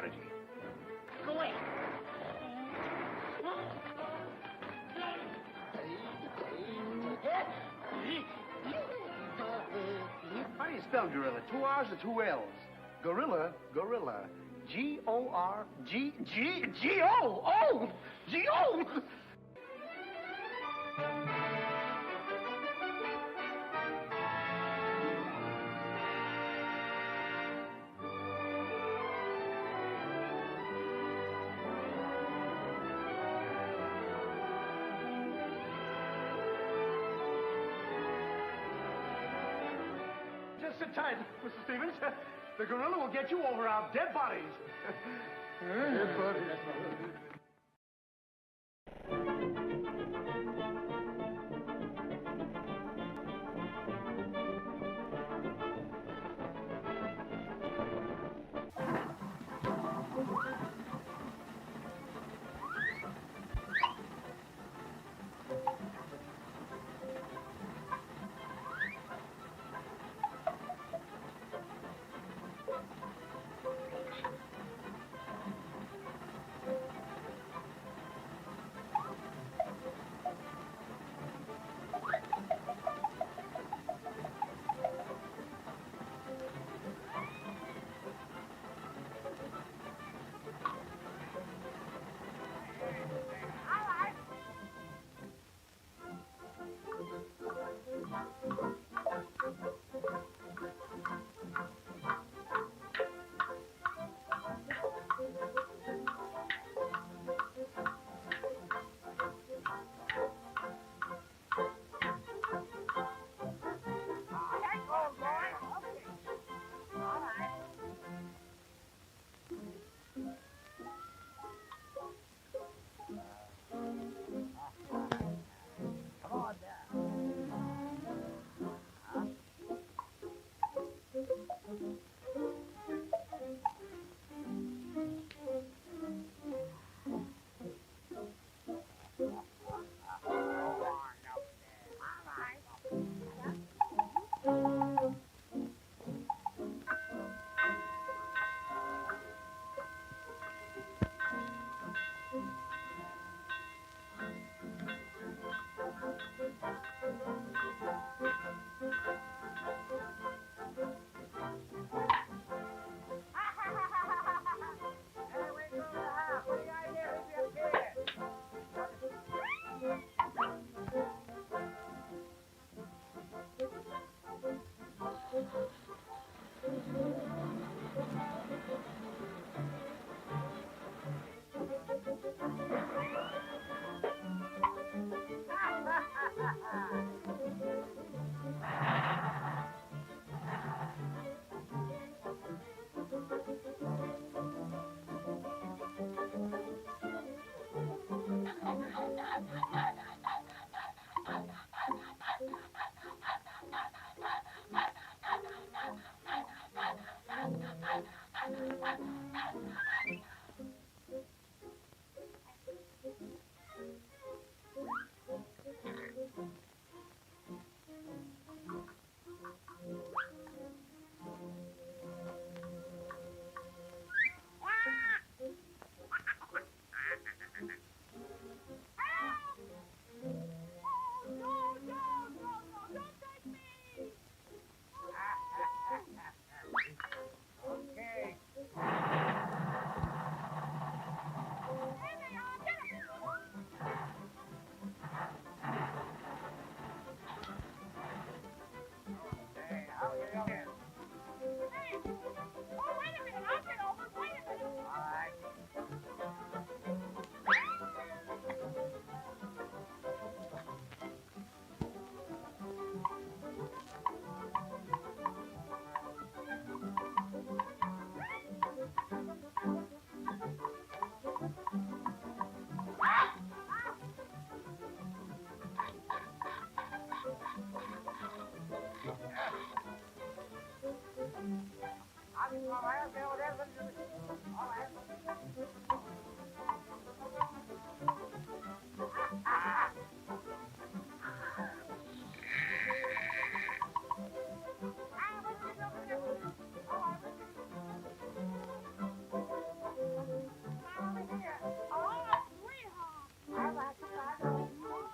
strategy. Go away. How do you spell gorilla? 2 R's or 2 L's? Gorilla, gorilla. G-O-R-G-O-O! Just sit tight, Mr. Stevens. The gorilla will get you over our dead bodies. Dead bodies.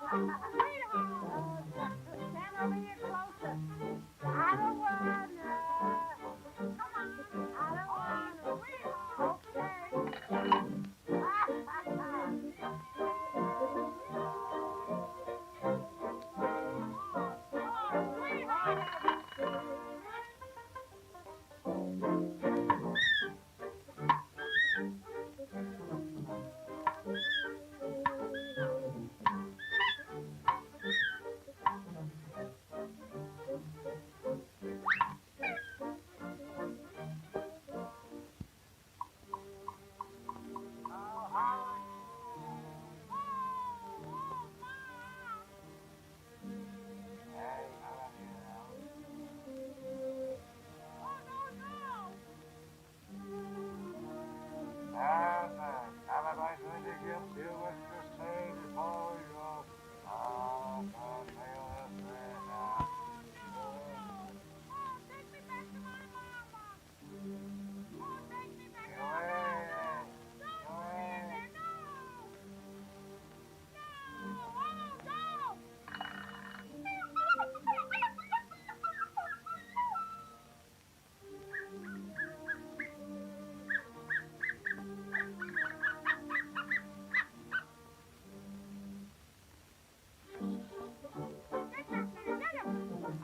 Stand over here closer. I don't wanna. Come on. I don't wanna.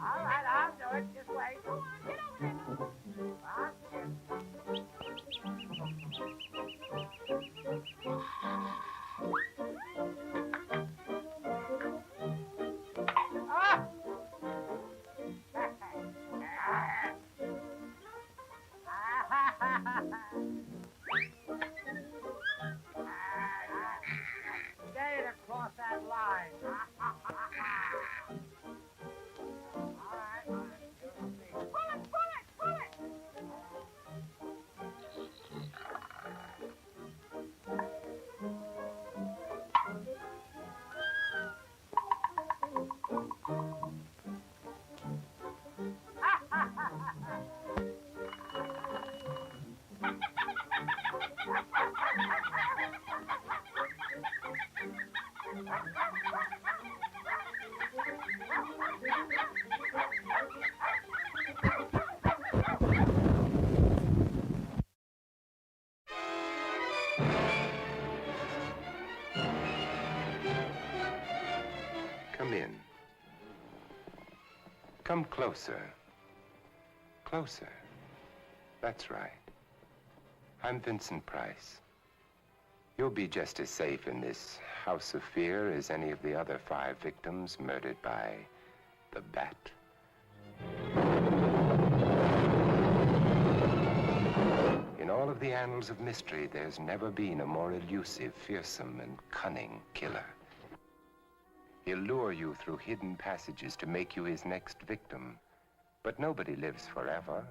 All right, I'll do it. Just wait. Go on, get over there. Get it across that line. All right. Pull it. Come in. Come closer. Closer. That's right. I'm Vincent Price. You'll be just as safe in this house of fear as any of the other 5 victims murdered by the bat. In all of the annals of mystery, there's never been a more elusive, fearsome, and cunning killer. He'll lure you through hidden passages to make you his next victim. But nobody lives forever,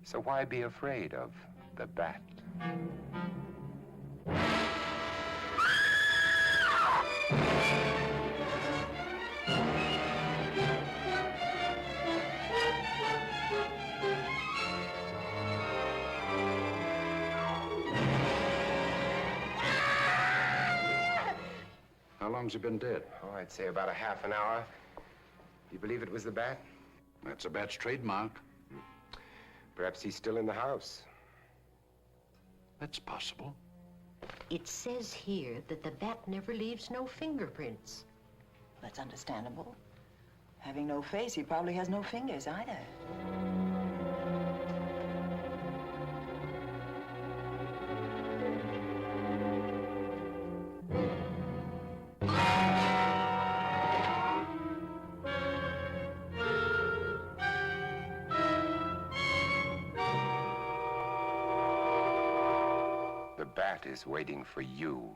so why be afraid of the bat? How long's he been dead? Oh, I'd say about a half an hour. Do you believe it was the bat? That's a bat's trademark. Perhaps he's still in the house. That's possible. It says here that the bat never leaves no fingerprints. That's understandable. Having no face, he probably has no fingers either. The bat is waiting for you.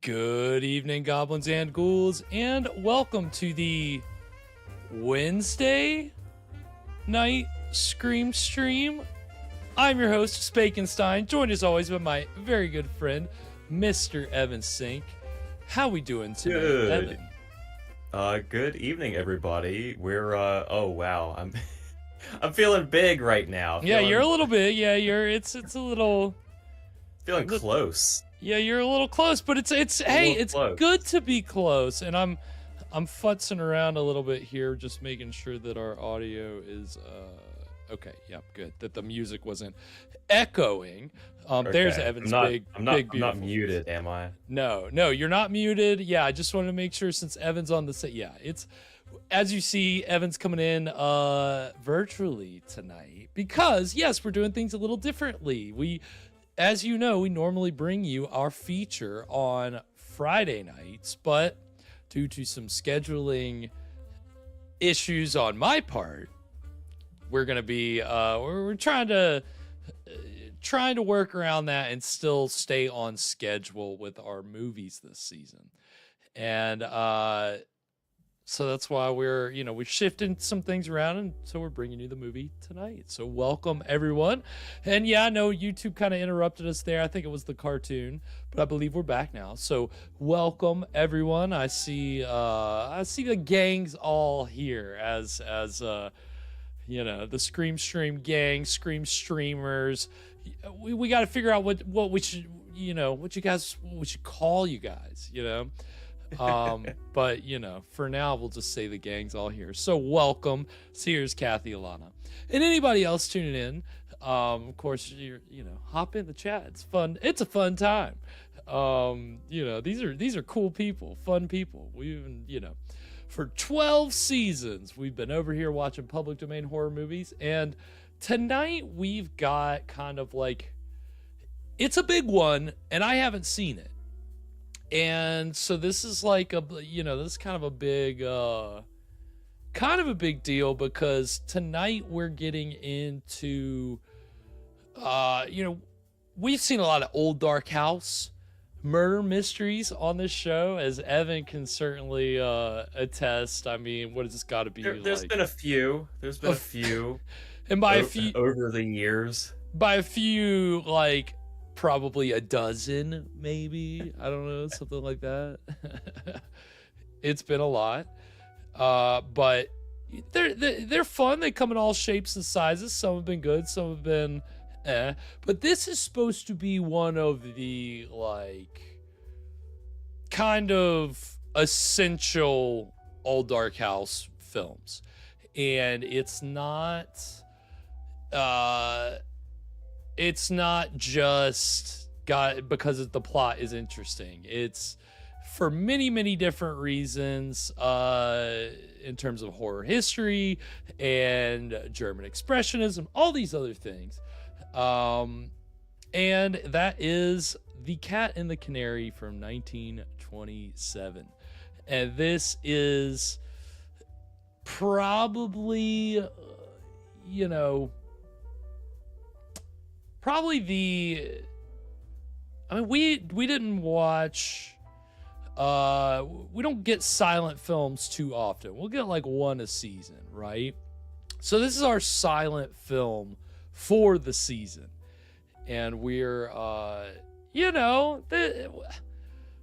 Good evening, goblins and ghouls, and welcome to the Wednesday night Scream stream. I'm your host, Spakenstein, joined as always by my very good friend, Mr. Evan Sink. How we doing today, Evan? Good evening, everybody. We're oh wow, I'm feeling big right now. Yeah, you're a little bit. Yeah, it's a little feeling close. Yeah, you're a little close, but it's close. Good to be close. And I'm futzing around a little bit here, just making sure that our audio is okay. Yep, good. That the music wasn't echoing. Okay. There's Evan's I'm not voice. muted, am I? No, you're not muted. Yeah, I just wanted to make sure since Evan's on the set. Yeah, it's as you see, Evan's coming in virtually tonight because yes, we're doing things a little differently. As you know, we normally bring you our feature on Friday nights, but due to some scheduling issues on my part, we're going to be we're trying to work around that and still stay on schedule with our movies this season. And so that's why we're shifting some things around, and so we're bringing you the movie tonight. So welcome everyone. And yeah, I know YouTube kind of interrupted us there. I think it was the cartoon, but I believe we're back now. So welcome everyone. I see the gang's all here as the Scream Stream gang, Scream streamers. We got to figure out what we should what we should call you guys, but for now we'll just say the gang's all here. So welcome. So here's Kathy, Alana, and anybody else tuning in. Of course, hop in the chat. It's fun. It's a fun time. These are cool people, fun people. We've been, for 12 seasons we've been over here watching public domain horror movies, and tonight we've got kind of like, it's a big one, and I haven't seen it. And so this is like this is kind of a big deal because tonight we're getting into, we've seen a lot of old dark house murder mysteries on this show, as Evan can certainly attest. I mean, what has this got to be? There's been a few. And by a few over the years. By a few, like, probably a dozen, maybe. I don't know, something like that. It's been a lot. But they're fun. They come in all shapes and sizes. Some have been good, some have been But this is supposed to be one of the, like, kind of essential Old Dark House films. And it's not just because the plot is interesting. It's for many, many different reasons, in terms of horror history and German Expressionism, all these other things. And that is The Cat and the Canary from 1927. And this is probably, we didn't watch, we don't get silent films too often. We'll get like one a season, right? So this is our silent film for the season. And we're,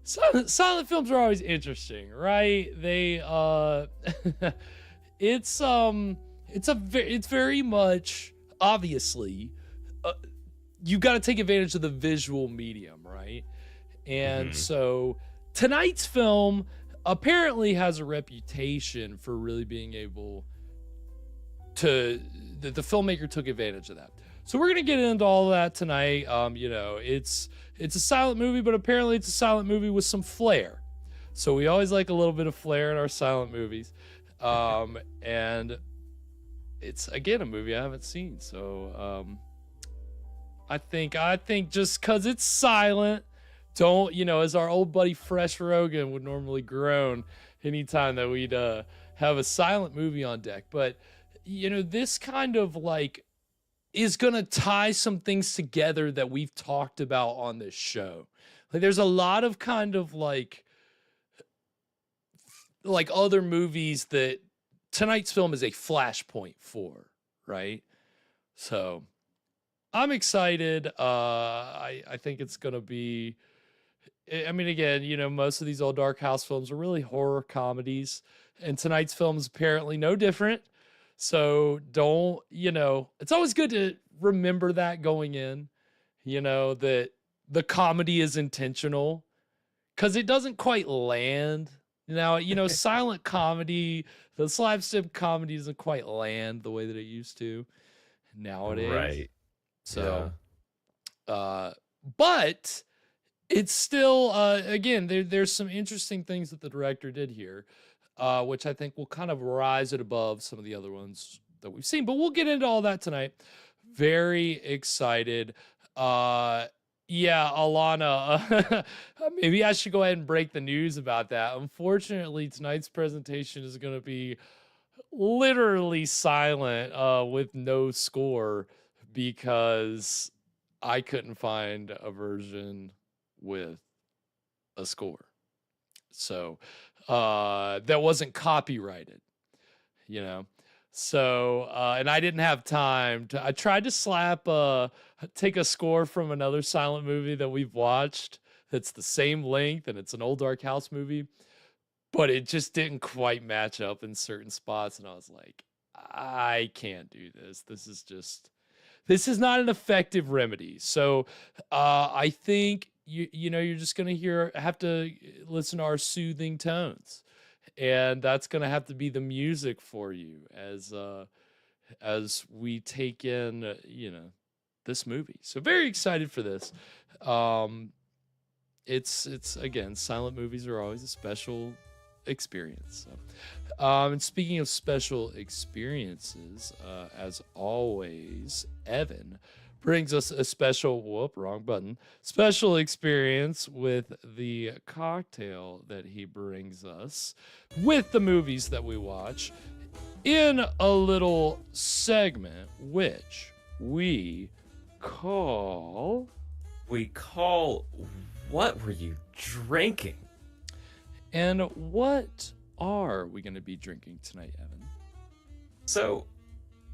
silent films are always interesting, right? They, it's, it's very much, obviously, you got to take advantage of the visual medium, right? And so tonight's film apparently has a reputation for really being able to, the filmmaker took advantage of that. So we're gonna get into all of that tonight. You know, it's a silent movie, but apparently it's a silent movie with some flair. So we always like a little bit of flair in our silent movies. And it's, again, a movie I haven't seen. So I think just because it's silent, don't, you know, as our old buddy Fresh Rogan would normally groan anytime that we'd have a silent movie on deck. But, you know, this kind of like is going to tie some things together that we've talked about on this show. Like there's a lot of kind of like other movies that tonight's film is a flashpoint for, right? So I'm excited. I think it's going to be, I mean, again, you know, most of these old Dark House films are really horror comedies, and tonight's film is apparently no different. So don't, you know, it's always good to remember that going in, you know, that the comedy is intentional, because it doesn't quite land. Now, you know, silent comedy, the slapstick comedy doesn't quite land the way that it used to nowadays. Right. So, but it's still, again, there's some interesting things that the director did here, which I think will kind of rise it above some of the other ones that we've seen. But we'll get into all that tonight. Very excited. Yeah, Alana, maybe I should go ahead and break the news about that. Unfortunately, tonight's presentation is going to be literally silent with no score, because I couldn't find a version with a score. So that wasn't copyrighted, you know. So, and I didn't have time to, I tried to take a score from another silent movie that we've watched that's the same length, and it's an old Dark House movie, but it just didn't quite match up in certain spots. And I was like, I can't do this. This is not an effective remedy. So, I think you know, you're just going to have to listen to our soothing tones. And that's going to have to be the music for you as we take in, you know, this movie. So very excited for this. It's again, silent movies are always a special experience. So, and speaking of special experiences, as always, Evan brings us a special, special experience with the cocktail that he brings us with the movies that we watch in a little segment, which we call, What Were You Drinking? And what are we going to be drinking tonight, Evan? So,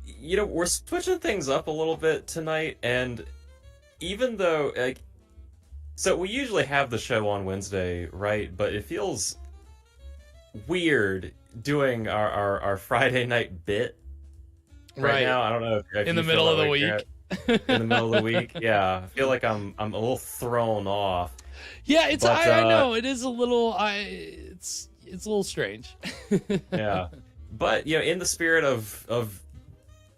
you know, we're switching things up a little bit tonight, and even though, like, so we usually have the show on Wednesday, right? But it feels weird doing our Friday night bit right now. I don't know if in the middle of the week. In the middle of the week, yeah. I feel like I'm a little thrown off. Yeah, it's I know it is a little it's a little strange. Yeah, but you know, in the spirit of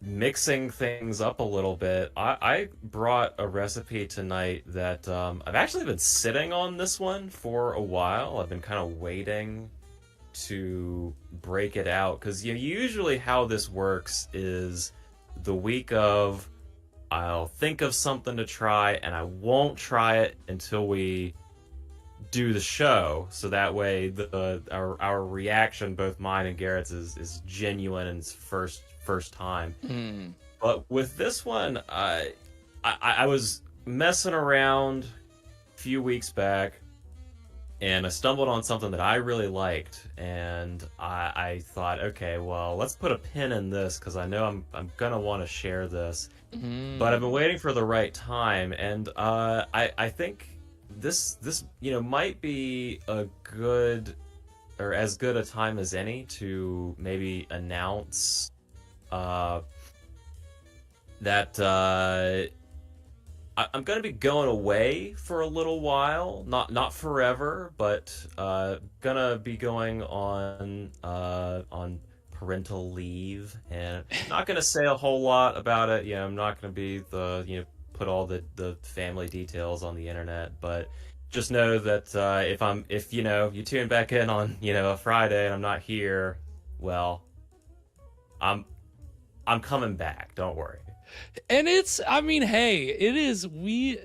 mixing things up a little bit, I brought a recipe tonight that I've actually been sitting on this one for a while. I've been kind of waiting to break it out, because you know, usually how this works is the week of, I'll think of something to try and I won't try it until we do the show, so that way our reaction, both mine and Garrett's, is genuine and it's first time. But with this one, I was messing around a few weeks back, and I stumbled on something that I really liked, and I thought, okay, well, let's put a pin in this, because I know I'm gonna want to share this. But I've been waiting for the right time, and I think this you know, might be a good, or as good a time as any to maybe announce that I'm going to be going away for a little while, not forever, but gonna be going on parental leave, and not going to say a whole lot about it. I'm not going to be put all the family details on the internet, but just know that if you tune back in on a Friday and I'm not here, well, I'm coming back. Don't worry. And hey, it is. We're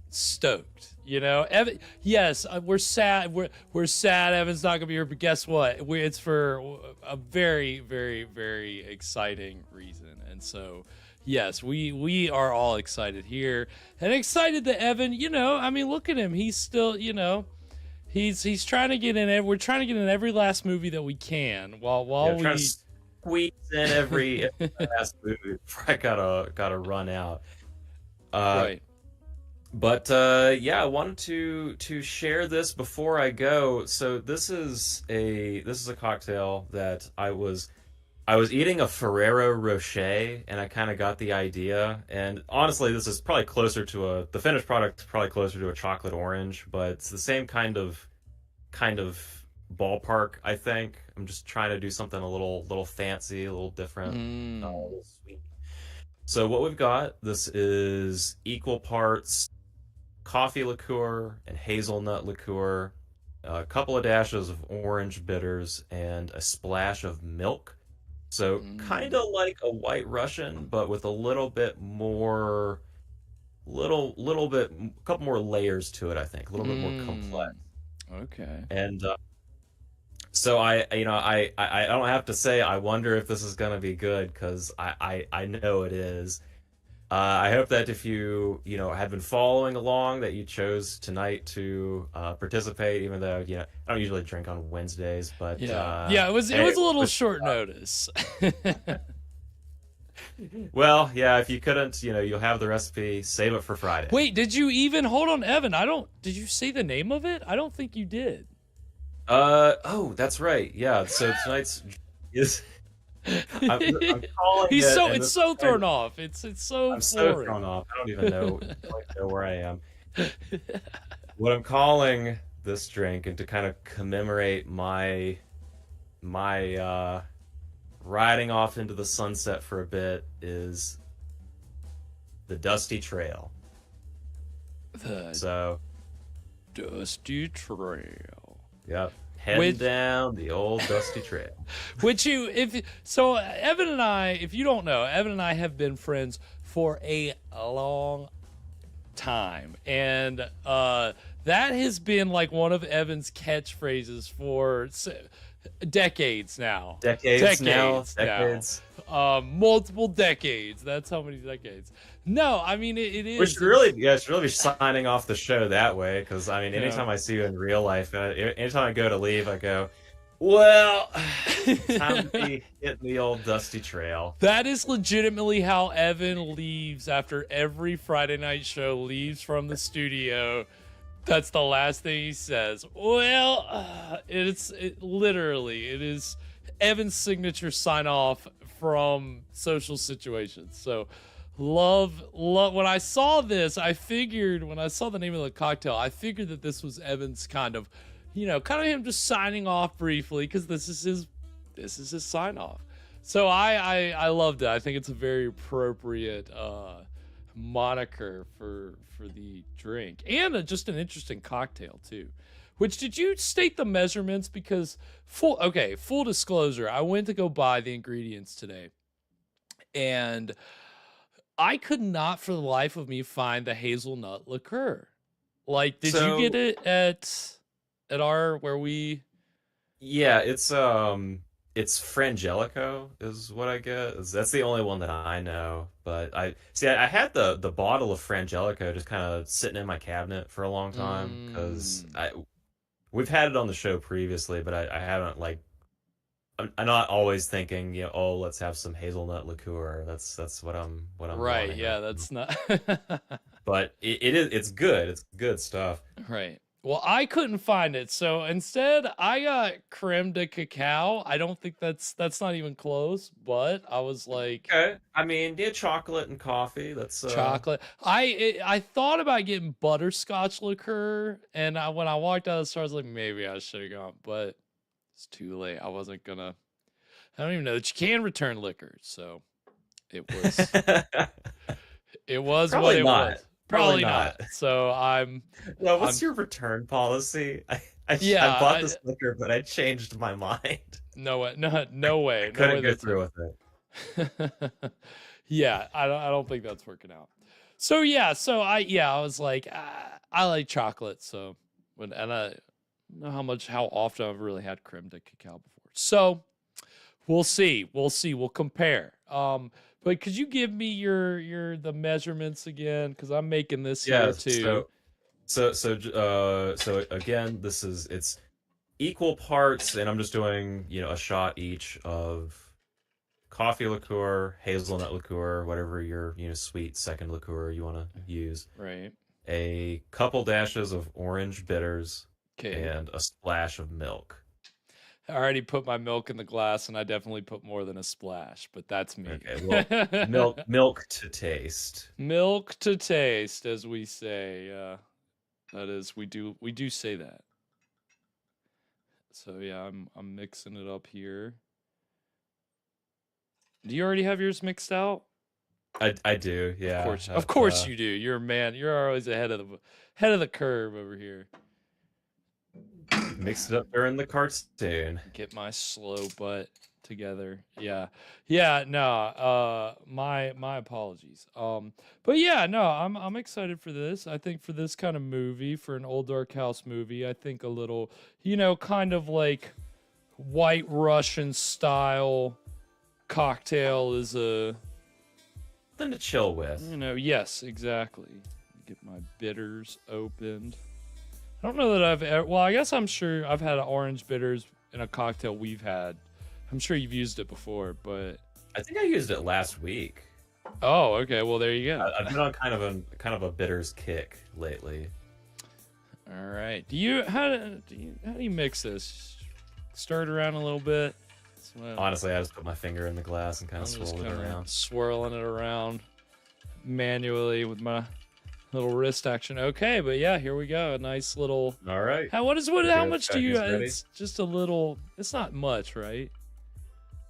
stoked. Evan. Yes, we're sad. We're sad. Evan's not gonna be here, but guess what? It's for a very, very, very exciting reason, and so. Yes, we are all excited here, and excited that Evan, look at him. He's still, he's trying to get in. We're trying to get in every last movie that we can while we trying to squeeze in every last movie before I gotta run out. Right. But I wanted to share this before I go. So this is a cocktail that I was eating a Ferrero Rocher, and I kind of got the idea. And honestly, this is probably closer to the finished product is probably closer to a chocolate orange, but it's the same kind of ballpark, I think. I'm just trying to do something a little fancy, a little different, a little sweet. So what we've got, this is equal parts coffee liqueur and hazelnut liqueur, a couple of dashes of orange bitters, and a splash of milk. So kind of like a White Russian, but with a little bit more, a couple more layers to it. I think a little bit more complex. Okay. And so I don't have to say I wonder if this is gonna be good, because I know it is. I hope that if you have been following along, that you chose tonight to participate, even though I don't usually drink on Wednesdays, but it was a little short notice. Well, yeah, if you couldn't, you'll have the recipe. Save it for Friday. Wait, did you even hold on, Evan? Did you say the name of it? I don't think you did. Oh, that's right. Yeah. So tonight's is. I'm calling it's so thrown off. It's so I'm so thrown off. I don't even know where I am. What I'm calling this drink, and to kind of commemorate my riding off into the sunset for a bit, is the Dusty Trail. The Dusty Trail. Yep. Heading down the old dusty trail. Evan and I, if you don't know, Evan and I have been friends for a long time, and that has been like one of Evan's catchphrases for decades now. Decades. Multiple decades. That's how many decades. No, it is. We should really be signing off the show that way, because anytime I see you in real life, anytime I go to leave, I go, well, time to be hitting the old dusty trail. That is legitimately how Evan leaves after every Friday night show, leaves from the studio. That's the last thing he says. Well, it is Evan's signature sign off from social situations. So love. When I saw this, when I saw the name of the cocktail, I figured that this was Evan's kind of him just signing off briefly, because this is his sign off. So I loved it. I think it's a very appropriate moniker for the drink, and just an interesting cocktail too. Which, did you state the measurements? Because full disclosure, I went to go buy the ingredients today, and I could not for the life of me find the hazelnut liqueur. Like, did you get it at our where we? Yeah, it's Frangelico is what I get. That's the only one that I know. But I had the bottle of Frangelico just kind of sitting in my cabinet for a long time, because we've had it on the show previously, but I haven't, like, I'm not always thinking, let's have some hazelnut liqueur. That's what I'm right. Yeah, that's not. But it's good. It's good stuff. Right. Well, I couldn't find it, so instead I got creme de cacao. I don't think that's not even close, but I was like, Okay. I mean, yeah, chocolate and coffee. That's chocolate. I thought about getting butterscotch liqueur, and when I walked out of the store, I was like, maybe I should have gone, but it's too late. I wasn't gonna. I don't even know that you can return liquor, so it was it was what Probably it not. was. Probably Probably not. So Well, what's I'm your return policy? I yeah. bought this liquor, but I changed my mind. No way. No way. No Couldn't way go that's through with it. yeah, I don't think that's working out. So yeah, I was like, I like chocolate, so and I don't know how often I've really had creme de cacao before. So we'll see. We'll compare. But could you give me the measurements again? Because I'm making this here too. So again, it's equal parts, and I'm just doing, a shot each of coffee liqueur, hazelnut liqueur, whatever your, sweet second liqueur you want to use. Right. A couple dashes of orange bitters, Okay. and a splash of milk. I already put my milk in the glass, and I definitely put more than a splash, but that's me. Okay, well, milk to taste. Milk to taste, as we say. That is, we do say that. So yeah, I'm mixing it up here. Do you already have yours mixed out? I do, yeah. Of course you do. You're a man. You're always ahead of the curve over here. Mixed it up during the cartoon. Get my slow butt together. Yeah. No. My apologies. But yeah, no. I'm excited for this. I think for this kind of movie, for an old dark house movie, I think a little, kind of like White Russian style cocktail is a Then to chill with. Yes, exactly. Get my bitters opened. I don't know that well, I guess I'm sure I've had orange bitters in a cocktail we've had. I'm sure you've used it before, but I think I used it last week. Oh, okay. Well, there you go. I've been on kind of a bitters kick lately. All right. How do you mix this? Stir it around a little bit. Honestly, I just put my finger in the glass and kind of swirl it around. Swirling it around manually with my little wrist action. Okay, but yeah, here we go. A nice little. All right. How much do you? It's just a little. It's not much, right?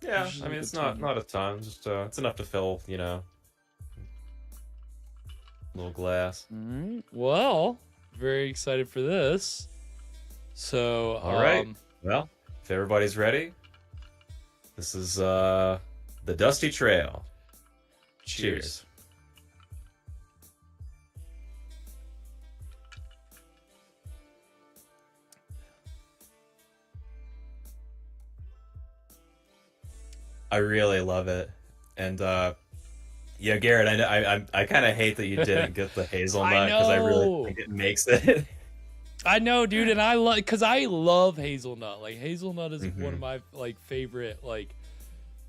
Yeah, I mean it's not a ton. Just it's enough to fill, little glass. All right. Well, very excited for this. So. All right. Well, if everybody's ready, this is the Dusty Trail. Cheers. I really love it, and yeah, Garrett, I kind of hate that you didn't get the hazelnut because I really think it makes it. I know, dude, and I love hazelnut. Like hazelnut is one of my favorite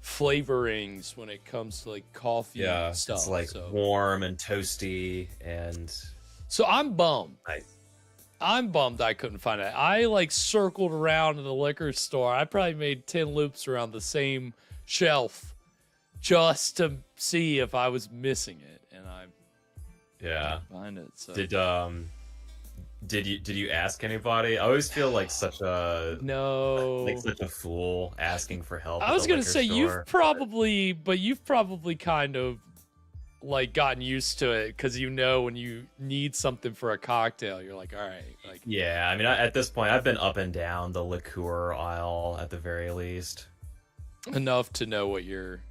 flavorings when it comes to coffee stuff. It's warm and toasty, and so I'm bummed. Nice. I'm bummed I couldn't find it. I circled around in the liquor store. I probably made 10 loops around the same shelf just to see if I was missing it, and I couldn't find it. So did you ask anybody? I always feel like such a fool asking for help. I was gonna say you've probably kind of gotten used to it because when you need something for a cocktail, you're like, all right. Yeah, I mean, at this point, I've been up and down the liqueur aisle at the very least. Enough to know what you're,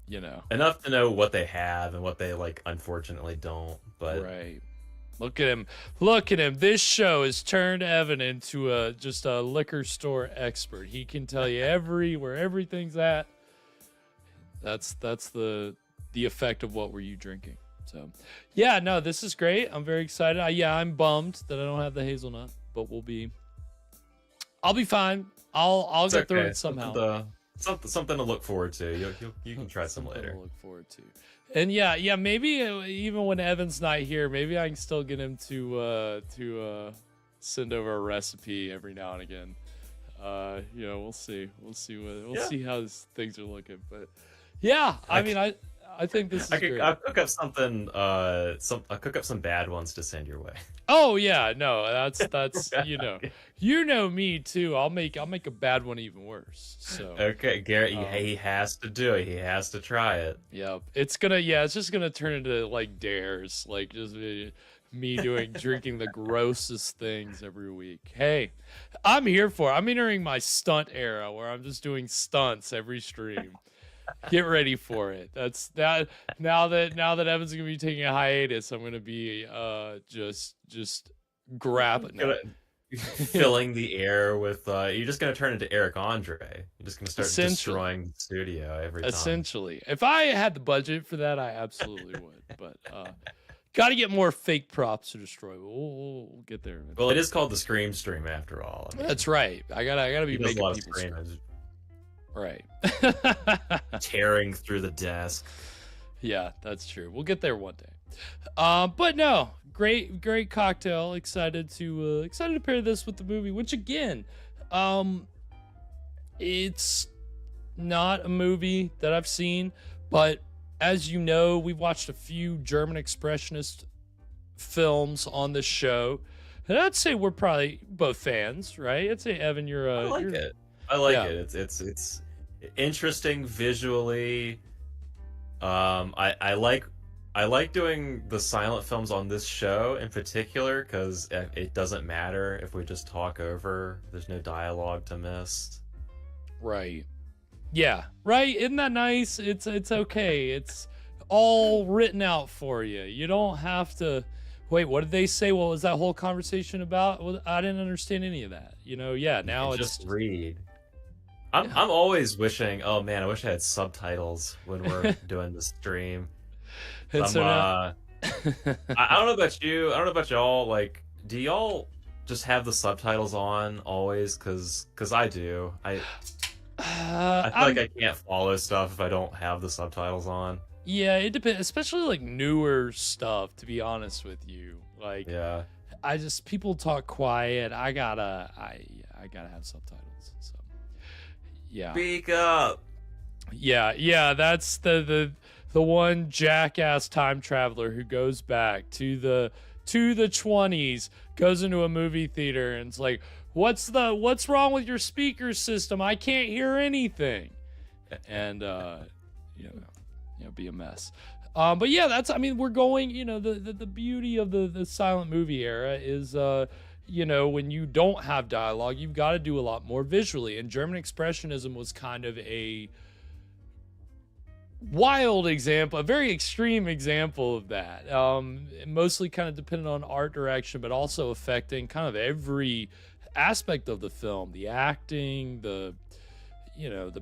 enough to know what they have and what they unfortunately don't. But right, look at him. This show has turned Evan into just a liquor store expert. He can tell you where everything's at. That's the effect of what were you drinking. So yeah, no, this is great. I'm very excited. I'm bummed that I don't have the hazelnut, but I'll be fine. I'll get through it somehow. Something to look forward to. You can try some later. To look forward to. And yeah, maybe even when Evan's not here, maybe I can still get him to send over a recipe every now and again. We'll see. We'll see how things are looking. But yeah, I mean, I think this is great. I'll cook up something. I'll cook up some bad ones to send your way. Oh yeah, no, that's you know me too. I'll make a bad one even worse. So okay, Garrett, he has to do it. He has to try it. Yep, it's just gonna turn into like dares, like just me drinking the grossest things every week. Hey, I'm here for it. I'm entering my stunt era where I'm just doing stunts every stream. Get ready for it. That's that. Now that Evan's gonna be taking a hiatus, I'm gonna be just grabbing filling the air with. You're just gonna turn into Eric Andre. You're just gonna start destroying the studio every time. Essentially, if I had the budget for that, I absolutely would. But got to get more fake props to destroy. We'll get there. Well, it is called the Scream Stream after all. I mean, that's right. I gotta be making people scream. Right. Tearing through the desk. Yeah, that's true. We'll get there one day. But no, great cocktail. Excited to pair this with the movie, which again, it's not a movie that I've seen, but as you know, we've watched a few German Expressionist films on this show. And I'd say we're probably both fans, right? I'd say Evan, you're I like it. I like it. It's interesting visually. I like doing the silent films on this show in particular because it doesn't matter if we just talk over. There's no dialogue to miss. Right. Yeah. Right. Isn't that nice? It's okay. It's all written out for you. You don't have to. Wait, what did they say? What was that whole conversation about? Well, I didn't understand any of that. Yeah. Now it's just read. I'm always wishing. Oh man, I wish I had subtitles when we're doing the stream. I don't know about you. I don't know about y'all. Like, do y'all just have the subtitles on always? Cause I do. I feel like I can't follow stuff if I don't have the subtitles on. Yeah, it depends. Especially like newer stuff. To be honest with you, like yeah, people talk quiet. I gotta have subtitles. So yeah. Speak up. Yeah. That's the one jackass time traveler who goes back to the 20s, goes into a movie theater and it's like, what's wrong with your speaker system? I can't hear anything. And be a mess. But yeah, we're going, the beauty of the silent movie era is when you don't have dialogue, you've got to do a lot more visually. And German Expressionism was kind of a wild example, a very extreme example of that. Mostly kind of dependent on art direction, but also affecting kind of every aspect of the film, the acting, the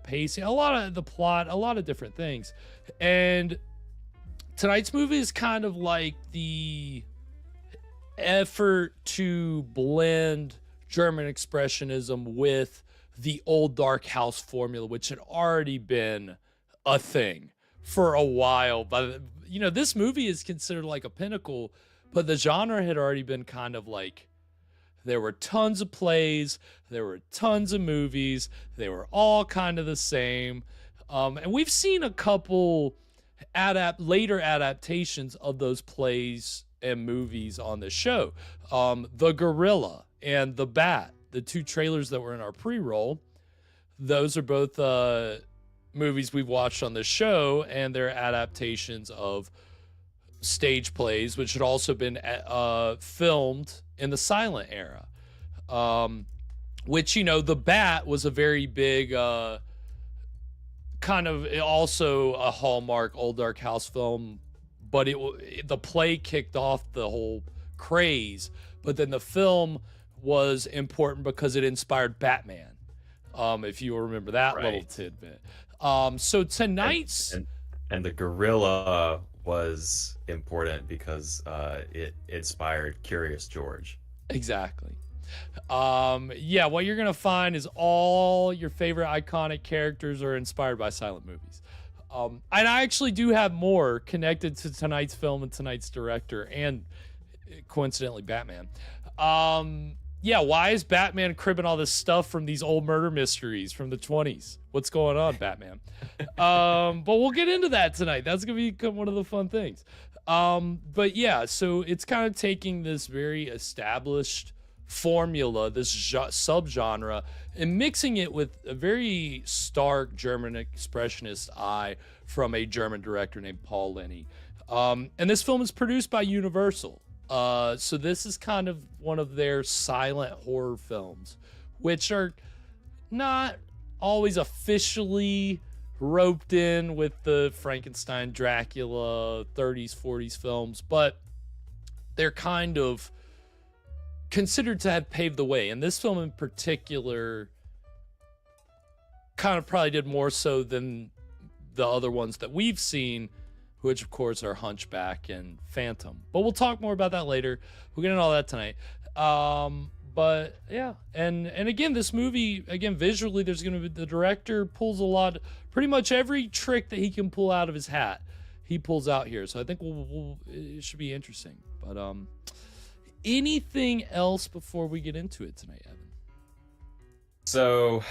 pacing, a lot of the plot, a lot of different things. And tonight's movie is kind of like the effort to blend German Expressionism with the old Dark House formula, which had already been a thing for a while. But this movie is considered like a pinnacle, but the genre had already been kind of like, there were tons of plays, there were tons of movies, they were all kind of the same. And we've seen a couple later adaptations of those plays and movies on the show. The Gorilla and The Bat, the two trailers that were in our pre-roll, those are both movies we've watched on the show, and they're adaptations of stage plays, which had also been filmed in the silent era. Which, The Bat was a very big kind of also a Hallmark old Dark House film, but the play kicked off the whole craze, but then the film was important because it inspired Batman, if you remember that little tidbit. So tonight's and the Gorilla was important because it inspired Curious George. Exactly. What you're gonna find is all your favorite iconic characters are inspired by silent movies. And I actually do have more connected to tonight's film and tonight's director, and coincidentally Batman. yeah, why is Batman cribbing all this stuff from these old murder mysteries from the 20s? What's going on, Batman? But we'll get into that tonight. That's gonna become one of the fun things. But yeah, so it's kind of taking this very established formula, this subgenre, and mixing it with a very stark German expressionist eye from a German director named Paul Leni. And this film is produced by Universal. So this is kind of one of their silent horror films, which are not always officially roped in with the Frankenstein, Dracula, 30s, 40s films, but they're kind of considered to have paved the way. And this film in particular kind of probably did more so than the other ones that we've seen, which of course are Hunchback and Phantom. But we'll talk more about that later. We'll get into all that tonight. But yeah, and again, this movie, again, visually, there's gonna be, the director pulls a lot, pretty much every trick that he can pull out of his hat, he pulls out here. So I think it should be interesting. But anything else before we get into it tonight, Evan? So,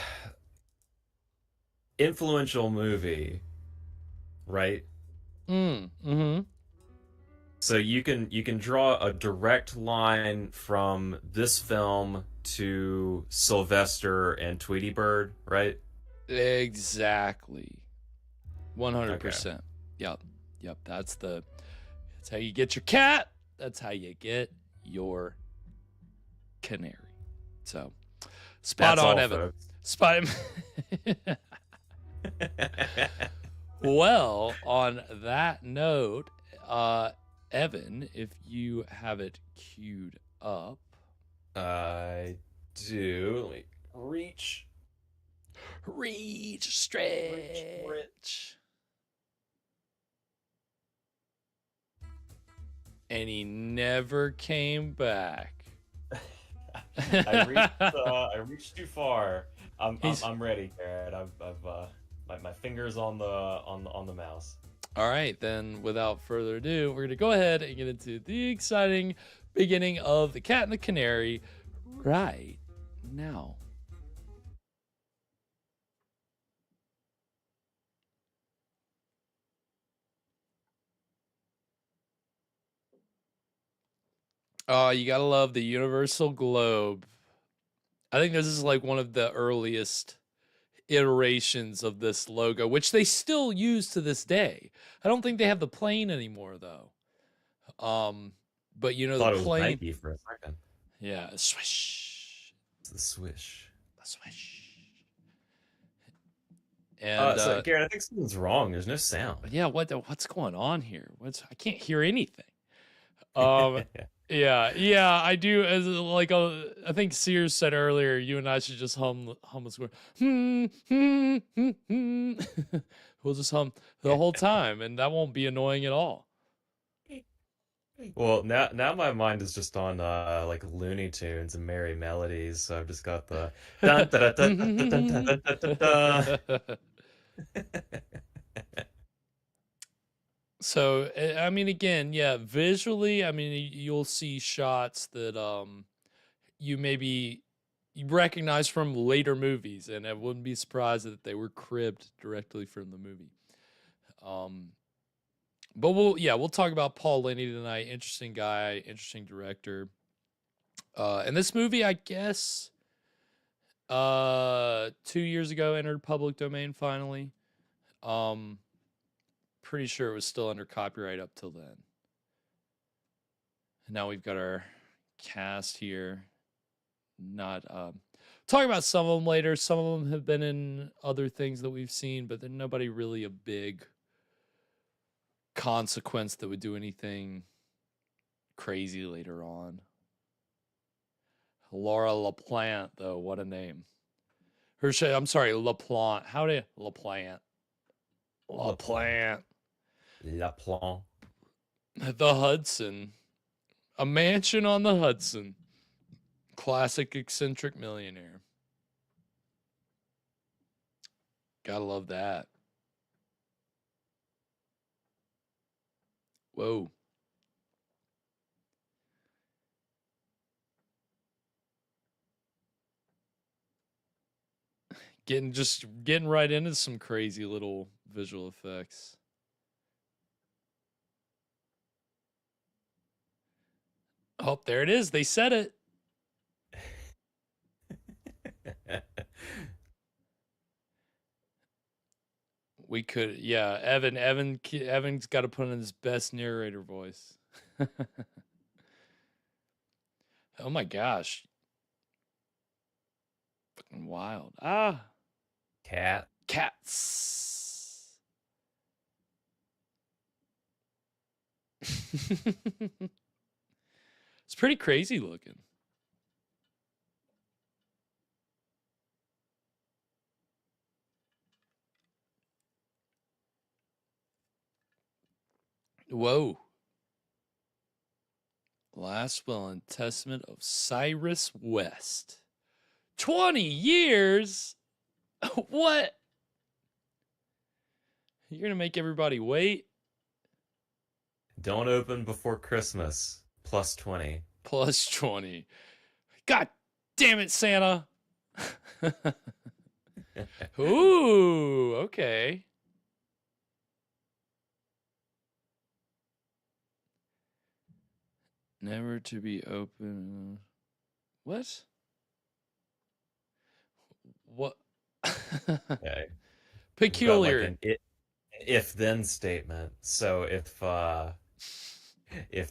influential movie, right? Mm-hmm. So you can draw a direct line from this film to Sylvester and Tweety Bird, right? Exactly. 100%. Okay. Yep. That's how you get your cat. That's how you get your canary. So, spot That's on, all, Evan. folks. Spot. Well, on that note, Evan, if you have it queued up. I do. Let me stretch. And he never came back. I reached too far. I'm ready, Garrett. My fingers on the mouse. All right, then without further ado, we're going to go ahead and get into the exciting beginning of The Cat and the Canary right now. Oh, you got to love the Universal Globe. I think this is like one of the earliest iterations of this logo, which they still use to this day. I don't think they have the plane anymore though. But you know, Thought the plane. It was Nike for a second. Yeah, swish. It's the swish. The swish. And so Garrett, I think something's wrong. There's no sound. Yeah, what's going on here? I can't hear anything. Yeah, I do. As like I think Sears said earlier, you and I should just hum a score. We'll just hum the whole time, and that won't be annoying at all. Well, now my mind is just on like Looney Tunes and Merry Melodies, so I've just got the dun, da, da, da, da, da, da, da, da. So, I mean, again, yeah, visually, I mean, you'll see shots that you recognize from later movies, and I wouldn't be surprised that they were cribbed directly from the movie. But we'll talk about Paul Leni tonight. Interesting guy, interesting director. And this movie, I guess, 2 years ago entered public domain finally. Pretty sure it was still under copyright up till then. And now we've got our cast here. Not talk about some of them later. Some of them have been in other things that we've seen, but they're nobody really a big consequence that would do anything crazy later on. Laura LaPlante, though, what a name. I'm sorry, LaPlante. How do you LaPlante? LaPlante. LaPlante. The Hudson. A mansion on the Hudson. Classic eccentric millionaire. Gotta love that. Whoa. Getting right into some crazy little visual effects. Oh, there it is. They said it. We could, yeah. Evan's got to put in his best narrator voice. Oh my gosh. Fucking wild. Ah. Cat. Cats. It's pretty crazy looking. Whoa. Last will and testament of Cyrus West. 20 years? What? You're going to make everybody wait? Don't open before Christmas. Plus 20. Plus 20. God damn it, Santa. Ooh, okay. Never to be open. What? What? Okay. Peculiar. Like an if-then statement. So if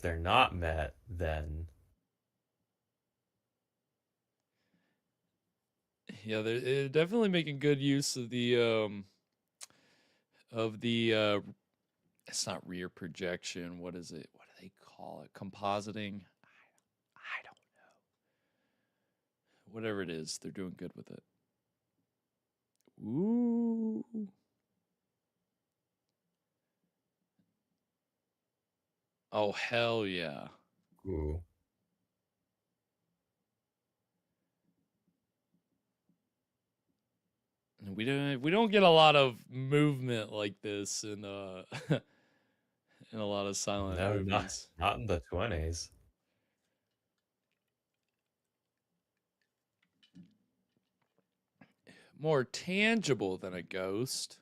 they're not met, then yeah, they're definitely making good use of the it's not rear projection. What is it? What do they call it? Compositing? I don't know. Whatever it is, they're doing good with it. Ooh. Oh, hell yeah. ooh. We don't get a lot of movement like this in in a lot of silent No, movies. not in the 20s. More tangible than a ghost.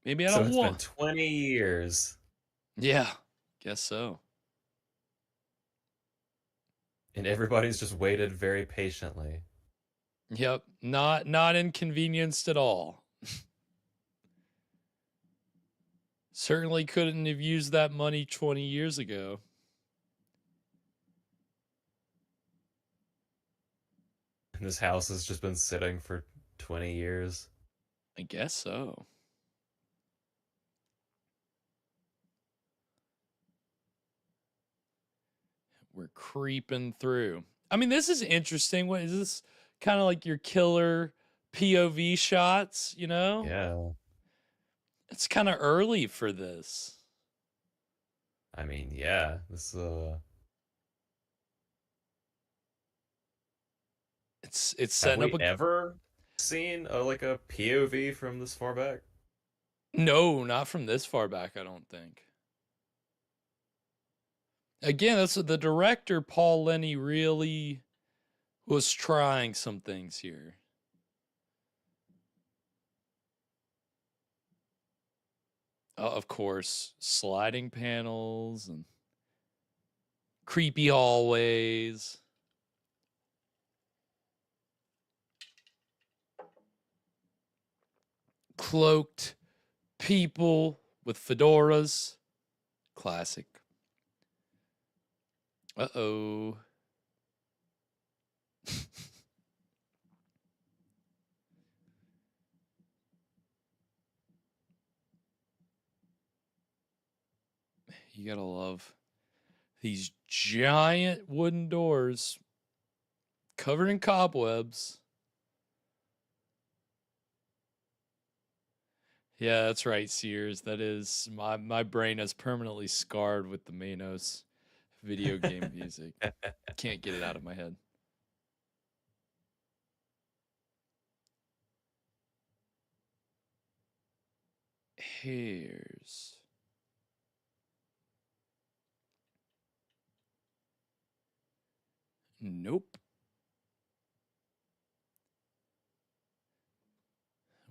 Maybe I So don't it's want. been 20 years. Yeah, guess so. And everybody's just waited very patiently. Yep, not inconvenienced at all. Certainly couldn't have used that money 20 years ago. And this house has just been sitting for 20 years. I guess so. We're creeping through. I mean, this is interesting. What is this? Kind of like your killer POV shots, you know? Yeah. It's kind of early for this. I mean, yeah. This It's have setting we up a ever seen like a POV from this far back? No, not from this far back, I don't think. Again, that's what the director Paul Leni really was trying some things here. Of course, sliding panels and creepy hallways. Cloaked people with fedoras. Classic. Uh-oh. You gotta love these giant wooden doors covered in cobwebs. Yeah, that's right, Sears. That is my brain is permanently scarred with the Manos video game music. Can't get it out of my head. Here's nope.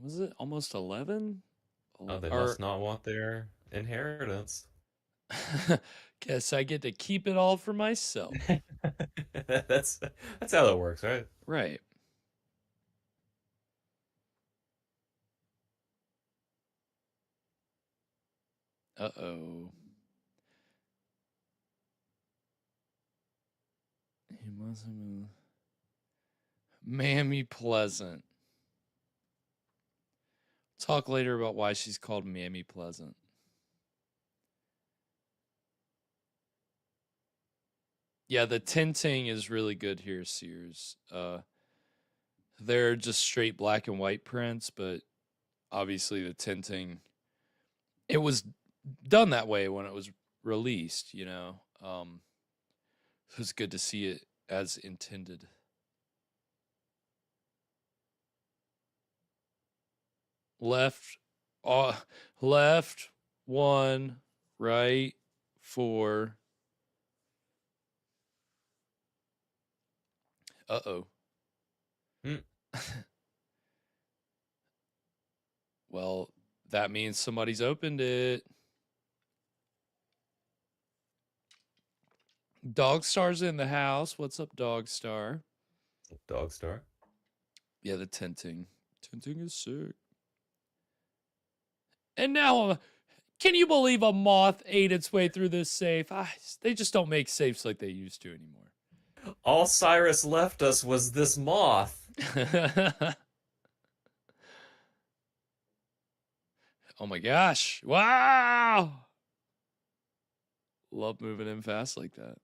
Was it almost 11? Oh, they must not want their inheritance. Guess I get to keep it all for myself. That's how that works, right? Right. Uh-oh. He must have been... Mammy Pleasant. Talk later about why she's called Mammy Pleasant. Yeah, the tinting is really good here, Sears. They're just straight black and white prints, but obviously the tinting, it was done that way when it was released, you know. It was good to see it as intended. Left, left, 1, right, 4. Uh-oh. Well, that means somebody's opened it. Dogstar's in the house. What's up, Dogstar? Dogstar. Yeah, the tinting. Tinting is sick. And now, can you believe a moth ate its way through this safe? They just don't make safes like they used to anymore. All Cyrus left us was this moth. Oh my gosh. Wow. Love moving in fast like that.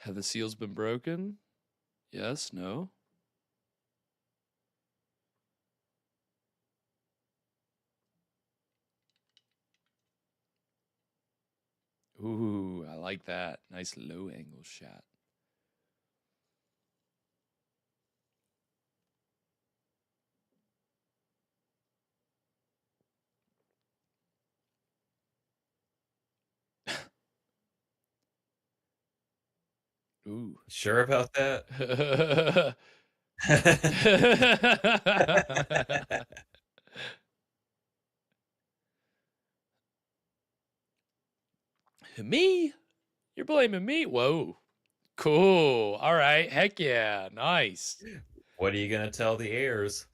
Have the seals been broken? Yes, no. Ooh, I like that. Nice low angle shot. Ooh. Sure about that? Me? You're blaming me? Whoa. Cool. All right. Heck yeah. Nice. What are you going to tell the heirs?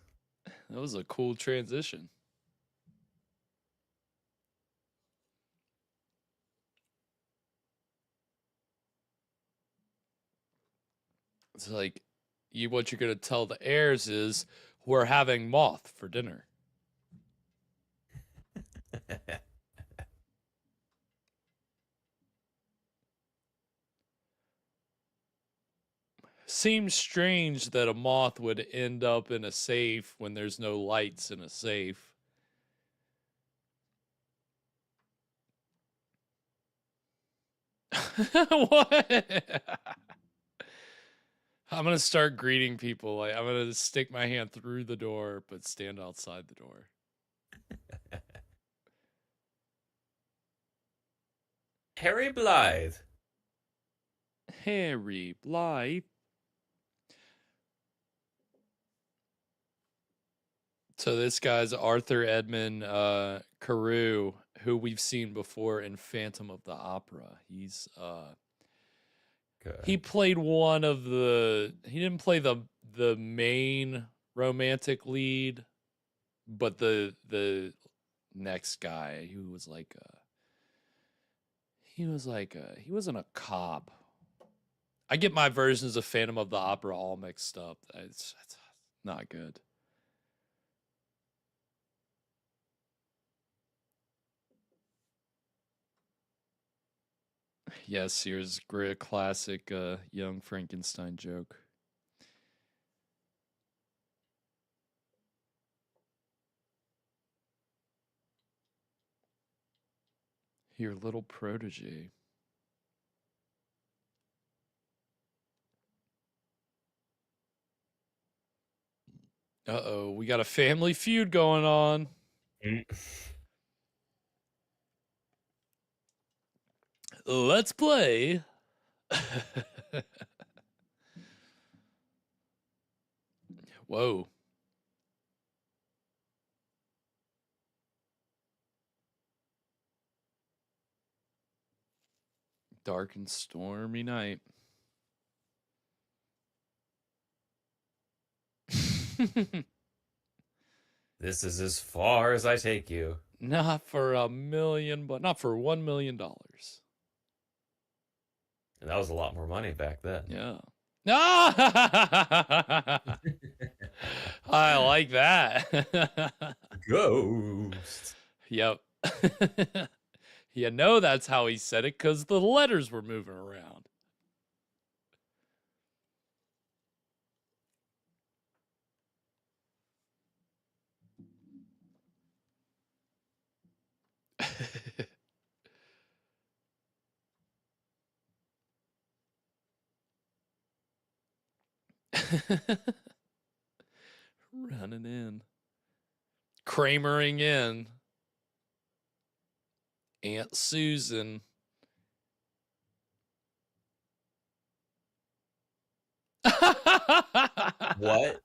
That was a cool transition. It's like, what you're going to tell the heirs is, we're having moth for dinner. Seems strange that a moth would end up in a safe when there's no lights in a safe. What? I'm going to start greeting people. Like, I'm going to stick my hand through the door, but stand outside the door. Harry Blythe. Harry Blythe. So this guy's Arthur Edmund Carew, who we've seen before in Phantom of the Opera. He's he played one of the, he didn't play the main romantic lead, but the next guy who was like he wasn't a cop. I get my versions of Phantom of the Opera all mixed up. It's not good. Yes, here's great classic young Frankenstein joke. Your little protege. Uh-oh, we got a family feud going on. Let's play. Whoa. Dark and stormy night. This is as far as I take you. Not for $1 million, but not for $1 million. And that was a lot more money back then. Yeah. I like that. Ghost. Yep. You know that's how he said it because the letters were moving around. Running in. Kramering in. Aunt Susan. What?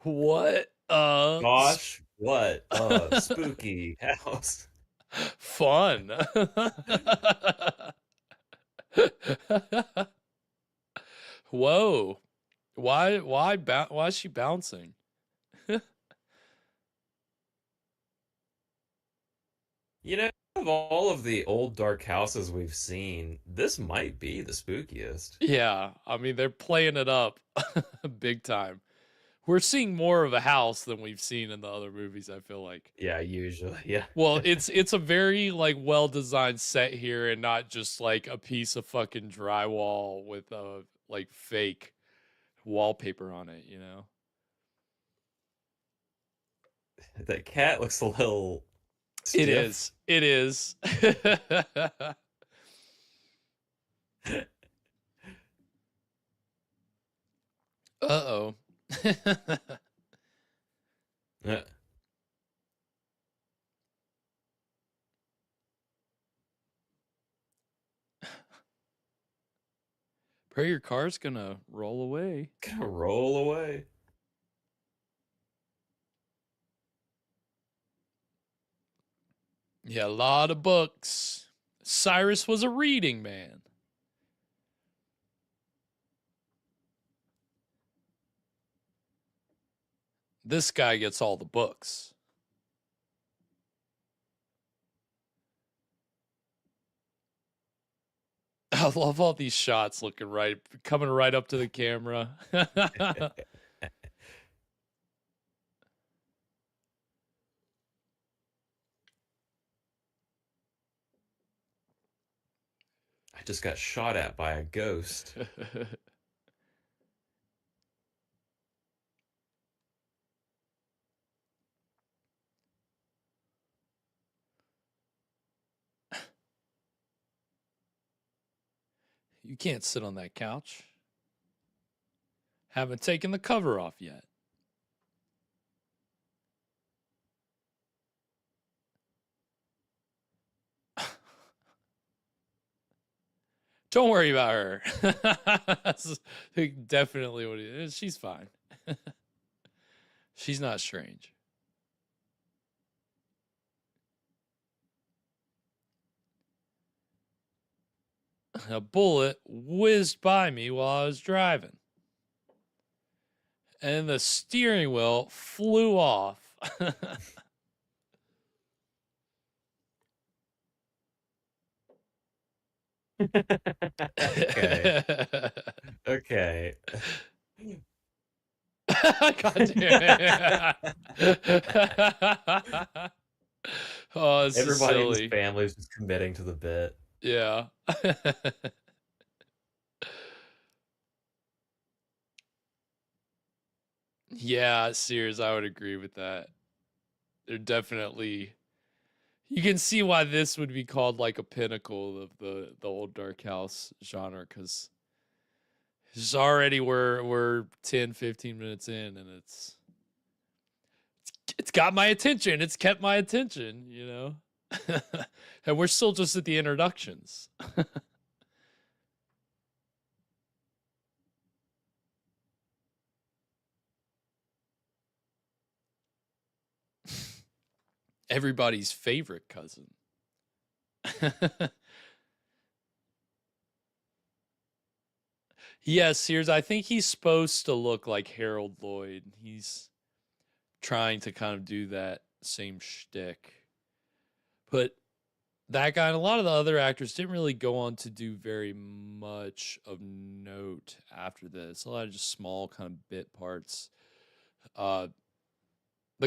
What? Gosh, what? Spooky house. Fun. Whoa. Why is she bouncing? You know, of all of the old dark houses we've seen, this might be the spookiest. Yeah, I mean they're playing it up big time. We're seeing more of a house than we've seen in the other movies, I feel like. Yeah, usually, yeah. Well, it's a very like well-designed set here and not just like a piece of fucking drywall with like fake wallpaper on it, you know. That cat looks a little stiff. It is. It is. Uh-oh. Yeah. Pray your car's gonna roll away. Gonna roll away. Yeah, a lot of books. Cyrus was a reading man. This guy gets all the books. I love all these shots coming right up to the camera. I just got shot at by a ghost. You can't sit on that couch. Haven't taken the cover off yet. Don't worry about her. That's definitely what it is. She's fine. She's not strange. A bullet whizzed by me while I was driving. And the steering wheel flew off. Okay. Okay. God damn it. Oh, this Everybody is in silly. this family is just committing to the bit. Yeah. Yeah, Sears, I would agree with that. They're definitely... You can see why this would be called like a pinnacle of the old dark house genre, because it's already we're 10, 15 minutes in, and it's got my attention. It's kept my attention, you know? And we're still just at the introductions. Everybody's favorite cousin. Yes, here's. I think he's supposed to look like Harold Lloyd. He's trying to kind of do that same shtick. But that guy and a lot of the other actors didn't really go on to do very much of note after this. A lot of just small kind of bit parts. The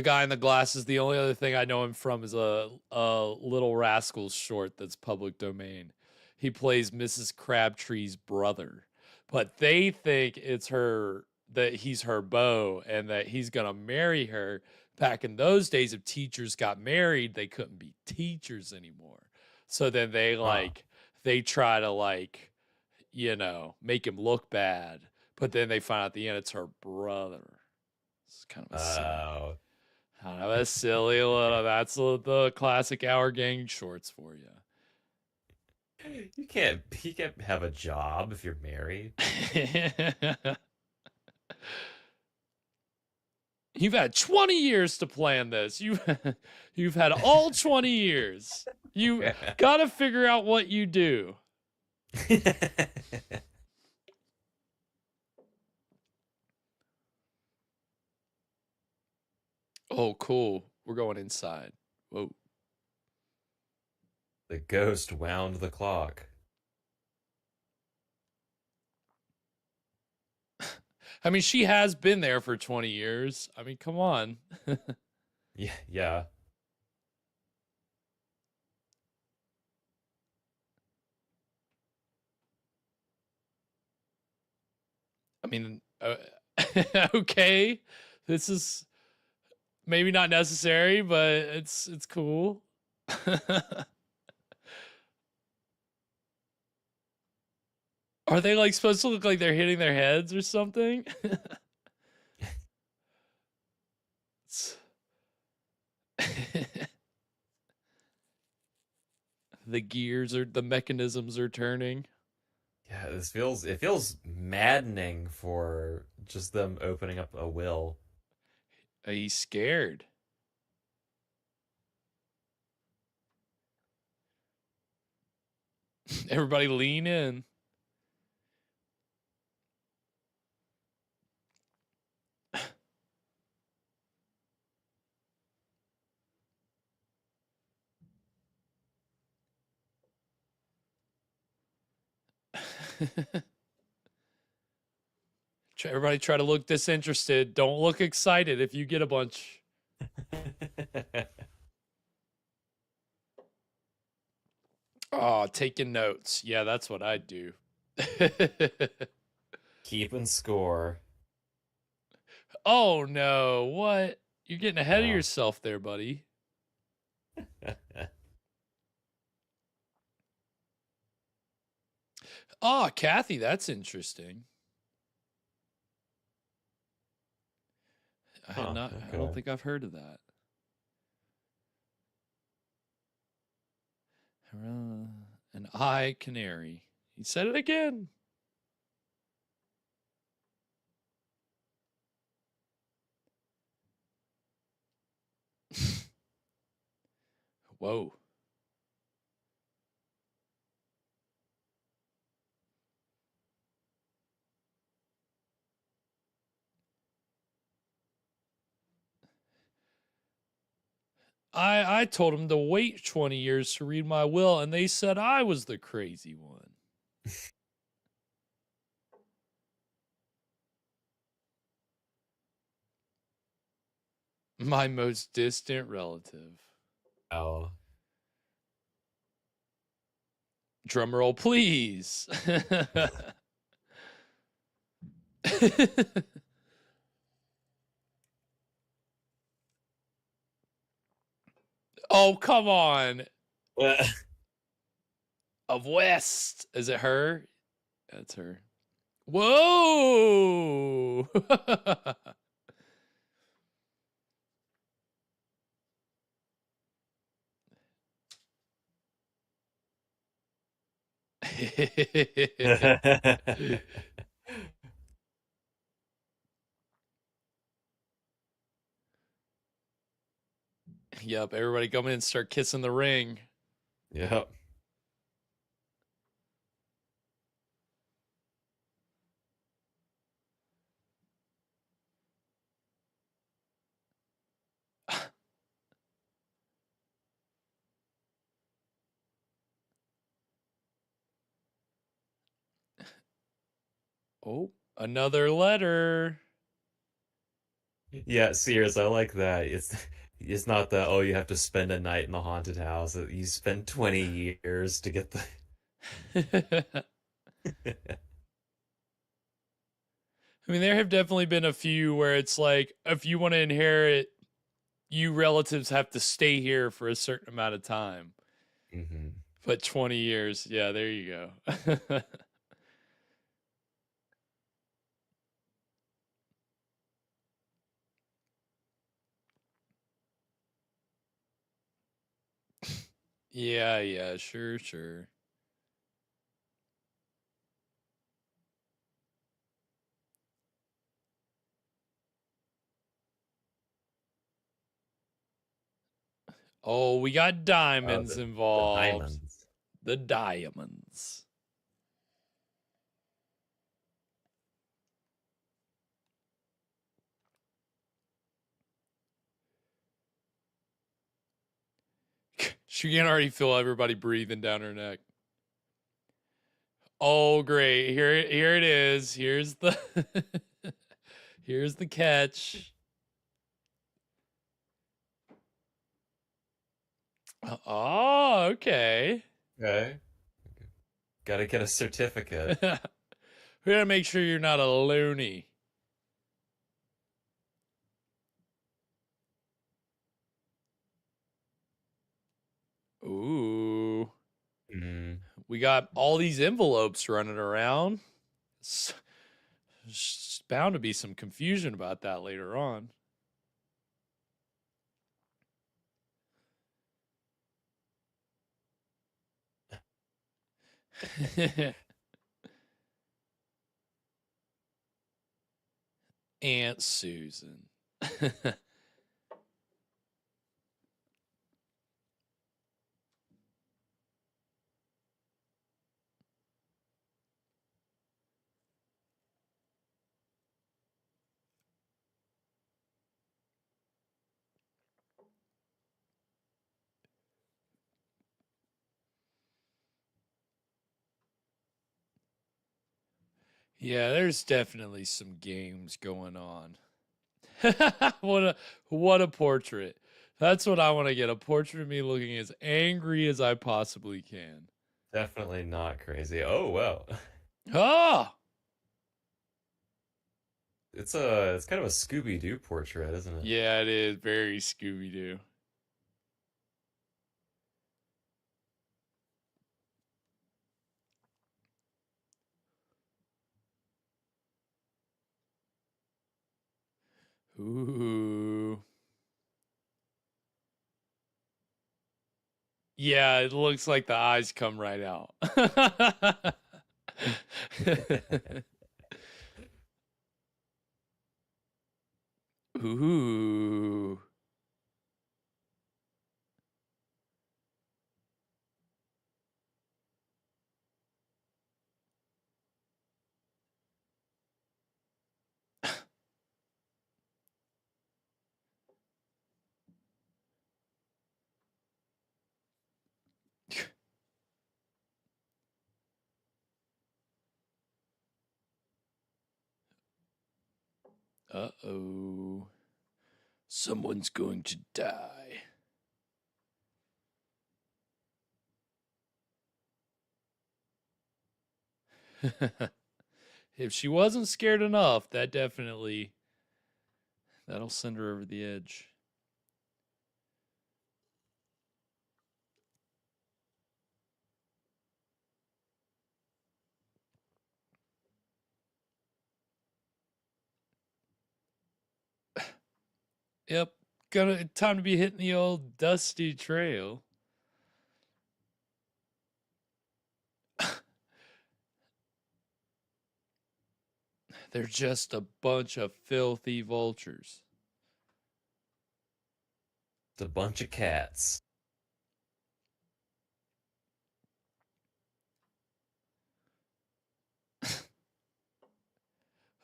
guy in the glasses, the only other thing I know him from is a Little Rascals short that's public domain. He plays Mrs. Crabtree's brother, but they think it's her, that he's her beau and that he's gonna marry her. Back in those days, if teachers got married, they couldn't be teachers anymore. So then they try to make him look bad, but then they find out at the end it's her brother. It's kind of a silly little. That's the classic Our Gang shorts for you. You can't have a job if you're married. You've had 20 years to plan this. You've had all 20 years. You got to figure out what you do. Oh, cool. We're going inside. Whoa. The ghost wound the clock. I mean, she has been there for 20 years. I mean, come on. Yeah. I mean, okay. This is maybe not necessary, but it's cool. Are they like supposed to look like they're hitting their heads or something? The mechanisms are turning. Yeah, it feels maddening for just them opening up a will. He's scared. Everybody lean in. Everybody try to look disinterested. Don't look excited if you get a bunch. Oh, taking notes. Yeah, that's what I'd do. Keeping score. Oh, no. What? You're getting ahead of yourself there, buddy. Oh, Kathy, that's interesting. I don't think I've heard of that. An eye canary. He said it again. Whoa. I told him to wait 20 years to read my will, and they said I was the crazy one. My most distant relative. Oh. Drum roll, please. Oh, come on. Of West. Is it her? That's her. Whoa. Yep, everybody come in and start kissing the ring. Yep. Oh, another letter. Yeah, Sears, I like that. It's not that, oh, you have to spend a night in the haunted house. You spend 20 years to get the I mean, there have definitely been a few where it's like, if you want to inherit, you relatives have to stay here for a certain amount of time. hmm But 20 years, yeah, there you go. Yeah, sure. Oh, we got diamonds the involved. diamonds. The diamonds. She can already feel everybody breathing down her neck. Oh, great. Here it is. Here's the here's the catch. Oh, okay. Okay. Gotta get a certificate. We gotta make sure you're not a loony. Ooh. Mm. We got all these envelopes running around. It's bound to be some confusion about that later on. Aunt Susan. Yeah, there's definitely some games going on. What a portrait. That's what I want to get. A portrait of me looking as angry as I possibly can. Definitely not crazy. Oh, well. Ah! It's kind of a Scooby-Doo portrait, isn't it? Yeah, it is very Scooby-Doo. Ooh. Yeah, it looks like the eyes come right out. Ooh. Uh-oh. Someone's going to die. If she wasn't scared enough, that'll send her over the edge. Yep, time to be hitting the old dusty trail. They're just a bunch of filthy vultures. It's a bunch of cats.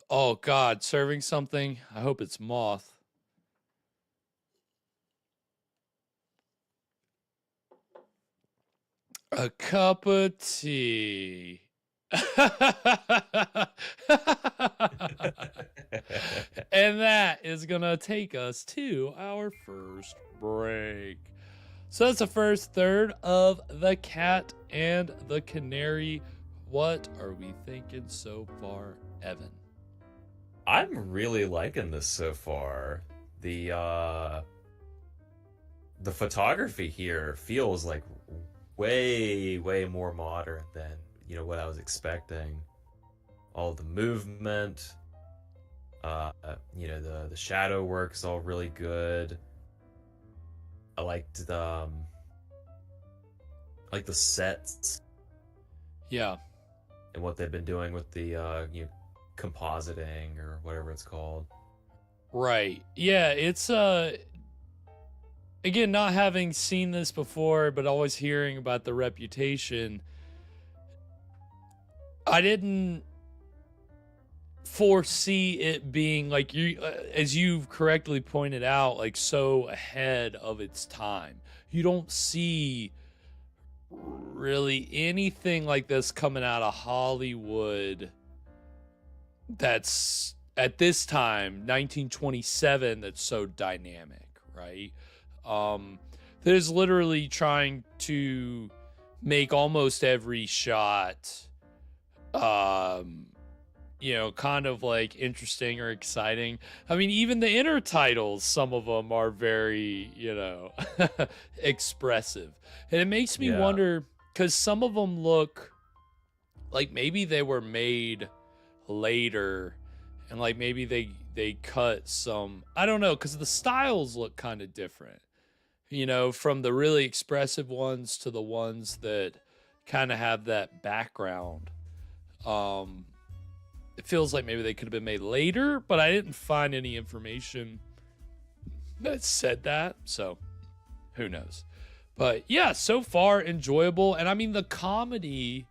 Oh God, serving something? I hope it's moth. A cup of tea. And that is gonna take us to our first break. So that's the first third of The Cat and the Canary. What are we thinking so far, Evan? I'm really liking this so far. The photography here feels like way more modern than what I was expecting. All the movement, the shadow work's all really good. I liked the sets. Yeah. And what they've been doing with the compositing or whatever it's called. Right. Yeah, it's again, not having seen this before, but always hearing about the reputation, I didn't foresee it being like as you've correctly pointed out, like so ahead of its time. You don't see really anything like this coming out of Hollywood that's at this time 1927 that's so dynamic, right? There's literally trying to make almost every shot kind of like interesting or exciting. I mean, even the inner titles, some of them are very, expressive. And it makes me wonder, because some of them look like maybe they were made later and like maybe they cut some, I don't know, because the styles look kind of different, from the really expressive ones to the ones that kind of have that background. It feels like maybe they could have been made later, but I didn't find any information that said that, so who knows. But yeah, so far enjoyable. And I mean, the comedy,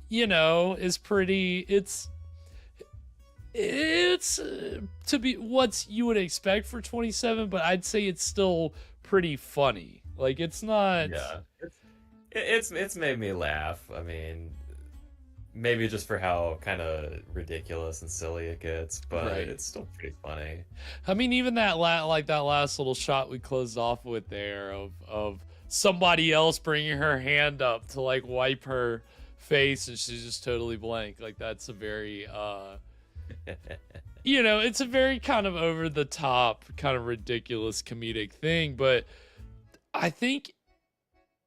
is pretty, it's to be what you would expect for 27, but I'd say it's still pretty funny. Like, it's not. Yeah, it's made me laugh. I mean, maybe just for how kind of ridiculous and silly it gets, but right. It's still pretty funny. I mean, even that that last little shot we closed off with there of somebody else bringing her hand up to like wipe her face and she's just totally blank. Like, that's a very it's a very kind of over the top, kind of ridiculous comedic thing, but I think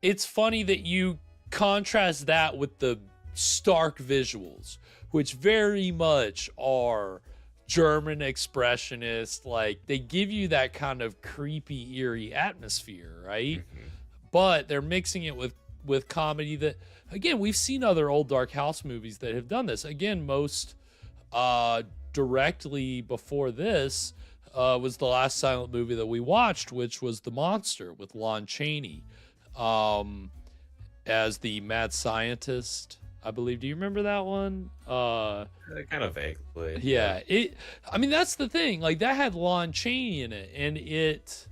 it's funny that you contrast that with the stark visuals, which very much are German expressionist. Like, they give you that kind of creepy, eerie atmosphere, right? Mm-hmm. But they're mixing it with comedy that, again, we've seen other old Dark House movies that have done this. Again, most directly before this was the last silent movie that we watched, which was The Monster with Lon Chaney as the mad scientist, I believe. Do you remember that one? Kind of vaguely. Yeah. I mean, that's the thing. Like, that had Lon Chaney in it, and it,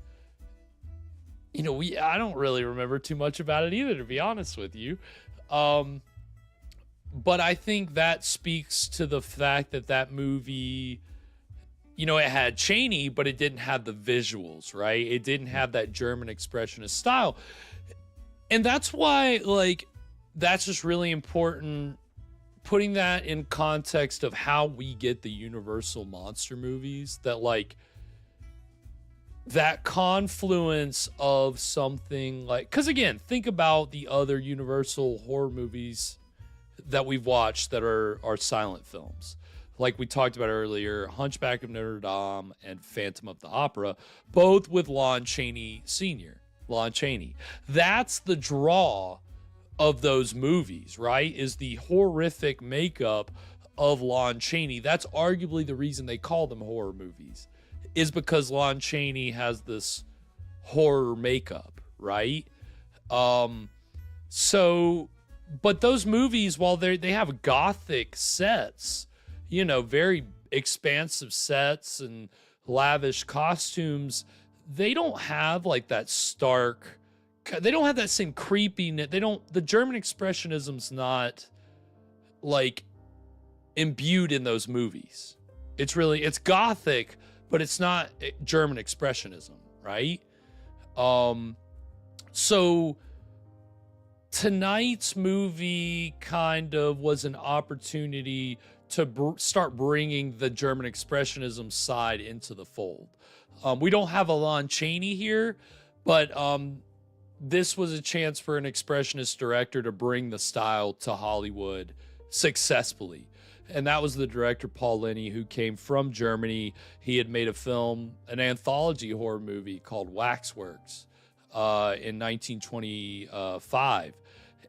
I don't really remember too much about it either, to be honest with you. But I think that speaks to the fact that movie, it had Chaney, but it didn't have the visuals, right? It didn't have that German expressionist style. And that's why, like, that's just really important, putting that in context of how we get the Universal monster movies, that, like, that confluence of something like, because again, think about the other Universal horror movies that we've watched that are silent films. Like we talked about earlier, Hunchback of Notre Dame and Phantom of the Opera, both with Lon Chaney Sr. Lon Chaney. That's the draw of those movies, right? Is the horrific makeup of Lon Chaney. That's arguably the reason they call them horror movies, is because Lon Chaney has this horror makeup, right? But those movies, while they have gothic sets, very expansive sets and lavish costumes, they don't have like that stark, they don't have that same creepiness. The German expressionism's not like imbued in those movies. It's gothic, but it's not German expressionism, right? So tonight's movie kind of was an opportunity to start bringing the German expressionism side into the fold. We don't have a Lon Chaney here, but this was a chance for an expressionist director to bring the style to Hollywood successfully. And that was the director, Paul Leni, who came from Germany. He had made a film, an anthology horror movie called Waxworks in 1925.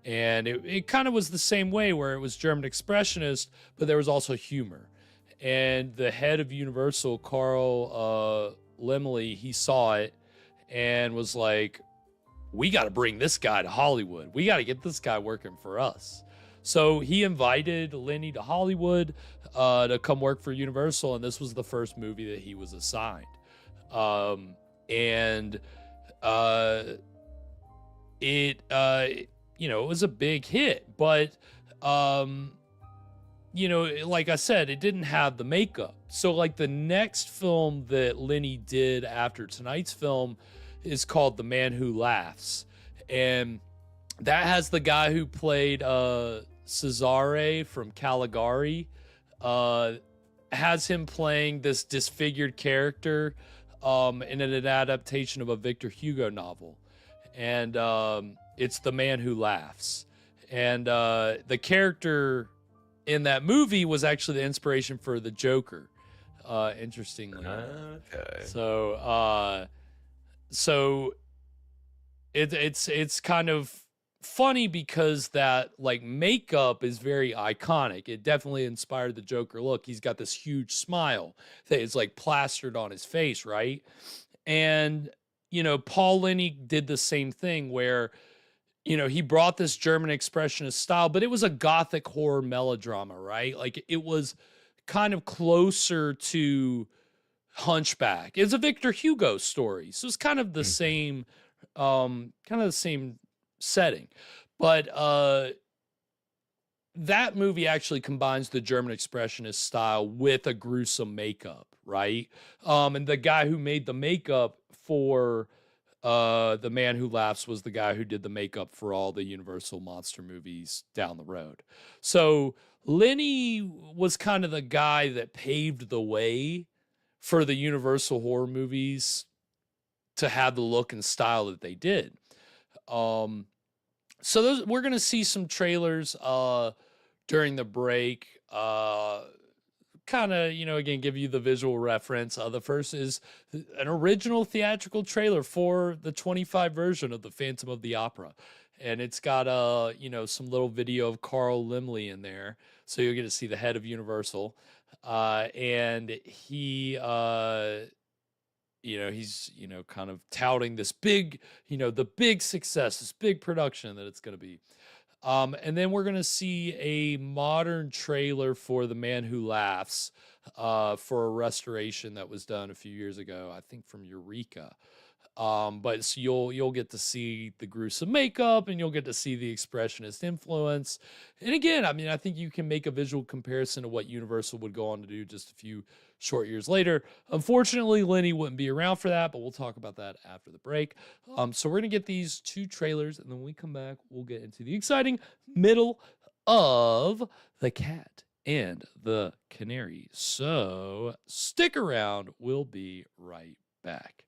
And it kind of was the same way, where it was German expressionist, but there was also humor. And the head of Universal, Carl Laemmle, he saw it and was like, we got to bring this guy to Hollywood. We got to get this guy working for us. So he invited Lenny to Hollywood to come work for Universal, and this was the first movie that he was assigned. It was a big hit, but like I said, it didn't have the makeup. So like the next film that Lenny did after tonight's film is called The Man Who Laughs. And that has the guy who played Cesare from Caligari, has him playing this disfigured character in an adaptation of a Victor Hugo novel. And it's The Man Who Laughs. And the character in that movie was actually the inspiration for the Joker, interestingly. Okay. So it's kind of funny because that like makeup is very iconic. It definitely inspired the Joker look. He's got this huge smile that is like plastered on his face, right? And Paul Leni did the same thing where he brought this German expressionist style, but it was a gothic horror melodrama, right? Like it was kind of closer to Hunchback. It's a Victor Hugo story, so it's kind of the same setting. But that movie actually combines the German expressionist style with a gruesome makeup, right? And the guy who made the makeup for The Man Who Laughs was the guy who did the makeup for all the Universal monster movies down the road. So Lenny was kind of the guy that paved the way for the Universal horror movies to have the look and style that they did. So we're going to see some trailers during the break. Kind of, again, give you the visual reference. The first is an original theatrical trailer for the 25 version of The Phantom of the Opera. And it's got, some little video of Carl Laemmle in there. So you'll get to see the head of Universal. And he, he's, kind of touting this big, the big success, this big production that it's going to be. And then we're going to see a modern trailer for The Man Who Laughs for a restoration that was done a few years ago, I think from Eureka. But so you'll get to see the gruesome makeup, and you'll get to see the expressionist influence. And again, I think you can make a visual comparison to what Universal would go on to do just a few short years later. Unfortunately, Lenny wouldn't be around for that, but we'll talk about that after the break. So we're going to get these two trailers, and then when we come back, we'll get into the exciting middle of The Cat and the Canary. So stick around. We'll be right back.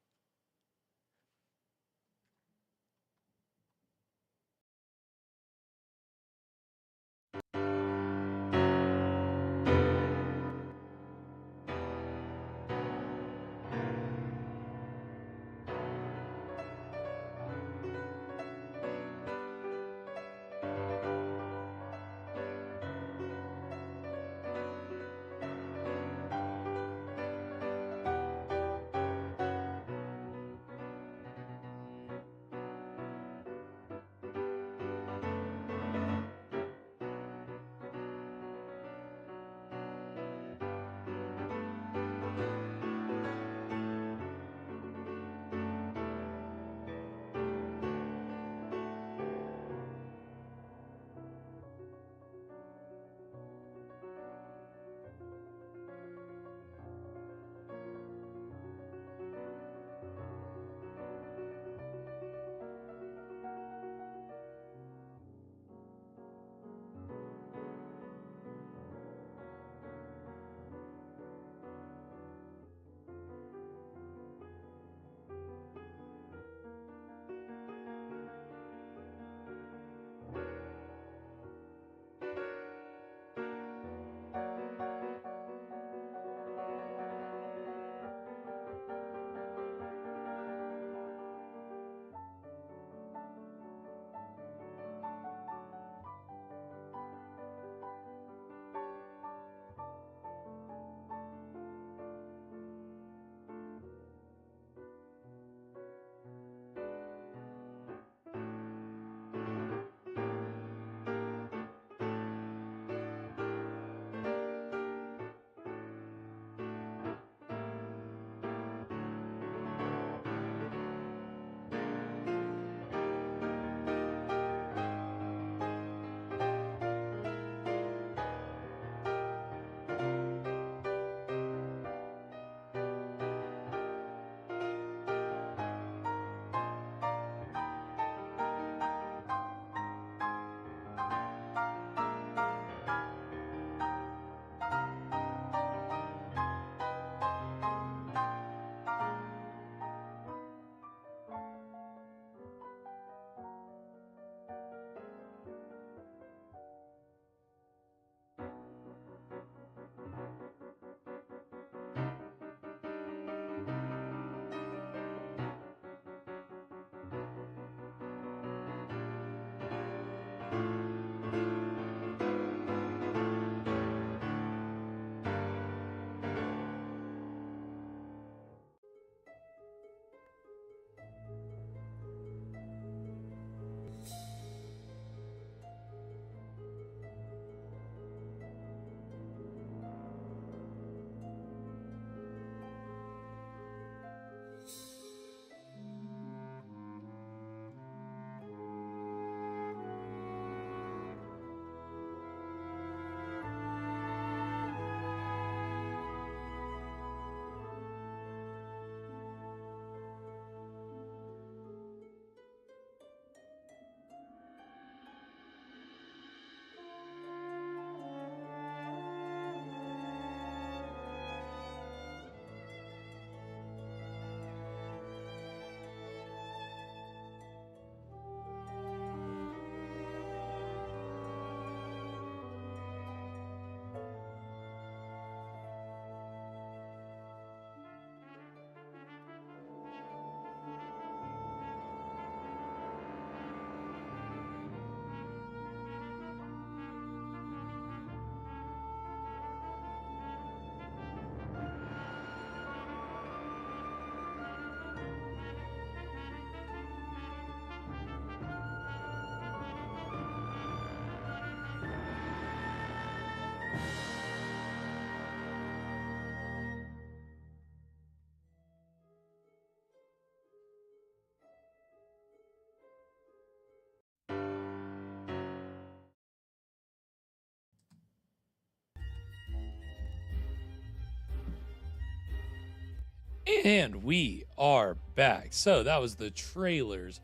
And we are back. So that was the trailers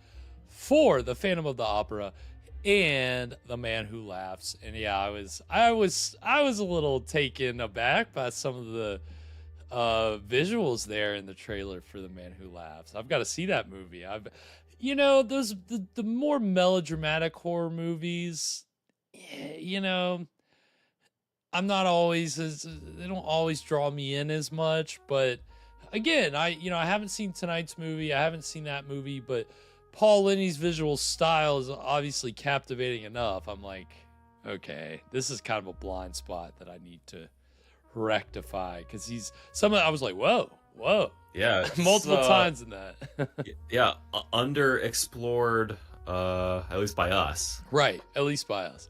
for The Phantom of the Opera and The Man Who Laughs. And yeah, I was a little taken aback by some of the visuals there in the trailer for The Man Who Laughs. I've got to see that movie. Those the more melodramatic horror movies, I'm not always they don't always draw me in as much, but again, I haven't seen tonight's movie. I haven't seen that movie, but Paul Leni's visual style is obviously captivating enough. I'm like, okay, this is kind of a blind spot that I need to rectify, because I was like, whoa, Yeah, multiple times in that. Yeah, underexplored, at least by us. Right, at least by us.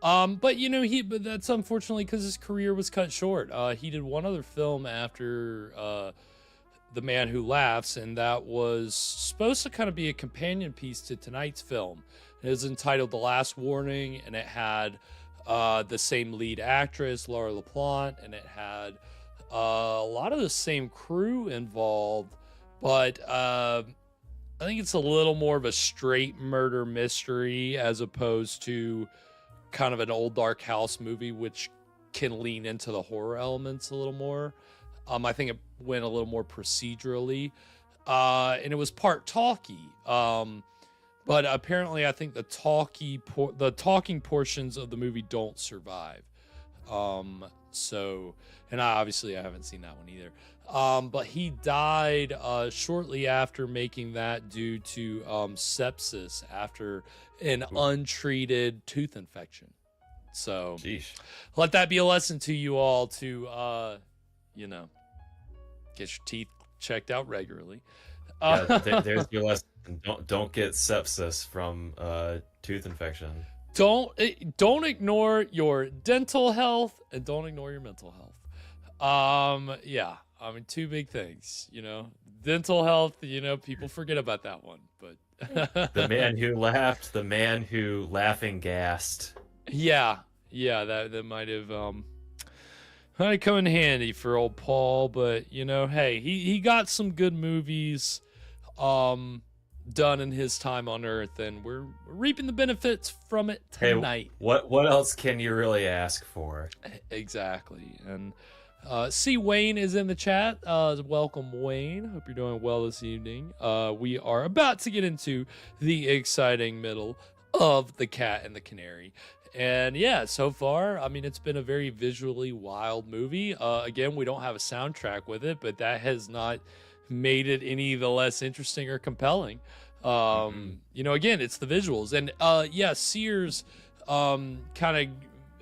But but that's unfortunately because his career was cut short. He did one other film after The Man Who Laughs, and that was supposed to kind of be a companion piece to tonight's film. It was entitled The Last Warning, and it had the same lead actress, Laura LaPlante, and it had a lot of the same crew involved, but I think it's a little more of a straight murder mystery as opposed to kind of an old dark house movie, which can lean into the horror elements a little more. I think it went a little more procedurally, and it was part talkie. But apparently, I think the talking portions of the movie don't survive. And I haven't seen that one either. But he died shortly after making that due to sepsis after an untreated tooth infection. So Jeez. Let that be a lesson to you all to, get your teeth checked out regularly. There's your lesson. Don't get sepsis from tooth infection. Don't ignore your dental health, and don't ignore your mental health. Two big things, dental health, people forget about that one, but The Man Who Laughed, the man who laughing gassed. Yeah, that might have come in handy for old Paul, but hey, he got some good movies done in his time on Earth, and we're reaping the benefits from it tonight. Hey, what else can you really ask for? Exactly. And see, Wayne is in the chat. Welcome, Wayne. Hope you're doing well this evening. We are about to get into the exciting middle of The Cat and the Canary. And yeah, so far, it's been a very visually wild movie. Again, we don't have a soundtrack with it, but that has not made it any the less interesting or compelling. Again, it's the visuals. And Sears kind of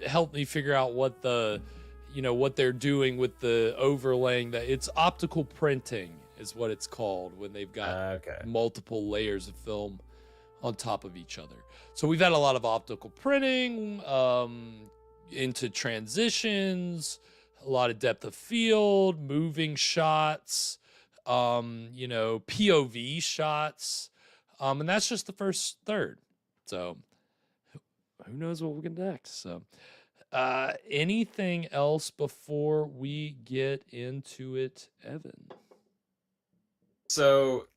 helped me figure out what what they're doing with the overlaying. That it's optical printing is what it's called when they've got multiple layers of film on top of each other. So we've had a lot of optical printing into transitions, a lot of depth of field, moving shots, POV shots, and that's just the first third. So who knows what we're gonna do next? So anything else before we get into it, Evan? So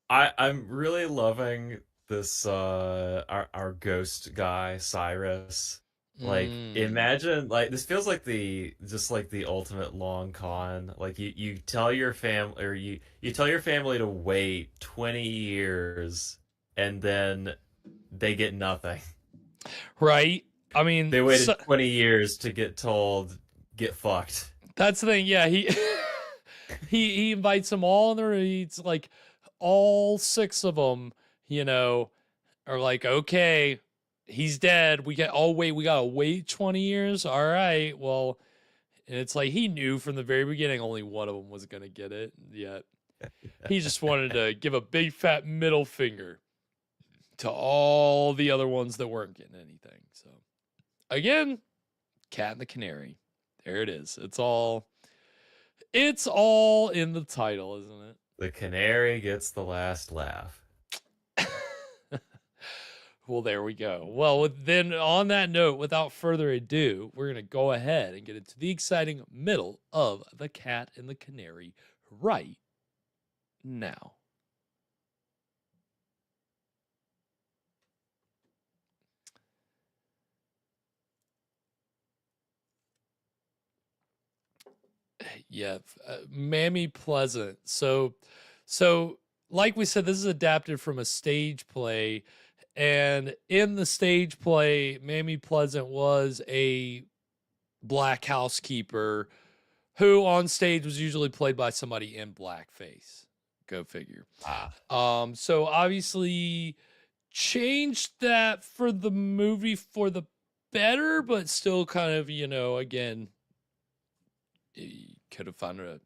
I'm really loving this our ghost guy, Cyrus. Like, imagine, like, this feels like the ultimate long con. Like, you tell your family, or you tell your family to wait 20 years, and then they get nothing. Right? They waited 20 years to get told, get fucked. That's the thing. Yeah, he invites them all in the room. It's like all 6 of them, are like, okay, he's dead. We gotta wait 20 years. All right. Well, and it's like he knew from the very beginning only one of them was gonna get it. Yet he just wanted to give a big fat middle finger to all the other ones that weren't getting anything. So again, Cat and the Canary. There it is. It's all in the title, isn't it? The canary gets the last laugh. Well, there we go. Well, then on that note, without further ado, we're going to go ahead and get into the exciting middle of The Cat and the Canary right now. Yeah, Mammy Pleasant. So like we said, this is adapted from a stage play, and in the stage play, Mammy Pleasant was a black housekeeper who on stage was usually played by somebody in blackface. Go figure. So obviously changed that for the movie for the better, but still kind of, again, you could have found a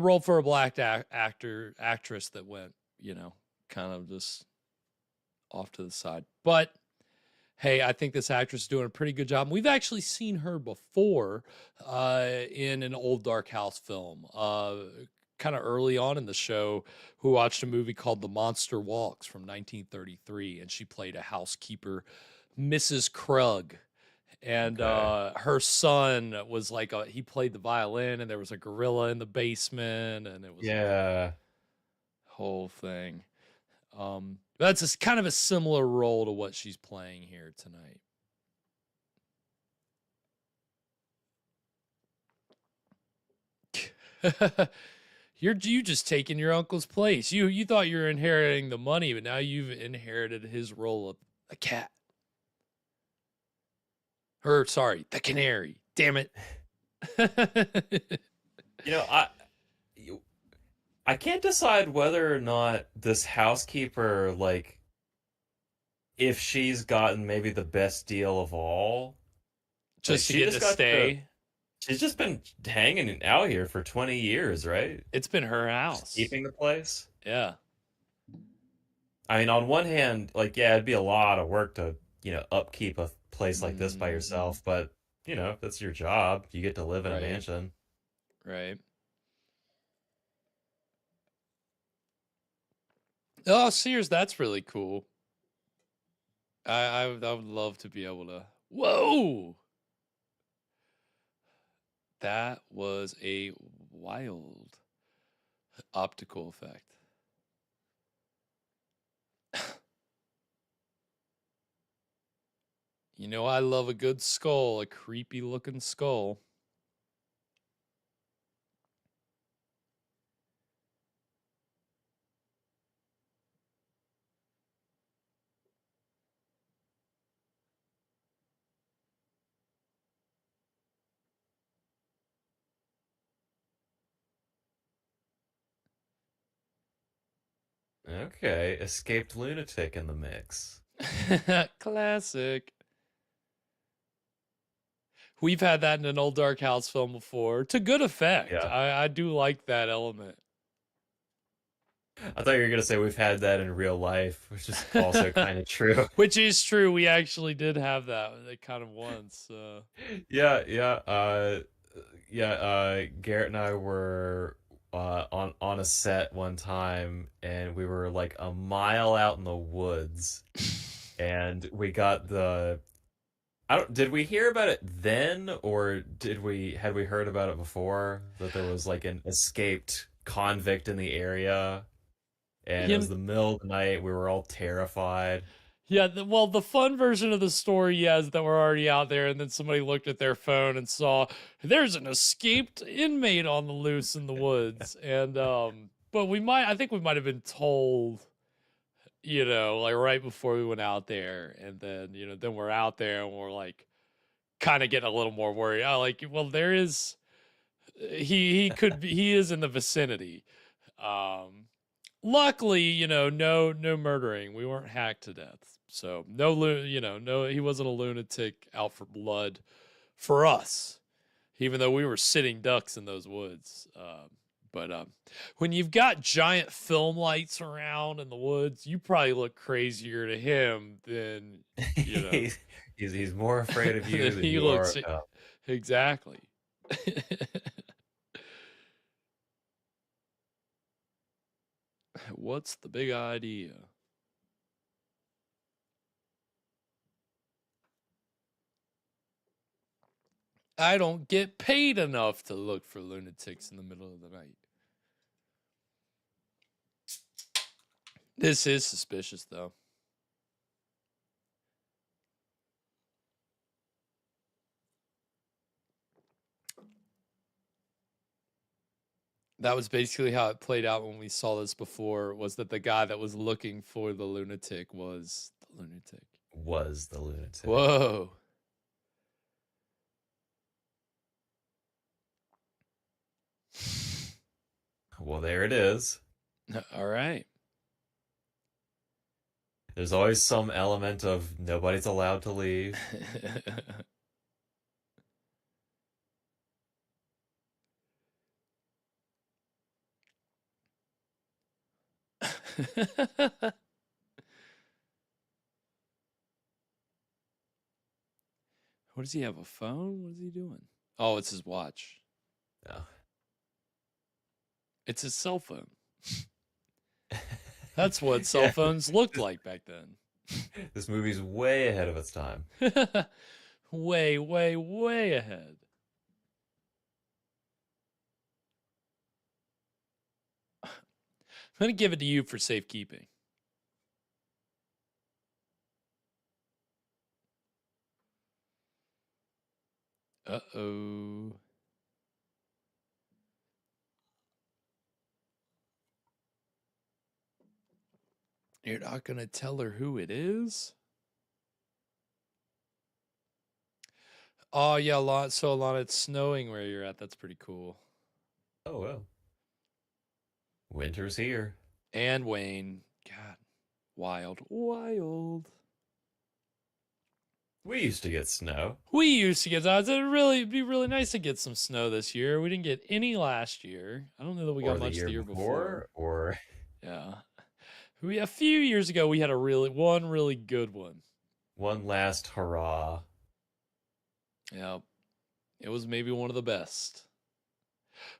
role for a black actress that went, kind of just off to the side. But hey, I think this actress is doing a pretty good job. We've actually seen her before in an old Dark House film. Kind of early on in the show, we watched a movie called The Monster Walks from 1933, and she played a housekeeper, Mrs. Krug. And her son was like he played the violin, and there was a gorilla in the basement, and it was a whole thing. That's kind of a similar role to what she's playing here tonight. You just taking your uncle's place. You thought you were inheriting the money, but now you've inherited his role of a cat. The canary. Damn it. I can't decide whether or not this housekeeper, like, if she's gotten maybe the best deal of all. Just to get to stay. She's just been hanging out here for 20 years, right? It's been her house. Just keeping the place. Yeah. I mean, on one hand, like, yeah, it'd be a lot of work to, upkeep a place like this by yourself, but, if that's your job, you get to live in a mansion. Right. Oh, Sears, that's really cool. I would love to be able to. Whoa! That was a wild optical effect. I love a good skull, a creepy looking skull. Okay, escaped lunatic in the mix. Classic. We've had that in an old Dark House film before, to good effect. Yeah. I do like that element. I thought you were going to say we've had that in real life, which is also kind of true. Which is true. We actually did have that kind of once. Yeah. Garrett and I were on a set one time, and we were like a mile out in the woods, and we got did we hear about it then, or had we heard about it before, that there was like an escaped convict in the area, and it was the middle of the night, we were all terrified. Yeah, the fun version of the story is that we're already out there, and then somebody looked at their phone and saw there's an escaped inmate on the loose in the woods, and but I think we might have been told, like right before we went out there, and then then we're out there and we're like kind of getting a little more worried. There is he is in the vicinity. Luckily, no murdering. We weren't hacked to death. So no, he wasn't a lunatic out for blood for us, even though we were sitting ducks in those woods. But when you've got giant film lights around in the woods, you probably look crazier to him than, He's more afraid of you than He you are looks of him. exactly. What's the big idea? I don't get paid enough to look for lunatics in the middle of the night. This is suspicious, though. That was basically how it played out when we saw this before, was that the guy that was looking for the lunatic was the lunatic. Was the lunatic. Whoa. Well, there it is. All right. There's always some element of nobody's allowed to leave. What does he have, a phone? What is he doing? Oh, it's his watch. Yeah. It's his cell phone. That's what cell phones looked like back then. This movie's way ahead of its time. Way, way, way ahead. I'm going to give it to you for safekeeping. Uh-oh. You're not going to tell her who it is? Oh, yeah, Alana, it's snowing where you're at. That's pretty cool. Oh, well. Winter's here. And Wayne. God. Wild. Wild. We used to get snow. We used to get that. It'd be really nice to get some snow this year. We didn't get any last year. I don't know that we got much the year before. Or yeah. A few years ago, we had one really good one. One last hurrah. Yeah. It was maybe one of the best.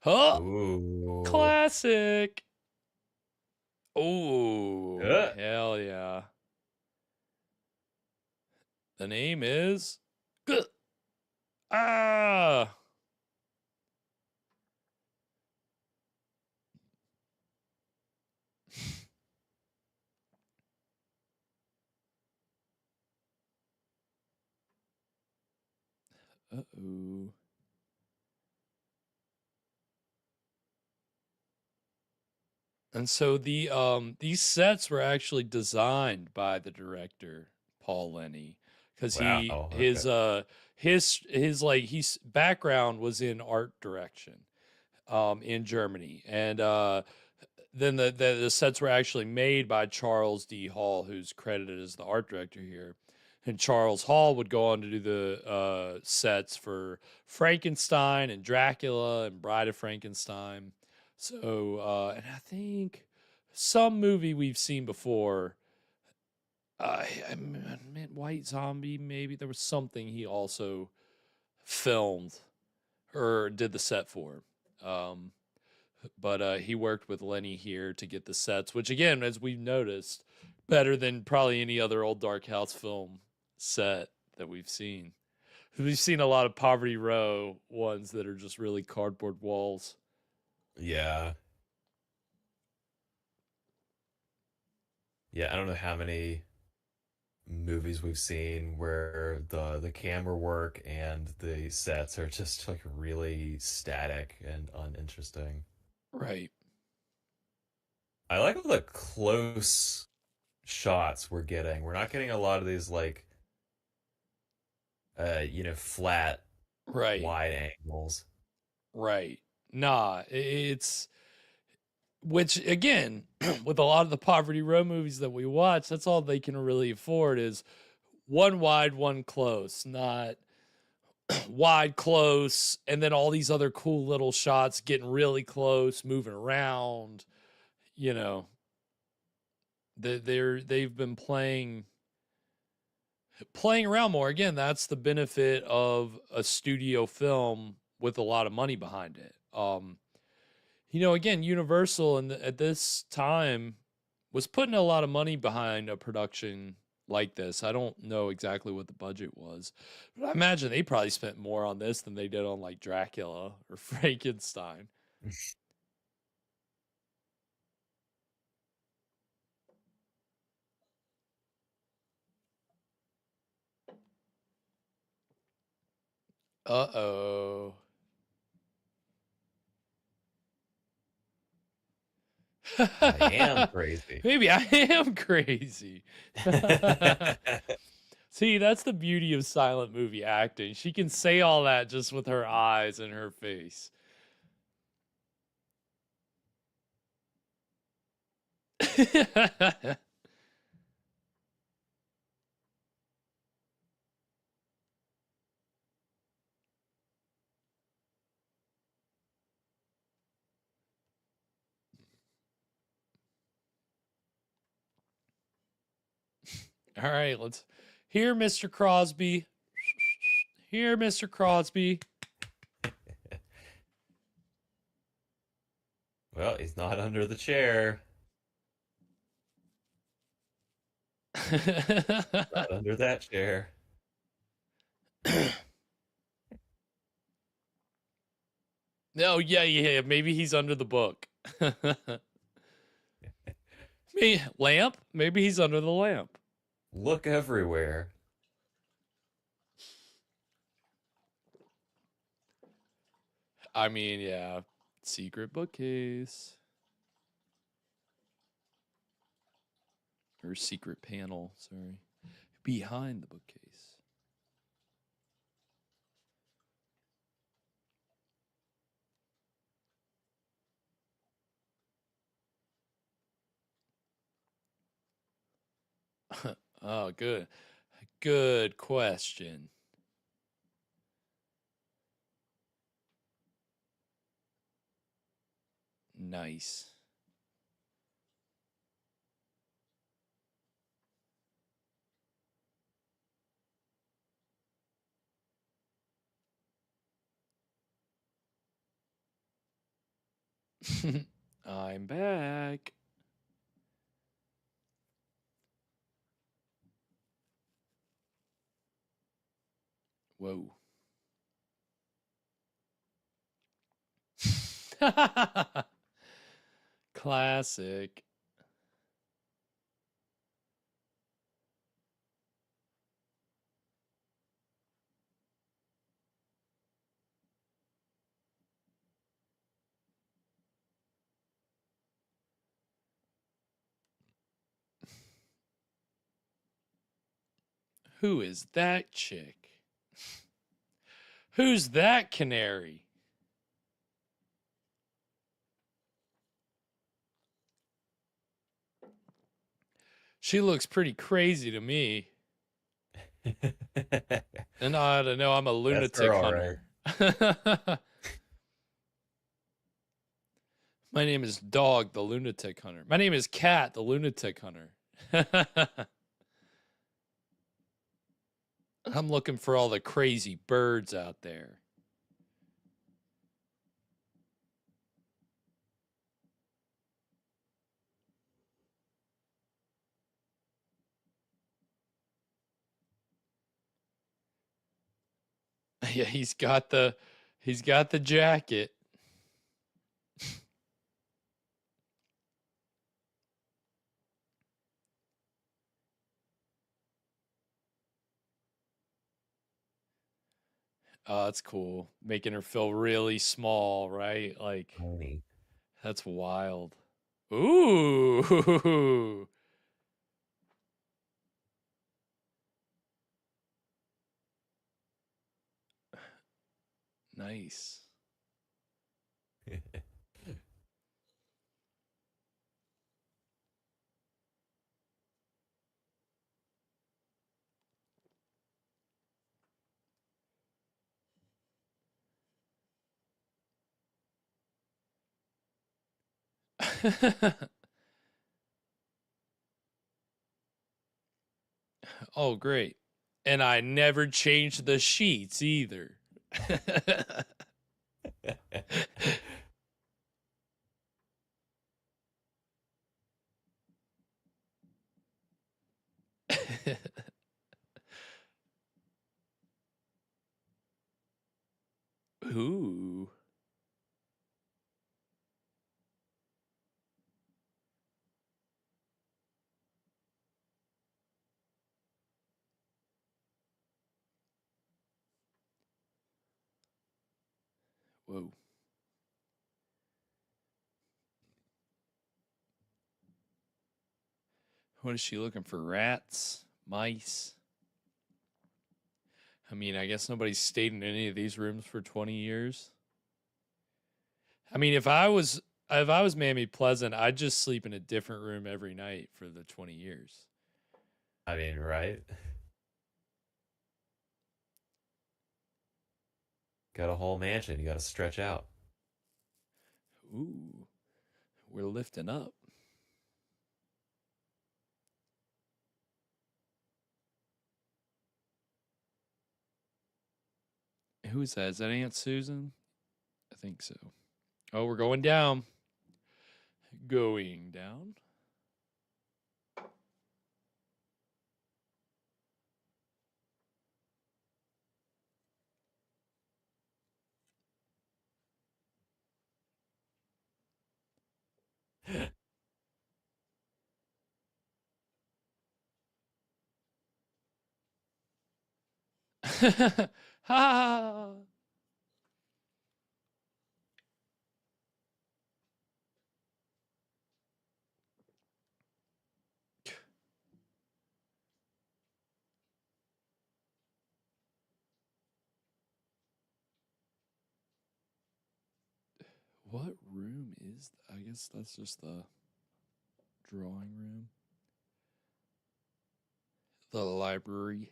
Oh! Ooh. Classic! Oh, hell yeah. The name is... Ah! Uh-oh. And so these sets were actually designed by the director, Paul Leni, because his background was in art direction in Germany. And then the sets were actually made by Charles D. Hall, who's credited as the art director here. And Charles Hall would go on to do the sets for Frankenstein and Dracula and Bride of Frankenstein. So, and I think some movie we've seen before, I meant White Zombie, maybe. There was something he also filmed or did the set for. But he worked with Lenny here to get the sets, which again, as we've noticed, better than probably any other old Dark House film set that we've seen. We've seen a lot of Poverty Row ones that are just really cardboard walls. Yeah. Yeah, I don't know how many movies we've seen where the camera work and the sets are just like really static and uninteresting. Right. I like all the close shots we're getting. We're not getting a lot of these like flat wide angles. Right. Nah, it's which again, with a lot of the Poverty Row movies that we watch, that's all they can really afford is one wide, one close, not wide, close, and then all these other cool little shots getting really close, moving around. You know, they've been playing playing around more. Again, that's the benefit of a studio film with a lot of money behind it. Again, Universal at this time was putting a lot of money behind a production like this. I don't know exactly what the budget was, but I imagine they probably spent more on this than they did on like Dracula or Frankenstein. Uh-oh. I am crazy. Maybe I am crazy. See, that's the beauty of silent movie acting. She can say all that just with her eyes and her face. All right, let's hear Mr. Crosby. Here, Mr. Crosby. Well, he's not under the chair. Not under that chair. No, yeah. Maybe he's under the book. Lamp? Maybe he's under the lamp. Look everywhere. I mean, yeah. Secret bookcase. Or secret panel, sorry. Behind the bookcase. Oh, good. Good question. Nice. I'm back. Whoa. Classic. Who is that chick? Who's that canary? She looks pretty crazy to me. And I don't know, I'm a lunatic hunter. Right. My name is Dog, the lunatic hunter. My name is Cat, the lunatic hunter. I'm looking for all the crazy birds out there. Yeah, he's got the jacket. Oh, that's cool. Making her feel really small, right? Like, Tony. That's wild. Ooh. Nice. Oh, great. And I never changed the sheets either. Ooh. Whoa. What is she looking for? Rats? Mice? I mean, I guess nobody's stayed in any of these rooms for 20 years. I mean, if I was Mammy Pleasant, I'd just sleep in a different room every night for the 20 years. I mean, right? Got a whole mansion. You got to stretch out. Ooh. We're lifting up. Who is that? Is that Aunt Susan? I think so. Oh, we're going down. Going down. Ha! What room is I guess that's just the drawing room. The library.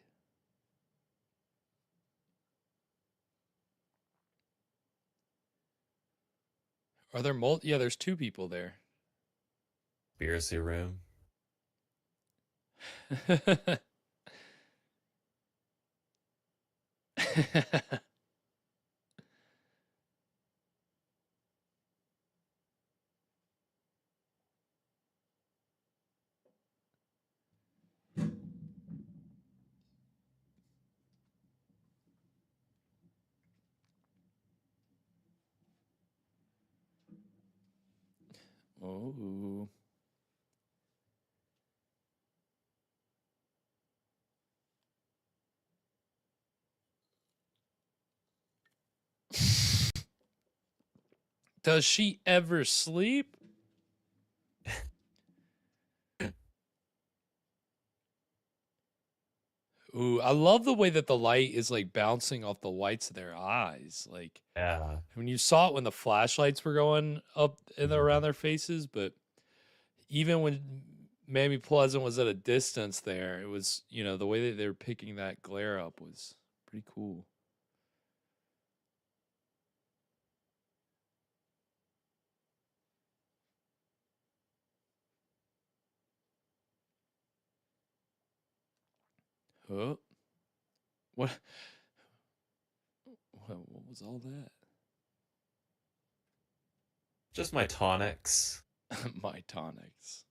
Are there yeah, there's two people there. Conspiracy room. Oh. Does she ever sleep? Ooh, I love the way that the light is like bouncing off the whites of their eyes. Like, Yeah. when you saw it when the flashlights were going up and around their faces, but even when Mammy Pleasant was at a distance there, it was, the way that they were picking that glare up was pretty cool. Oh. What? What was all that? Just my tonics. My tonics.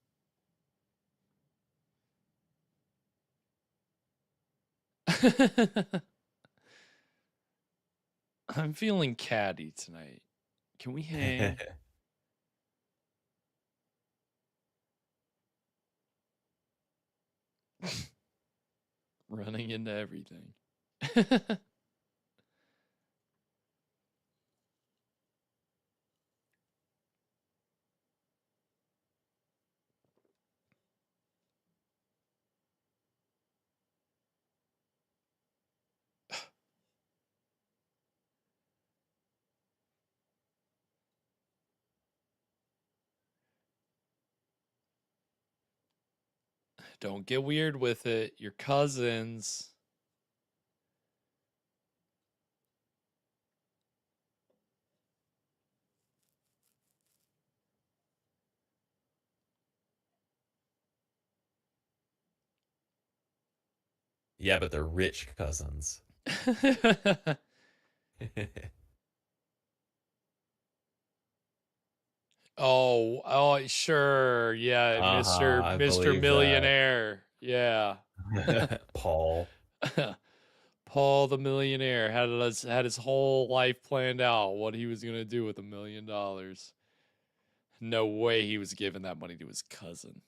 I'm feeling catty tonight. Can we hang? Running into everything. Don't get weird with it. Your cousins. Yeah, but they're rich cousins. Oh, sure. Yeah, I Mr. believe that. Millionaire. Yeah. Paul. Paul the millionaire had his whole life planned out what he was gonna do with $1 million. No way he was giving that money to his cousin.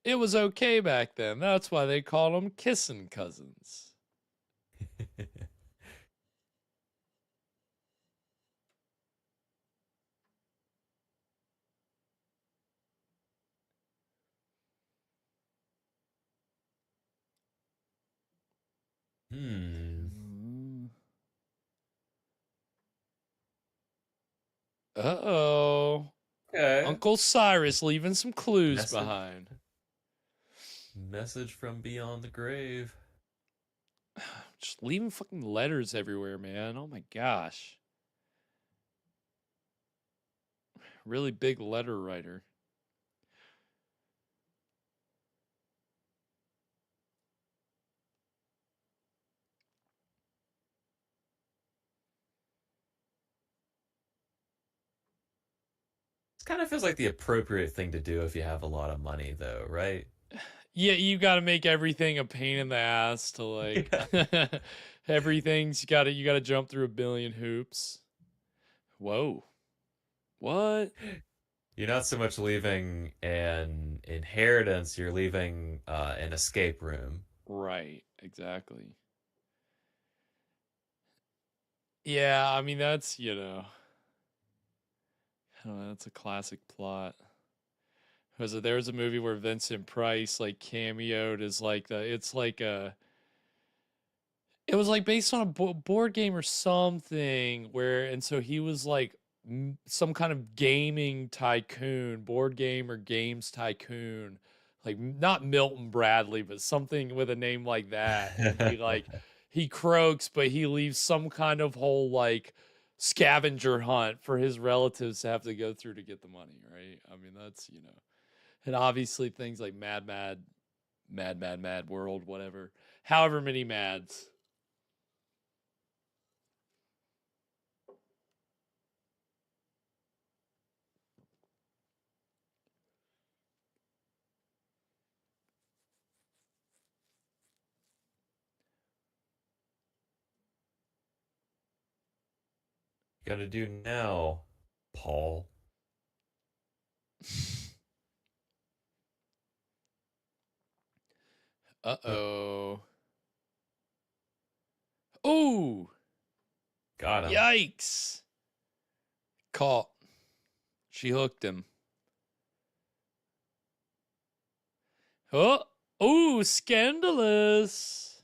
It was okay back then. That's why they called them kissing cousins. Uh-oh. Okay. Uncle Cyrus leaving some clues Message. behind. Message from beyond the grave. Just leaving fucking letters everywhere, man. Oh my gosh. Really big letter writer. This kind of feels like the appropriate thing to do if you have a lot of money, though, right? Yeah, you got to make everything a pain in the ass to like everything's you got to jump through a billion hoops. Whoa. What? You're not so much leaving an inheritance, you're leaving an escape room. Right, exactly. Yeah, I mean that's, that's a classic plot. There was a movie where Vincent Price like cameoed as like it was like based on a board game or something and so he was like some kind of gaming tycoon, board game or games tycoon, like not Milton Bradley, but something with a name like that. And he croaks, but he leaves some kind of whole like scavenger hunt for his relatives to have to go through to get the money, right? I mean, that's, and obviously things like Mad World, whatever, however many Mads. Gotta do now, Paul. Uh-oh. Oh! Got him. Yikes! Caught. She hooked him. Oh, scandalous!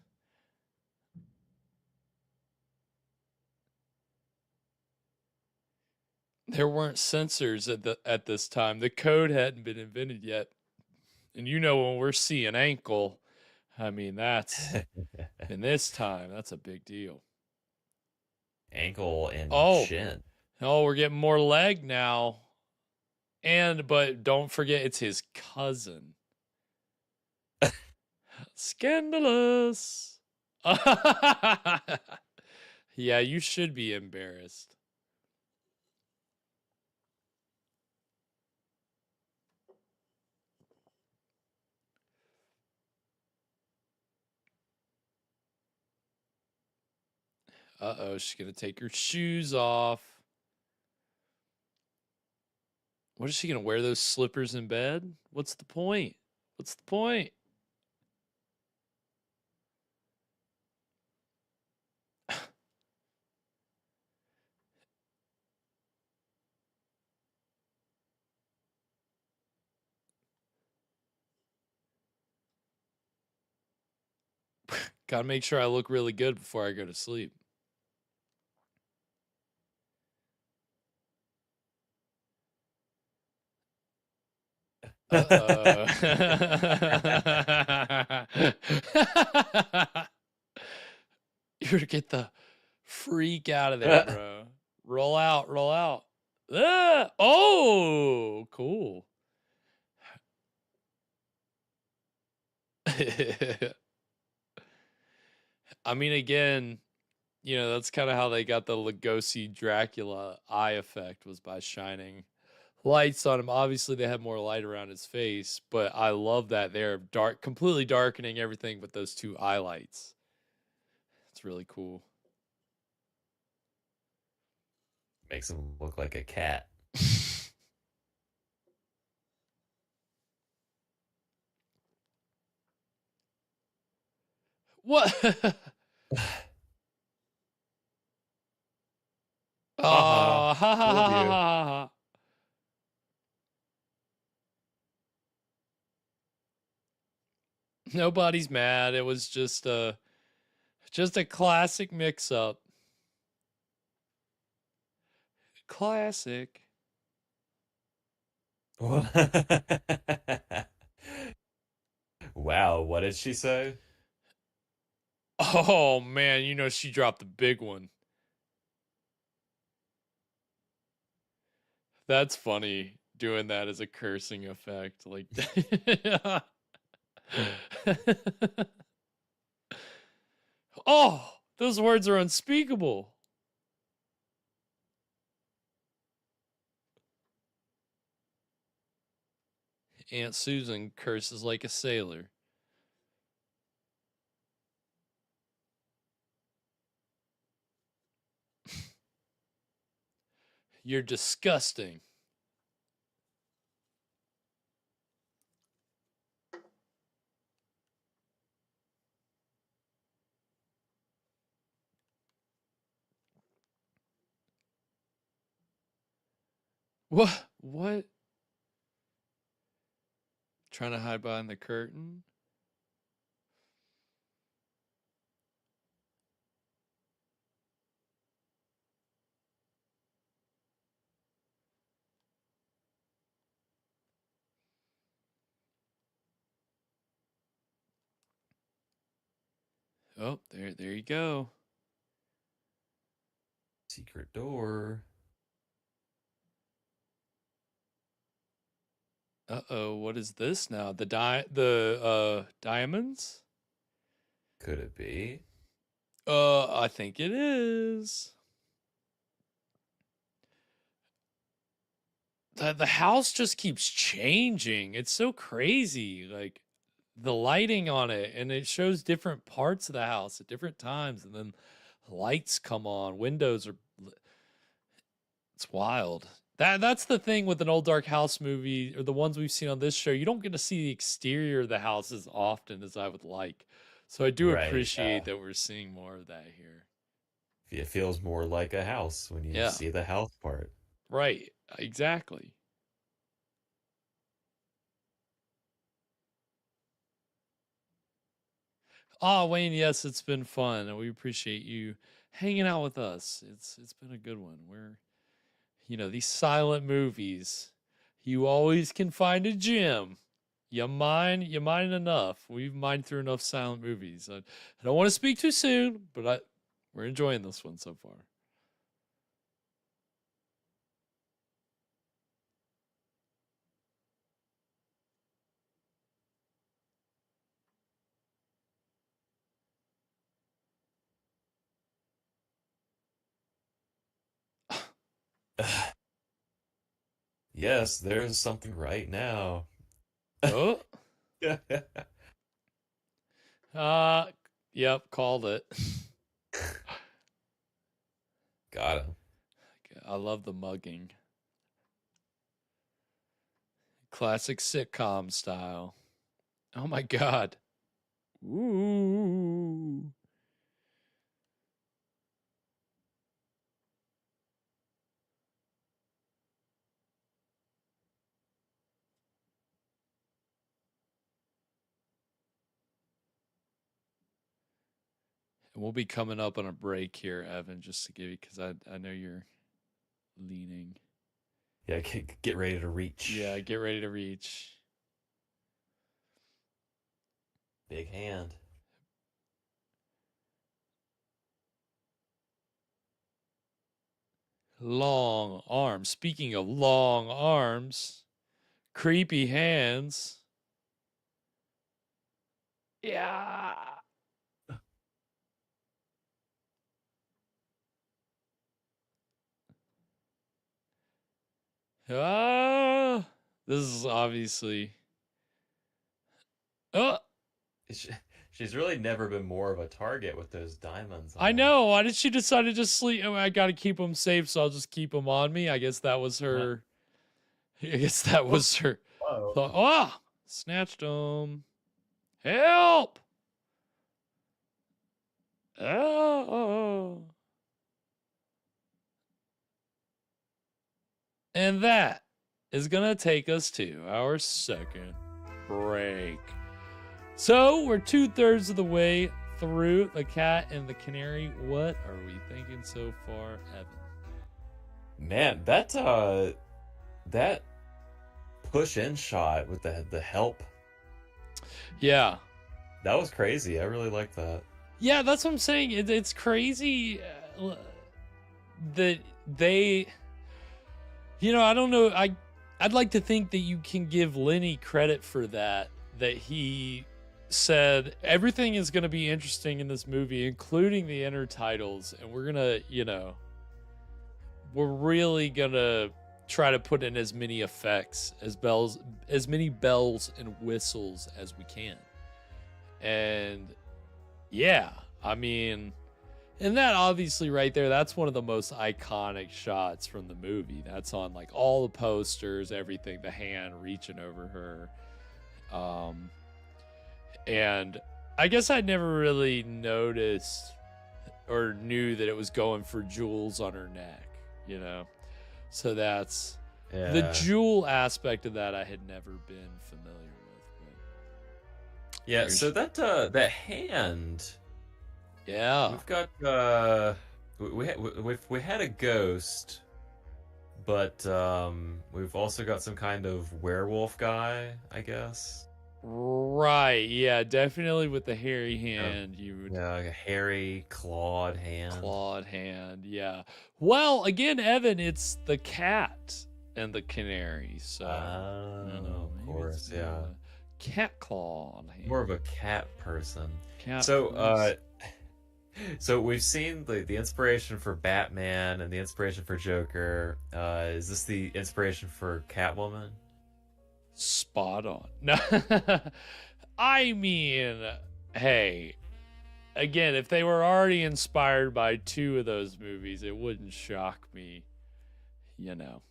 There weren't sensors at this time. The code hadn't been invented yet. And when we're seeing ankle, I mean, that's in this time, that's a big deal. Ankle and shin. Oh, we're getting more leg now. But don't forget, it's his cousin. Scandalous. Yeah, you should be embarrassed. Uh-oh, she's going to take her shoes off. What is she going to wear, those slippers in bed? What's the point? What's the point? Gotta make sure I look really good before I go to sleep. Uh-oh. You're to get the freak out of there, bro. Roll out, roll out. Oh, cool. I mean, again, you know, that's kind of how they got the Lugosi Dracula eye effect, was by shining lights on him. Obviously, they had more light around his face, but I love that they're completely darkening everything with those two eye lights. It's really cool. Makes him look like a cat. What? Oh, ha ha ha Told ha you. ha. Nobody's mad. It was just a classic mix-up. Classic. Wow, what did she say? Oh man, you know she dropped the big one. That's funny, doing that as a cursing effect. Like, oh, those words are unspeakable. Aunt Susan curses like a sailor. You're disgusting. What? What? Trying to hide behind the curtain? Oh, there you go. Secret door. Uh-oh, what is this now? The diamonds? Could it be? I think it is. The house just keeps changing. It's so crazy. Like, the lighting on it, and it shows different parts of the house at different times, and then lights come on, windows are it's wild. That's the thing with an old dark house movie, or the ones we've seen on this show. You don't get to see the exterior of the house as often as I would like. So I do Right, appreciate that we're seeing more of that here. It feels more like a house when you Yeah. see the house part. Right. Exactly. Oh, Wayne, yes, it's been fun, and we appreciate you hanging out with us. It's been a good one. We're, you know, these silent movies, you always can find a gem. You mine enough. We've mined through enough silent movies. I don't want to speak too soon, but we're enjoying this one so far. Yes, there's something right now. Oh, yep, called it. Got him. I love the mugging. Classic sitcom style. Oh my god. Ooh. And we'll be coming up on a break here, Evan, just to give you, because I know you're leaning. Yeah, get ready to reach. Yeah, get ready to reach. Big hand. Long arms. Speaking of long arms, creepy hands. Yeah. This is obviously. Oh, She's really never been more of a target with those diamonds. I know. Why did she decide to just sleep? Oh, I got to keep them safe, so I'll just keep them on me. I guess that was her. I guess that was her. Whoa. Thought, oh, snatched them. Help! Oh. And that is going to take us to our second break. So we're 2/3 of the way through The Cat and the Canary. What are we thinking so far, Evan? Man, that push in shot with the help. Yeah. That was crazy. I really like that. Yeah, that's what I'm saying. It's crazy that they, I don't know. I'd like to think that you can give Lenny credit for that he said everything is going to be interesting in this movie, including the intertitles, and we're going to, we're really going to try to put in as many effects, as many bells and whistles as we can. And yeah, I mean, and that obviously right there, that's one of the most iconic shots from the movie. That's on like all the posters, everything, the hand reaching over her. And I guess I'd never really noticed or knew that it was going for jewels on her neck, So that's the jewel aspect of that I had never been familiar with. Yeah, so that hand. Yeah, we've got we had a ghost, but we've also got some kind of werewolf guy, I guess. Right, yeah, definitely with the hairy hand. Like a hairy clawed hand. Yeah. Well, again, Evan, it's the cat and the canary. So, of course, yeah. Cat clawed hand. More of a cat person. So we've seen the inspiration for Batman and the inspiration for Joker. Is this the inspiration for Catwoman? Spot on. No, I mean, hey, again, if they were already inspired by two of those movies, it wouldn't shock me. Catwoman.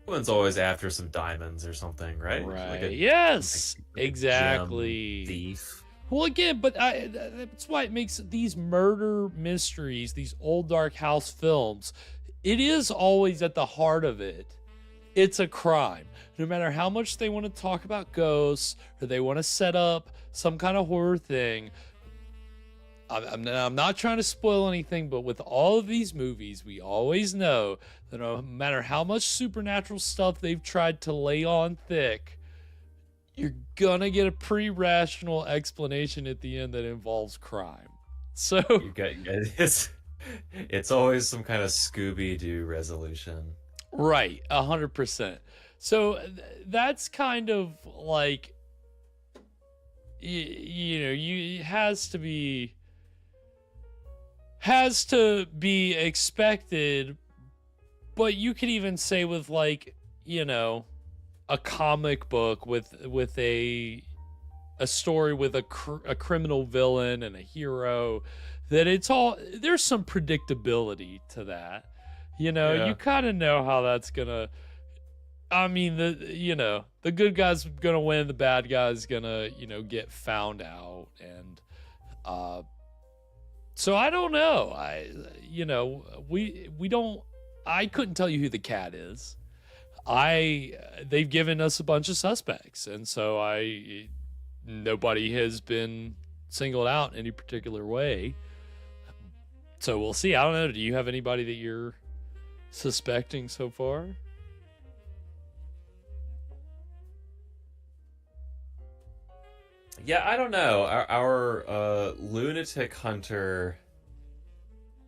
Catwoman's always after some diamonds or something, right? Right. Yes, exactly. Thief. Well, again, but that's why it makes these murder mysteries, these old dark house films, it is always at the heart of it. It's a crime. No matter how much they want to talk about ghosts or they want to set up some kind of horror thing, I'm not trying to spoil anything, but with all of these movies, we always know that no matter how much supernatural stuff they've tried to lay on thick, you're gonna get a pretty rational explanation at the end that involves crime. So it's always some kind of Scooby-Doo resolution. Right, 100%. So that's kind of like, it has to be expected, but you could even say with like, a comic book with a story with a criminal villain and a hero, that there's some predictability to that. You kind of know how that's gonna. I mean, the good guy's gonna win, the bad guy's gonna, get found out, and so I don't know. We don't. I couldn't tell you who the cat is. They've given us a bunch of suspects, and so nobody has been singled out in any particular way. So we'll see. I don't know. Do you have anybody that you're suspecting so far? Yeah, I don't know. Our lunatic hunter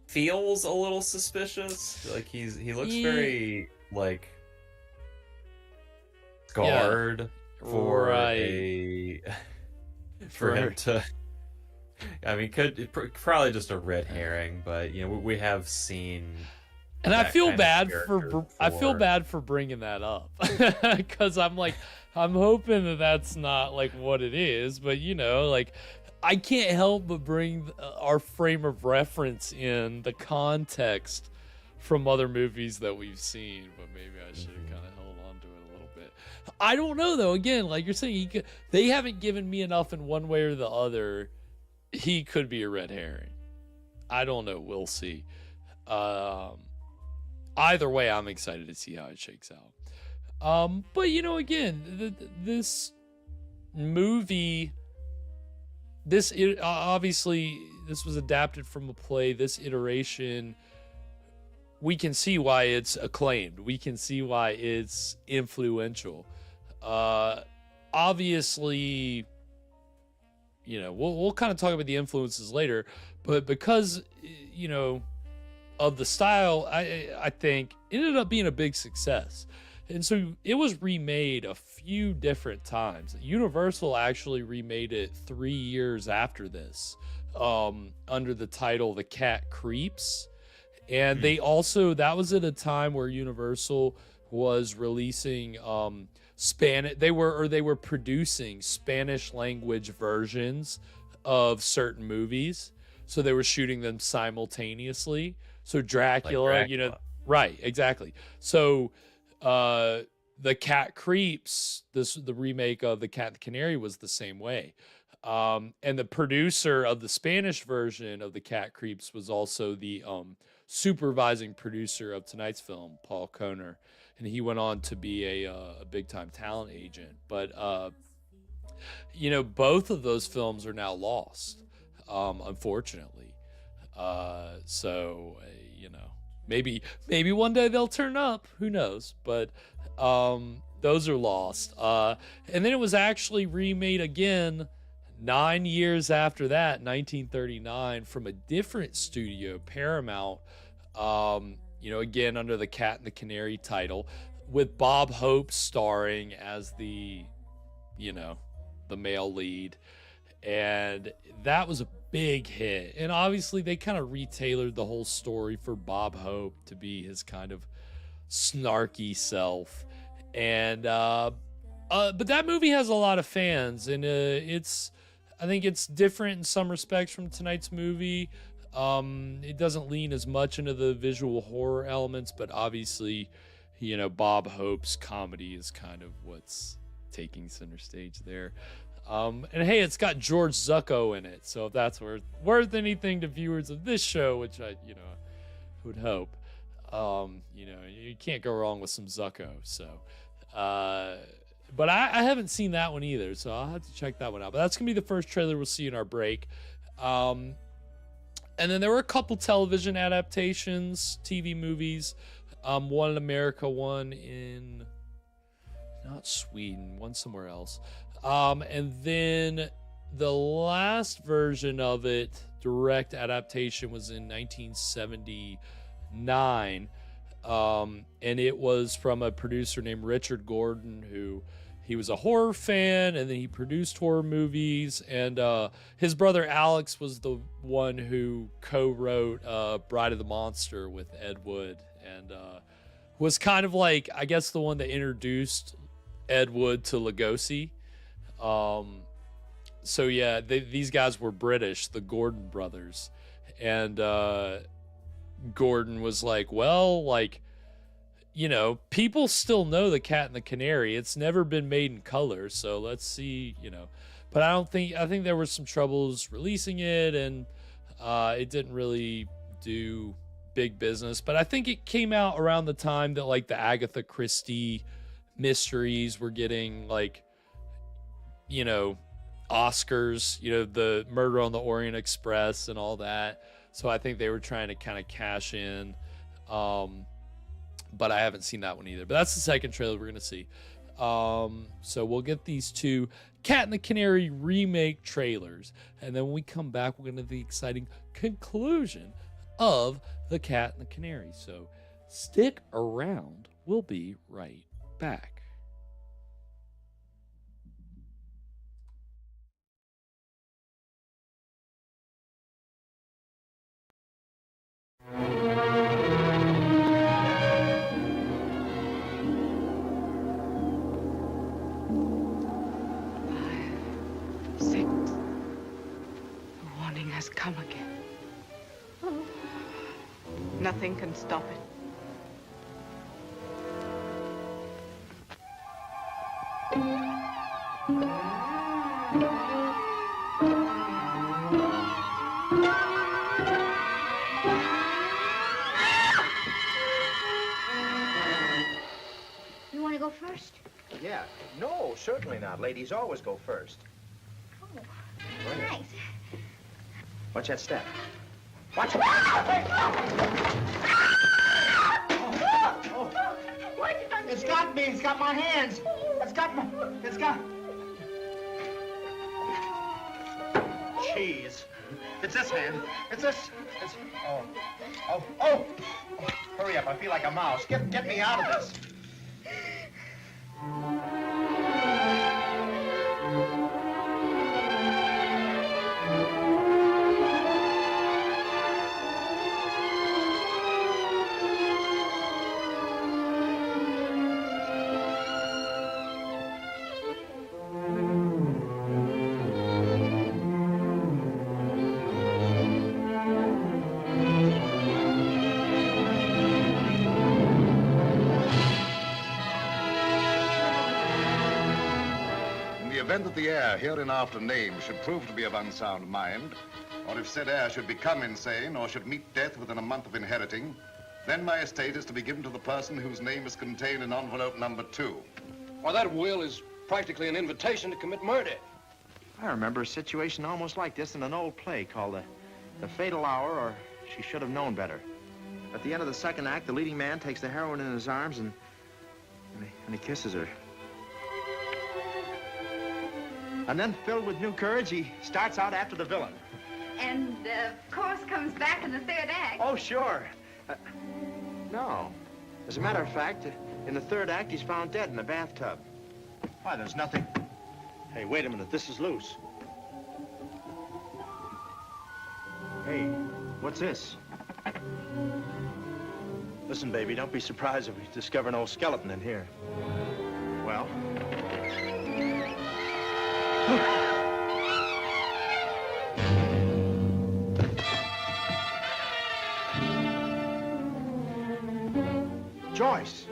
feels a little suspicious. Like he looks very like scarred for for him to. I mean, probably just a red herring, but you know we have seen. And I feel bad for bringing that up because I'm hoping that that's not like what it is, but you know, like I can't help but bring our frame of reference in the context from other movies that we've seen, but maybe I should have kind of held on to it a little bit. I don't know though. Again, like you're saying, they haven't given me enough in one way or the other. He could be a red herring. I don't know. We'll see. Either way, I'm excited to see how it shakes out. But you know, again, this movie, obviously this was adapted from a play. This iteration, we can see why it's acclaimed. We can see why it's influential. Obviously, you know, we'll kind of talk about the influences later, but because, you know, of the style, I think it ended up being a big success. And so it was remade a few different times. Universal actually remade it 3 years after this, under the title The Cat Creeps. And they also, that was at a time where Universal was releasing Spanish, they were producing Spanish language versions of certain movies. So they were shooting them simultaneously. So Dracula, you know, right, exactly. So The Cat Creeps, the remake of The Cat and the Canary was the same way. And the producer of the Spanish version of The Cat Creeps was also the supervising producer of tonight's film, Paul Leni. And he went on to be a big-time talent agent. But, you know, both of those films are now lost, unfortunately. So, you know, maybe one day they'll turn up. Who knows? But those are lost. And then it was actually remade again 9 years after that, 1939, from a different studio, Paramount. You know, again under the Cat and the Canary title, with Bob Hope starring as the, you know, the male lead. And that was a big hit. And obviously they kind of retailored the whole story for Bob Hope to be his kind of snarky self. And but that movie has a lot of fans, and I think it's different in some respects from tonight's movie. It doesn't lean as much into the visual horror elements, but obviously, you know, Bob Hope's comedy is kind of what's taking center stage there. And hey, it's got George Zucco in it, so if that's worth anything to viewers of this show, which I, you know, would hope, you know, you can't go wrong with some Zucco. So, but I haven't seen that one either, so I'll have to check that one out. But that's gonna be the first trailer we'll see in our break. And then there were a couple television adaptations, TV movies, one in America, one in not Sweden, one somewhere else. And then the last version of it, direct adaptation, was in 1979. And it was from a producer named Richard Gordon, who he was a horror fan, and then he produced horror movies. And his brother Alex was the one who co-wrote Bride of the Monster with Ed Wood, and was kind of like, I guess, the one that introduced Ed Wood to Lugosi. So yeah, these guys were British, the Gordon brothers. And Gordon was like, well, like, you know, people still know The Cat and the Canary. It's never been made in color, so let's see, you know. But I think there were some troubles releasing it, and it didn't really do big business. But I think it came out around the time that, like, the Agatha Christie mysteries were getting, like, you know, Oscars, you know, the Murder on the Orient Express and all that. So I think they were trying to kind of cash in. But I haven't seen that one either. But that's the second trailer we're going to see. So we'll get these two Cat and the Canary remake trailers. And then when we come back, we're going to have the exciting conclusion of The Cat and the Canary. So stick around. We'll be right back. Has come again. Nothing can stop it. You want to go first? Yeah. No, certainly not. Ladies always go first. Oh, thanks. Watch that step. Watch it. It's got me. It's got my hands. It's got. Jeez. It's this hand. It's this. Oh. Hurry up. I feel like a mouse. Get me out of this. That the heir hereinafter named should prove to be of unsound mind, or if said heir should become insane or should meet death within a month of inheriting, then my estate is to be given to the person whose name is contained in envelope number 2. Well, that will is practically an invitation to commit murder. I remember a situation almost like this in an old play called The Fatal Hour, or She Should Have Known Better. At the end of the second act, the leading man takes the heroine in his arms and he kisses her. And then, filled with new courage, he starts out after the villain. And, of course, comes back in the third act. Oh, sure. No. As a matter of fact, in the third act, he's found dead in a bathtub. Why, there's nothing. Hey, wait a minute. This is loose. Hey, what's this? Listen, baby, don't be surprised if we discover an old skeleton in here. Well? Joyce!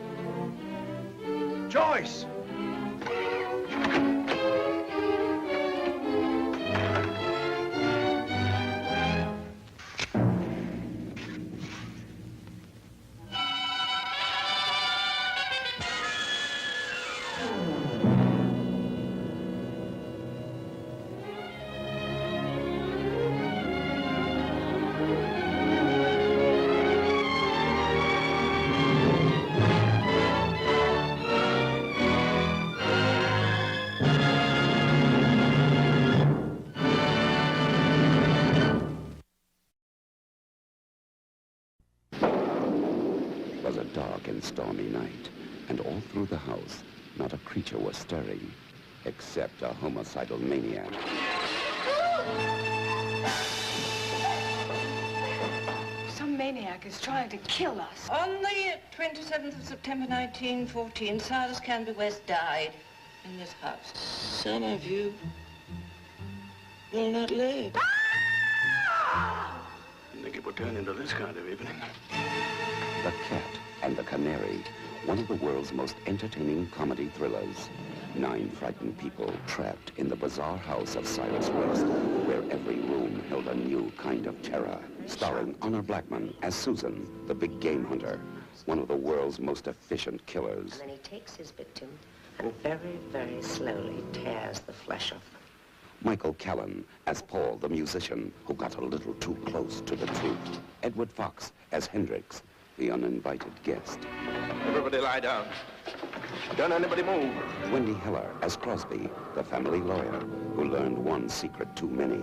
Joyce! And stormy night, and all through the house, not a creature was stirring, except a homicidal maniac. Some maniac is trying to kill us. On the 27th of September, 1914, Silas Canby West died in this house. Some of you will not live. I think it would turn into this kind of evening. The Cat and the Canary, one of the world's most entertaining comedy thrillers. 9 frightened people trapped in the bizarre house of Silas West, where every room held a new kind of terror. Starring Honor Blackman as Susan, the big game hunter, one of the world's most efficient killers. And then he takes his victim and very, very slowly tears the flesh off them. Michael Callan as Paul, the musician, who got a little too close to the truth. Edward Fox as Hendrix, the uninvited guest. Everybody lie down. Don't anybody move. Wendy Heller as Crosby, the family lawyer, who learned one secret too many.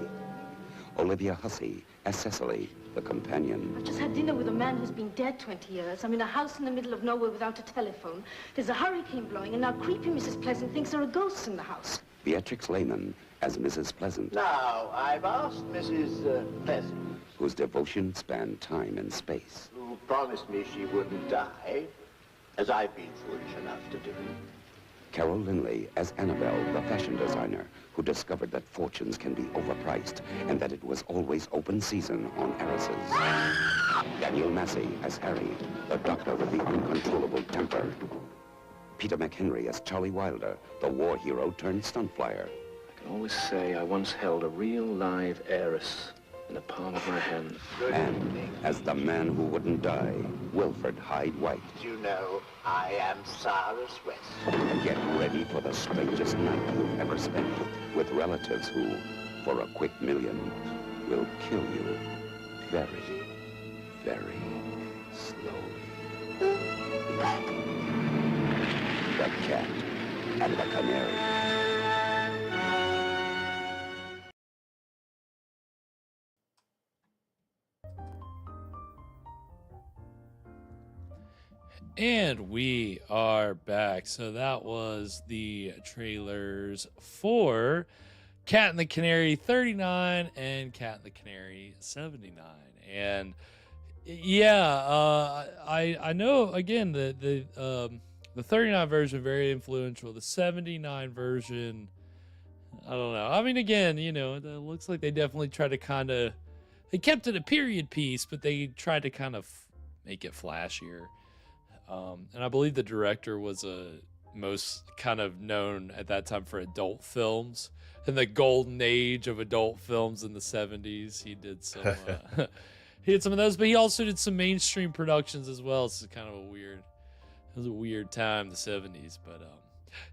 Olivia Hussey as Cecily, the companion. I just had dinner with a man who's been dead 20 years. I'm in a house in the middle of nowhere without a telephone. There's a hurricane blowing, and now creepy Mrs. Pleasant thinks there are ghosts in the house. Beatrix Lehman as Mrs. Pleasant. Now, I've asked Mrs. Pleasant, whose devotion spanned time and space. who promised me she wouldn't die, as I've been foolish enough to do. Carol Linley as Annabelle, the fashion designer, who discovered that fortunes can be overpriced and that it was always open season on heiresses. Daniel Massey as Harry, the doctor with the uncontrollable temper. Peter McHenry as Charlie Wilder, the war hero turned stunt flyer. I can always say I once held a real live heiress in the palm of my hand. And as the man who wouldn't die, Wilfred Hyde White. You know, I am Cyrus West. Get ready for the strangest night you've ever spent with relatives who, for a quick million, will kill you very, very slowly. The Cat and the Canary. And we are back. So that was the trailers for Cat and the Canary 39 and Cat and the Canary 79. And yeah, I know again the 39 version very influential. The 79 version, I don't know. I mean, again, you know, it looks like they definitely tried to they kept it a period piece, but they tried to kind of make it flashier. And I believe the director was most kind of known at that time for adult films, in the golden age of adult films in the 70s. He did some he did some of those, but he also did some mainstream productions as well. So it's kind of it was a weird time, the 70s. But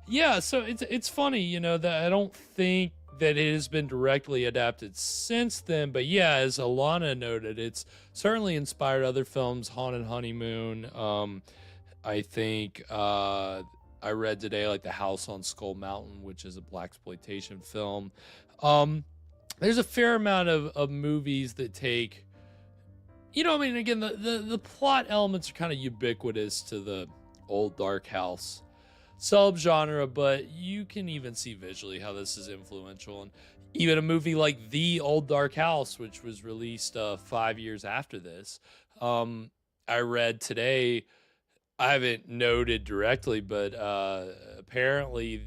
yeah, so it's funny, you know, that I don't think that it has been directly adapted since then, but yeah, as Alana noted, it's certainly inspired other films. Haunted Honeymoon, I think I read today, like The House on Skull Mountain, which is a blaxploitation film. There's a fair amount of movies that take, you know, I mean, again, the plot elements are kind of ubiquitous to the old dark house subgenre, but you can even see visually how this is influential. And even a movie like The Old Dark House, which was released 5 years after this, I read today, I haven't noted directly, but apparently,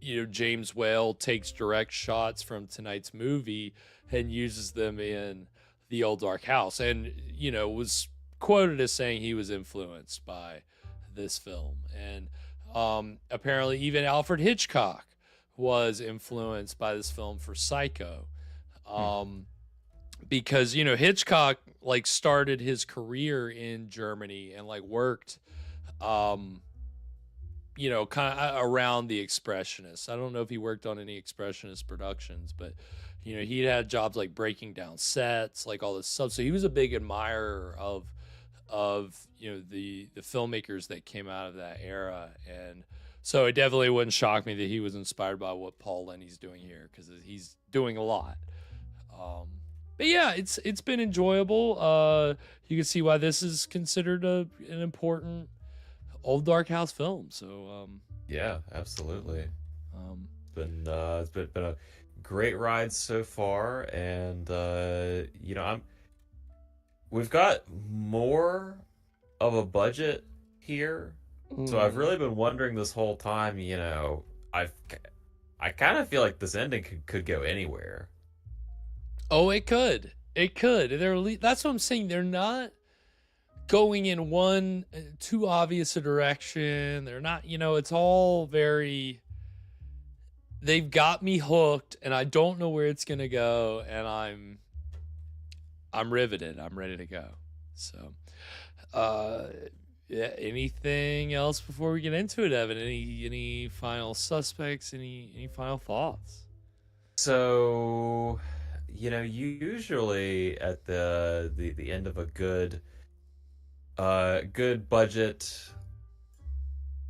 you know, James Whale takes direct shots from tonight's movie and uses them in The Old Dark House, and, you know, was quoted as saying he was influenced by this film. And apparently even Alfred Hitchcock was influenced by this film for Psycho, because, you know, Hitchcock like started his career in Germany and like worked you know, kind of around the Expressionists. I don't know if he worked on any Expressionist productions, but, you know, he had jobs like breaking down sets, like all this stuff. So he was a big admirer of you know, the filmmakers that came out of that era. And so it definitely wouldn't shock me that he was inspired by what Paul Leni's doing here, because he's doing a lot. But yeah, it's been enjoyable. You can see why this is considered an important old dark house film. So yeah, absolutely. It's been a great ride so far, and you know, we've got more of a budget here, so I've really been wondering this whole time. You know, I kind of feel like this ending could go anywhere. Oh, it could. That's what I'm saying. They're not going in one too obvious a direction. They're not, you know, it's all very, they've got me hooked, and I don't know where it's gonna go, and I'm riveted. I'm ready to go. So yeah, anything else before we get into it, Evan? Any final suspects, any final thoughts? So, you know, usually at the end of a good budget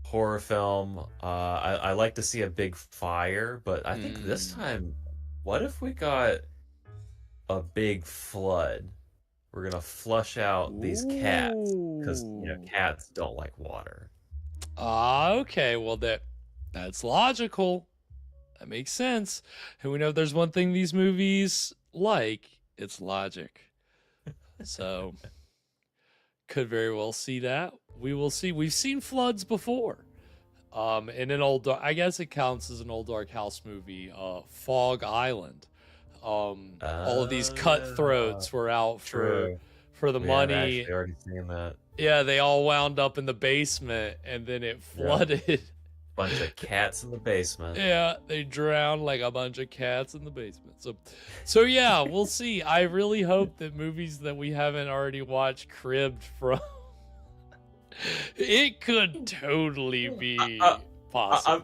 horror film, I like to see a big fire, but I think this time, what if we got a big flood? we're gonna flush out these cats because cats don't like water. Okay. Well, that's logical. That makes sense. And we know if there's one thing these movies like, it's logic. So could very well see that. We will see. We've seen floods before. In an old, I guess it counts as an old Dark House movie, Fog Island. All of these cutthroats were out for the money. I've actually already seen that. Yeah, they all wound up in the basement, and then it flooded. Yeah. Bunch of cats in the basement. Yeah, they drowned like a bunch of cats in the basement. So yeah, we'll see. I really hope that movies that we haven't already watched cribbed from. It could totally be possible.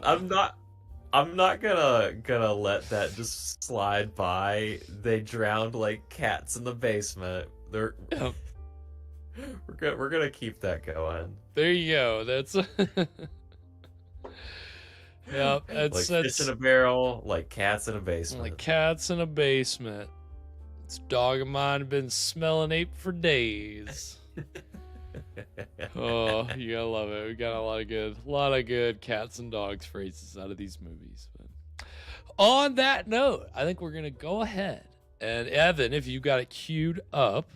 I'm not gonna let that just slide by. They drowned like cats in the basement. We're gonna keep that going. There you go. That's yeah. That's fish in a barrel, like cats in a basement. Like cats in a basement. This dog of mine had been smelling ape for days. Oh, you gotta love it. We got a lot of good cats and dogs phrases out of these movies. But on that note, I think we're gonna go ahead and Evan, if you got it queued up.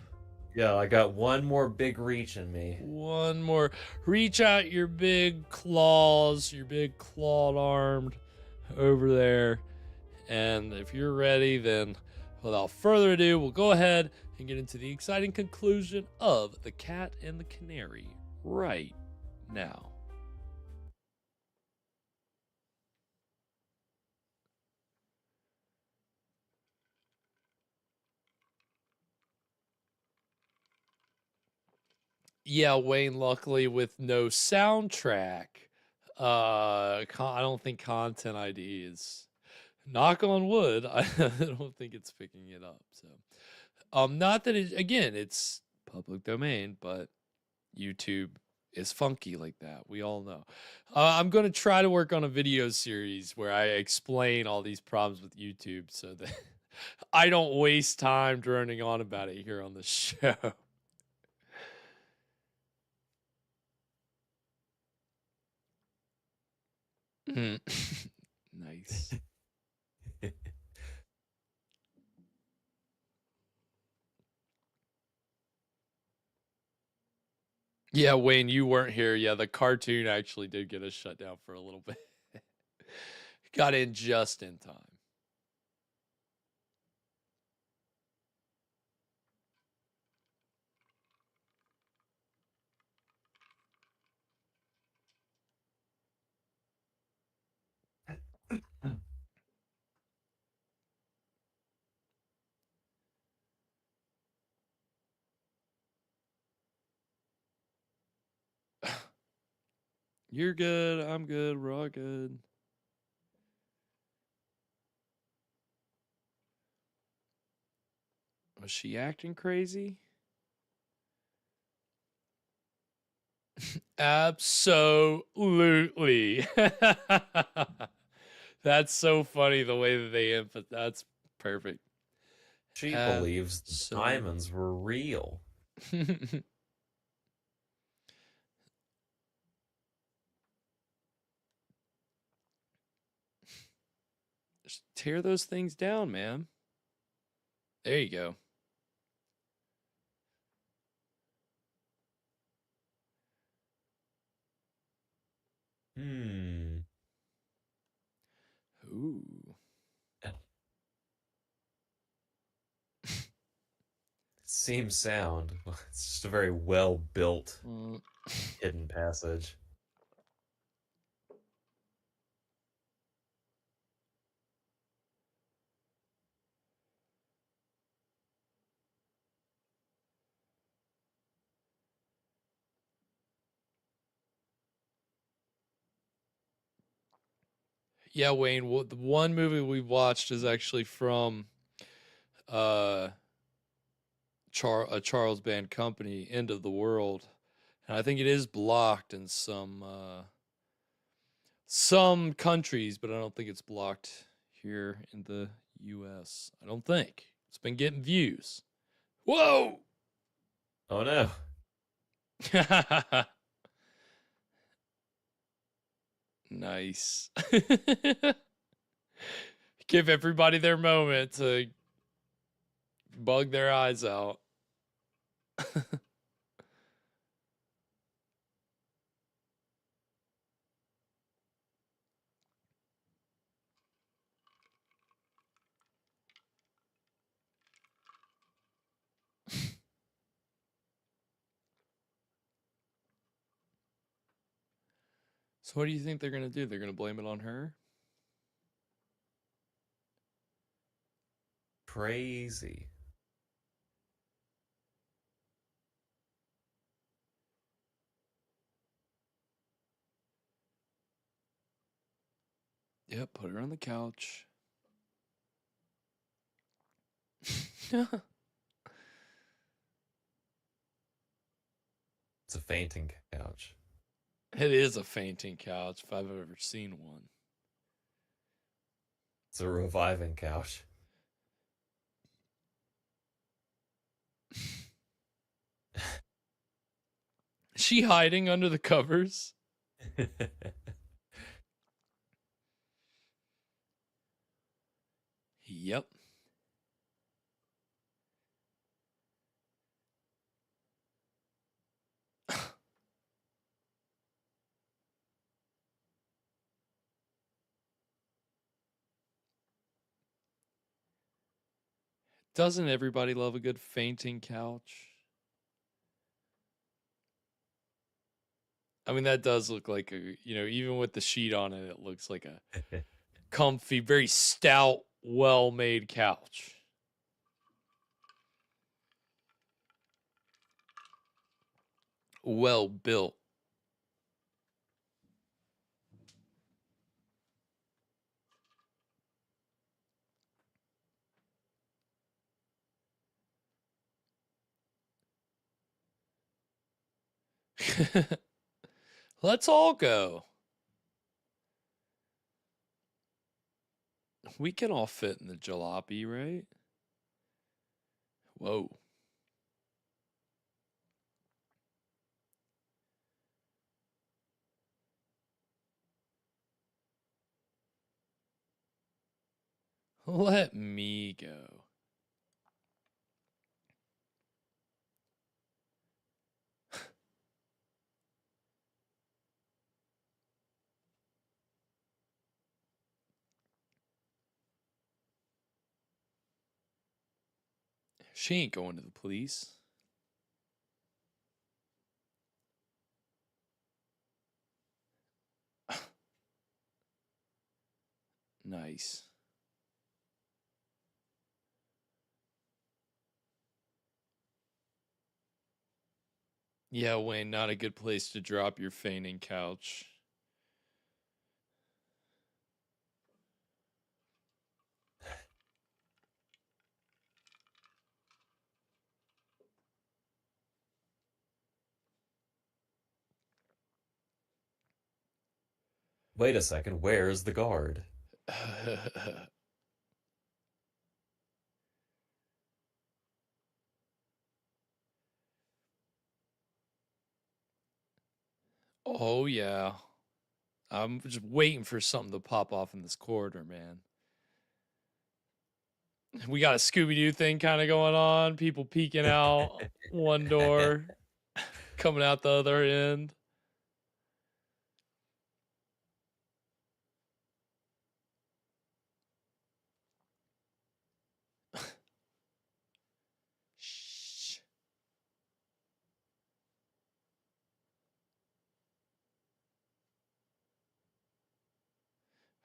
Yeah, I got one more big reach in me. One more. Reach out your big claws, your big clawed armed over there. And if you're ready, then without further ado, we'll go ahead and get into the exciting conclusion of The Cat and the Canary right now. Yeah, Wayne, luckily with no soundtrack, I don't think Content ID is, knock on wood, I don't think it's picking it up. So, not that it's public domain, but YouTube is funky like that. We all know. I'm going to try to work on a video series where I explain all these problems with YouTube so that I don't waste time droning on about it here on the show. Nice. Yeah, Wayne, you weren't here. Yeah, the cartoon actually did get us shut down for a little bit. Got in just in time. You're good. I'm good. We're all good. Was she acting crazy? Absolutely. That's so funny the way that they input. That's perfect. She believes the diamonds were real. Just tear those things down, man. There you go. Ooh. Seems sound. It's just a very well built hidden passage. Yeah, Wayne, the one movie we watched is actually from a Charles Band Company, End of the World. And I think it is blocked in some countries, but I don't think it's blocked here in the US. I don't think. It's been getting views. Whoa! Oh no. Nice. Give everybody their moment to bug their eyes out. So what do you think they're going to do? They're going to blame it on her? Crazy. Yep, put her on the couch. It's a fainting couch. It is a fainting couch if I've ever seen one. It's a reviving couch. Is she hiding under the covers? Yep. Doesn't everybody love a good fainting couch? I mean, that does look like a, even with the sheet on it, it looks like a comfy, very stout, well-made couch. Well built. Let's all go. We can all fit in the jalopy, right? Whoa. Let me go. She ain't going to the police. Nice. Yeah, Wayne, not a good place to drop your fainting couch. Wait a second, where's the guard? Oh, yeah. I'm just waiting for something to pop off in this corridor, man. We got a Scooby-Doo thing kind of going on. People peeking out one door, coming out the other end. Shh.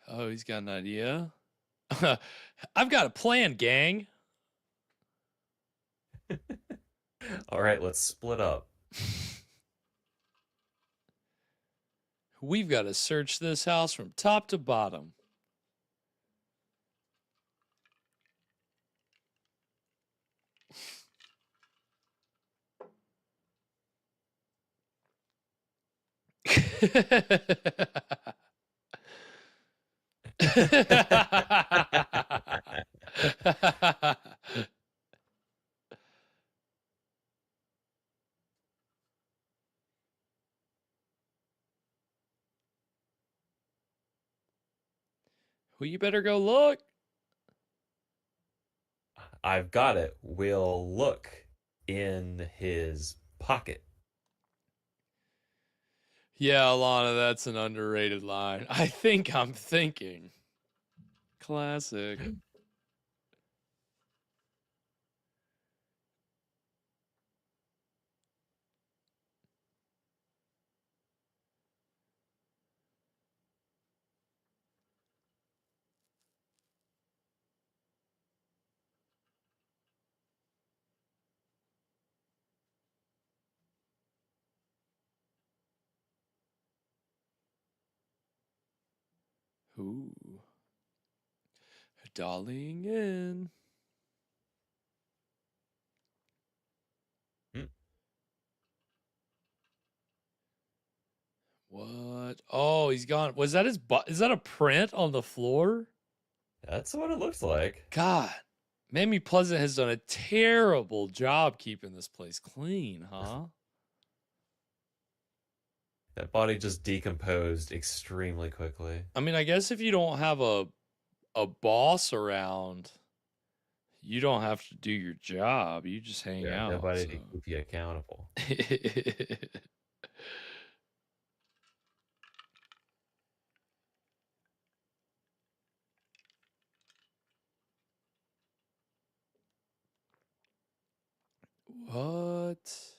Oh, he's got an idea. I've got a plan, gang. All right, let's split up. We've got to search this house from top to bottom. Well, you better go look. I've got it. We'll look in his pocket. Yeah, Alana, that's an underrated line. I think I'm thinking. Classic. Ooh. Dollying in. What? Oh, he's gone. Was that his butt? Is that a print on the floor? That's what it looks like. God. Mamie Pleasant has done a terrible job keeping this place clean, huh? That body just decomposed extremely quickly. I mean, I guess if you don't have a boss around, you don't have to do your job. You just hang out. Nobody So. to keep you accountable. What?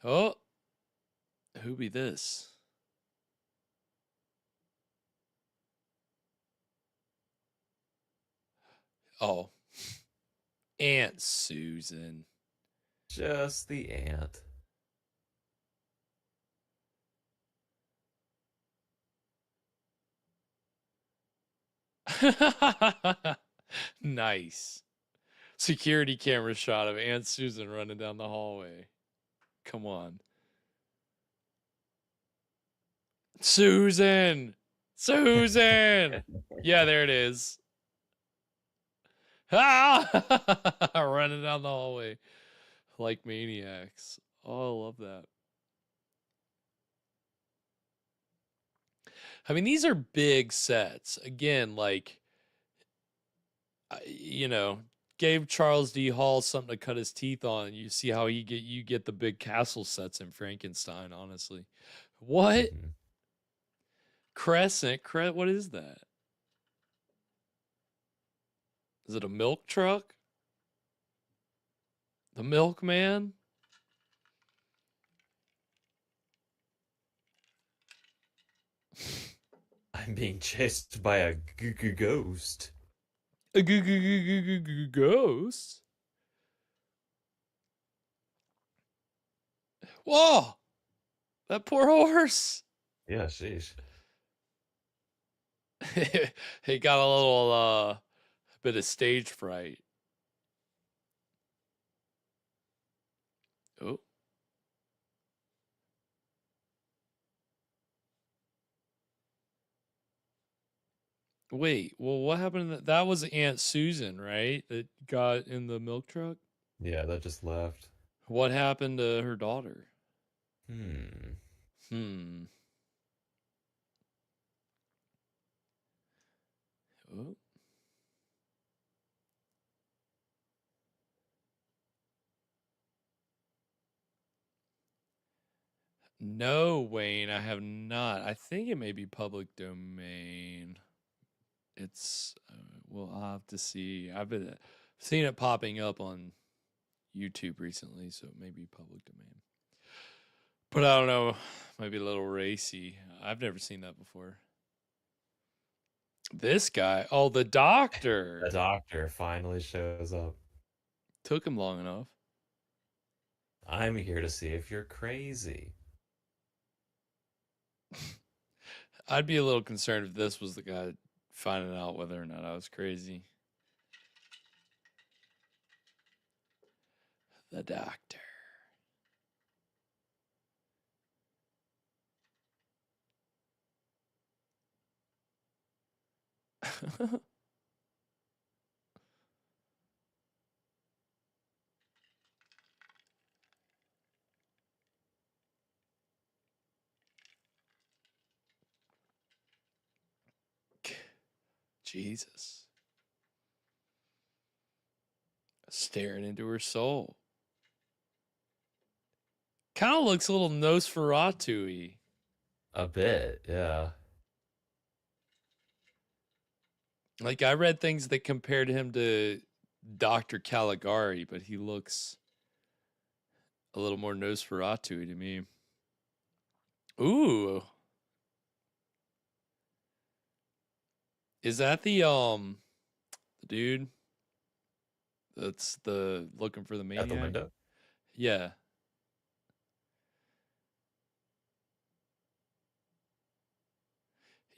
Oh, who be this? Oh, Aunt Susan. Just the aunt. Nice. Security camera shot of Aunt Susan running down the hallway. Come on. Susan! Susan! Yeah, there it is. Ah! Running down the hallway like maniacs. Oh, I love that. I mean, these are big sets. Again, like, you know, gave Charles D. Hall something to cut his teeth on. You see how you get the big castle sets in Frankenstein, honestly. What? Crescent? What is that? Is it a milk truck? The milkman? I'm being chased by a ghost. A ghost? Whoa! That poor horse. Yeah, sheesh. He got a little bit of stage fright. Oh. Wait, well, what happened? That was Aunt Susan, right? That got in the milk truck? Yeah, that just left. What happened to her daughter? Oh. No, Wayne, I have not. I think it may be public domain. It's, well, I'll have to see. I've been seeing it popping up on YouTube recently, so it may be public domain. But I don't know. Might be a little racy. I've never seen that before. This guy. Oh, the doctor. The doctor finally shows up. Took him long enough. I'm here to see if you're crazy. I'd be a little concerned if this was the guy finding out whether or not I was crazy. The doctor. Jesus. Staring into her soul. Kind of looks a little Nosferatu-y. A bit, yeah. Like, I read things that compared him to Dr. Caligari, but he looks a little more Nosferatu to me. Ooh. Is that the dude that's the looking for the maniac? At the window? Yeah.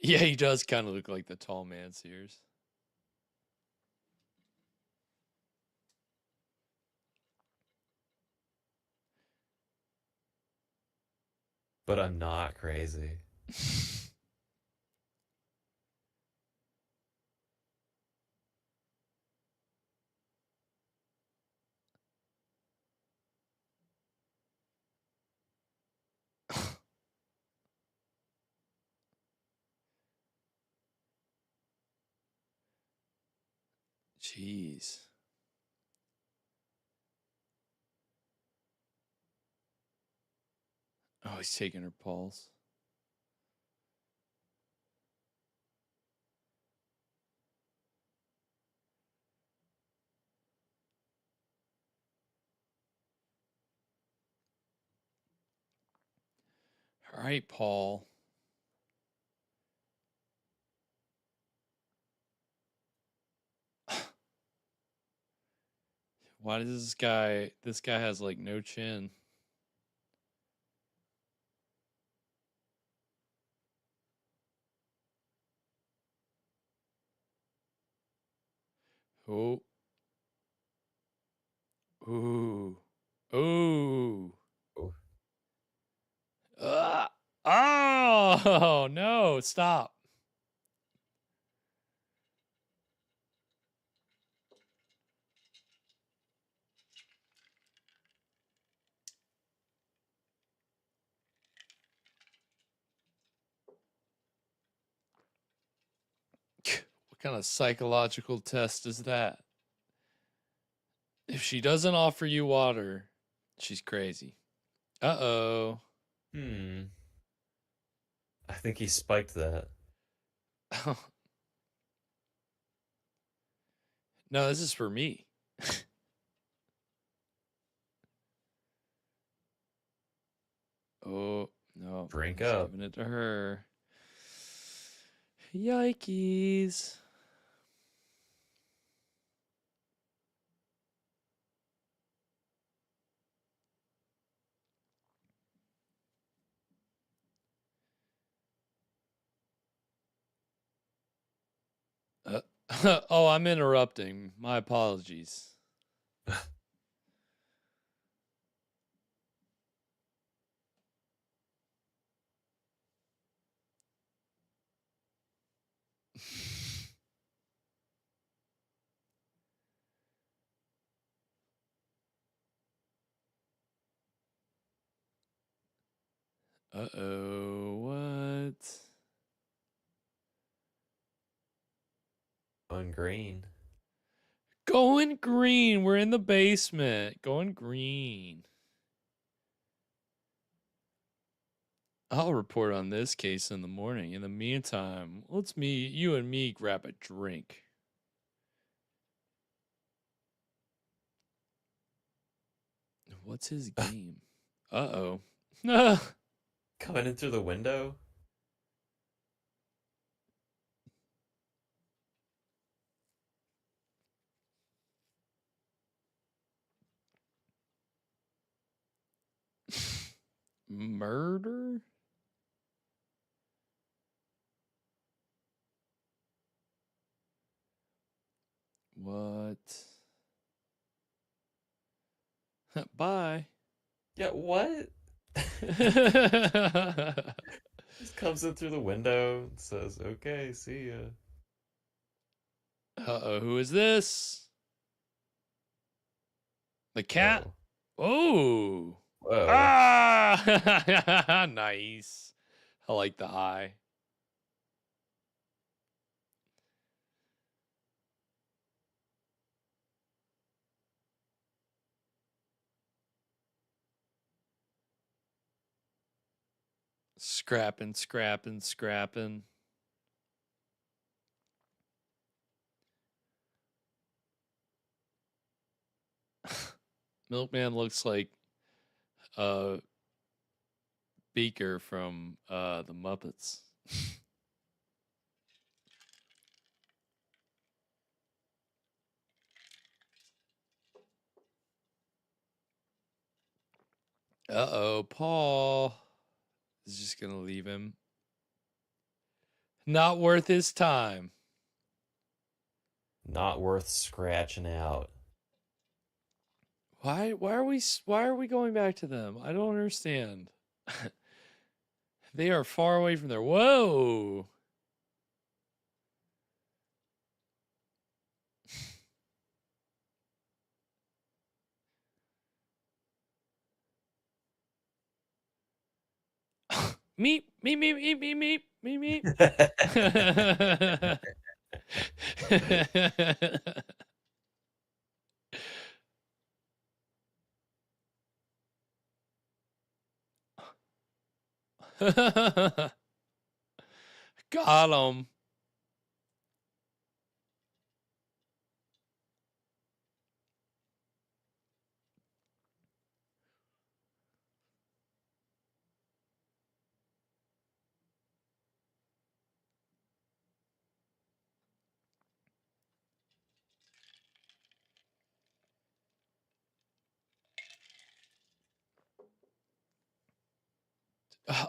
Yeah, he does kind of look like the tall man Sears. But I'm not crazy. Jeez. Oh, he's taking her pulse. All right, Paul. Why does this guy has like no chin? Oh. Ooh. Ooh. Oh, no, stop. What kind of psychological test is that? If she doesn't offer you water, she's crazy. Uh-oh. I think he spiked that. No, this is for me. Oh, no. Drink He's up. giving it to her. Yikes. Oh, I'm interrupting. My apologies. Uh-oh, what? On green. Going green. We're in the basement. Going green. I'll report on this case in the morning. In the meantime, you and me grab a drink. What's his game? Uh-oh. Coming in through the window? Murder? What? Bye. Yeah, what? Just comes in through the window and says, okay, see ya. Uh-oh, who is this? The cat? Oh. Whoa. Ah! Nice. I like the eye. Scrapping, scrapping, scrapping. Milkman looks like Beaker from the Muppets. Uh-oh, Paul is just gonna leave him. Not worth his time. Not worth scratching out. Why are we going back to them? I don't understand. They are far away from there. Whoa. Meep, meep, meep, meep, meep, meep, meep, meep. Got him.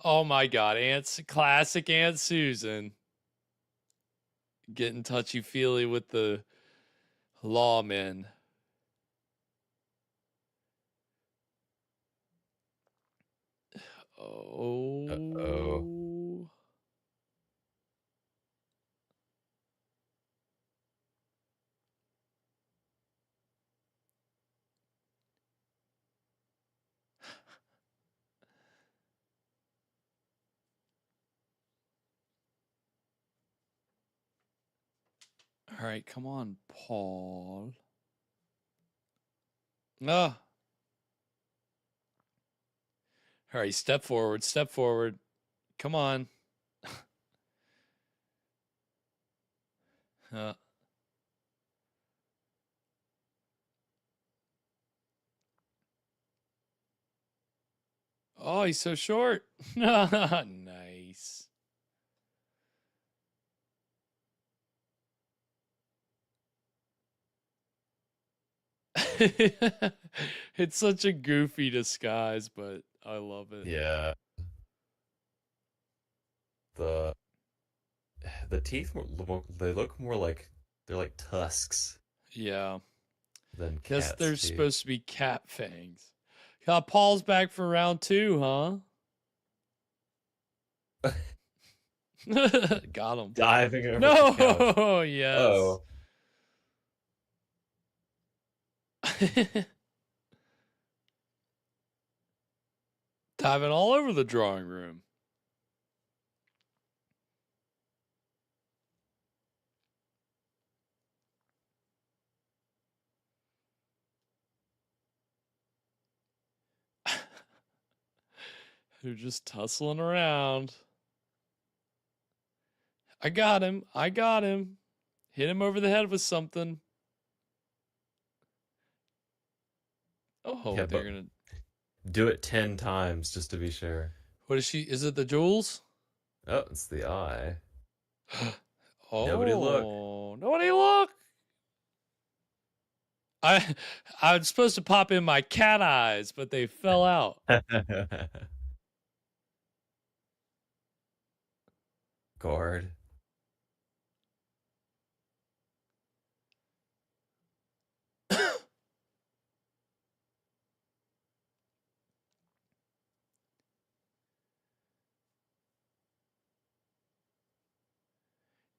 Oh my God, classic Aunt Susan. Getting touchy-feely with the lawmen. Oh. Uh-oh. All right, come on, Paul. Ah. All right, step forward, step forward. Come on. Oh, he's so short. Nice. It's such a goofy disguise, but I love it. Yeah. The teeth, they look more like they're like tusks. Yeah. Than Guess cats' they're teeth. supposed to be cat fangs. Paul's back for round 2, huh? Got him. Diving over no! the couch. Yes. Oh. Diving all over the drawing room. They're just tussling around. I got him. I got him. Hit him over the head with something. Oh, Yeah, they're gonna do it 10 times just to be sure. What is she? Is it the jewels? Oh, it's the eye. Oh, Nobody look. Nobody look. I was supposed to pop in my cat eyes, but they fell out. Guard.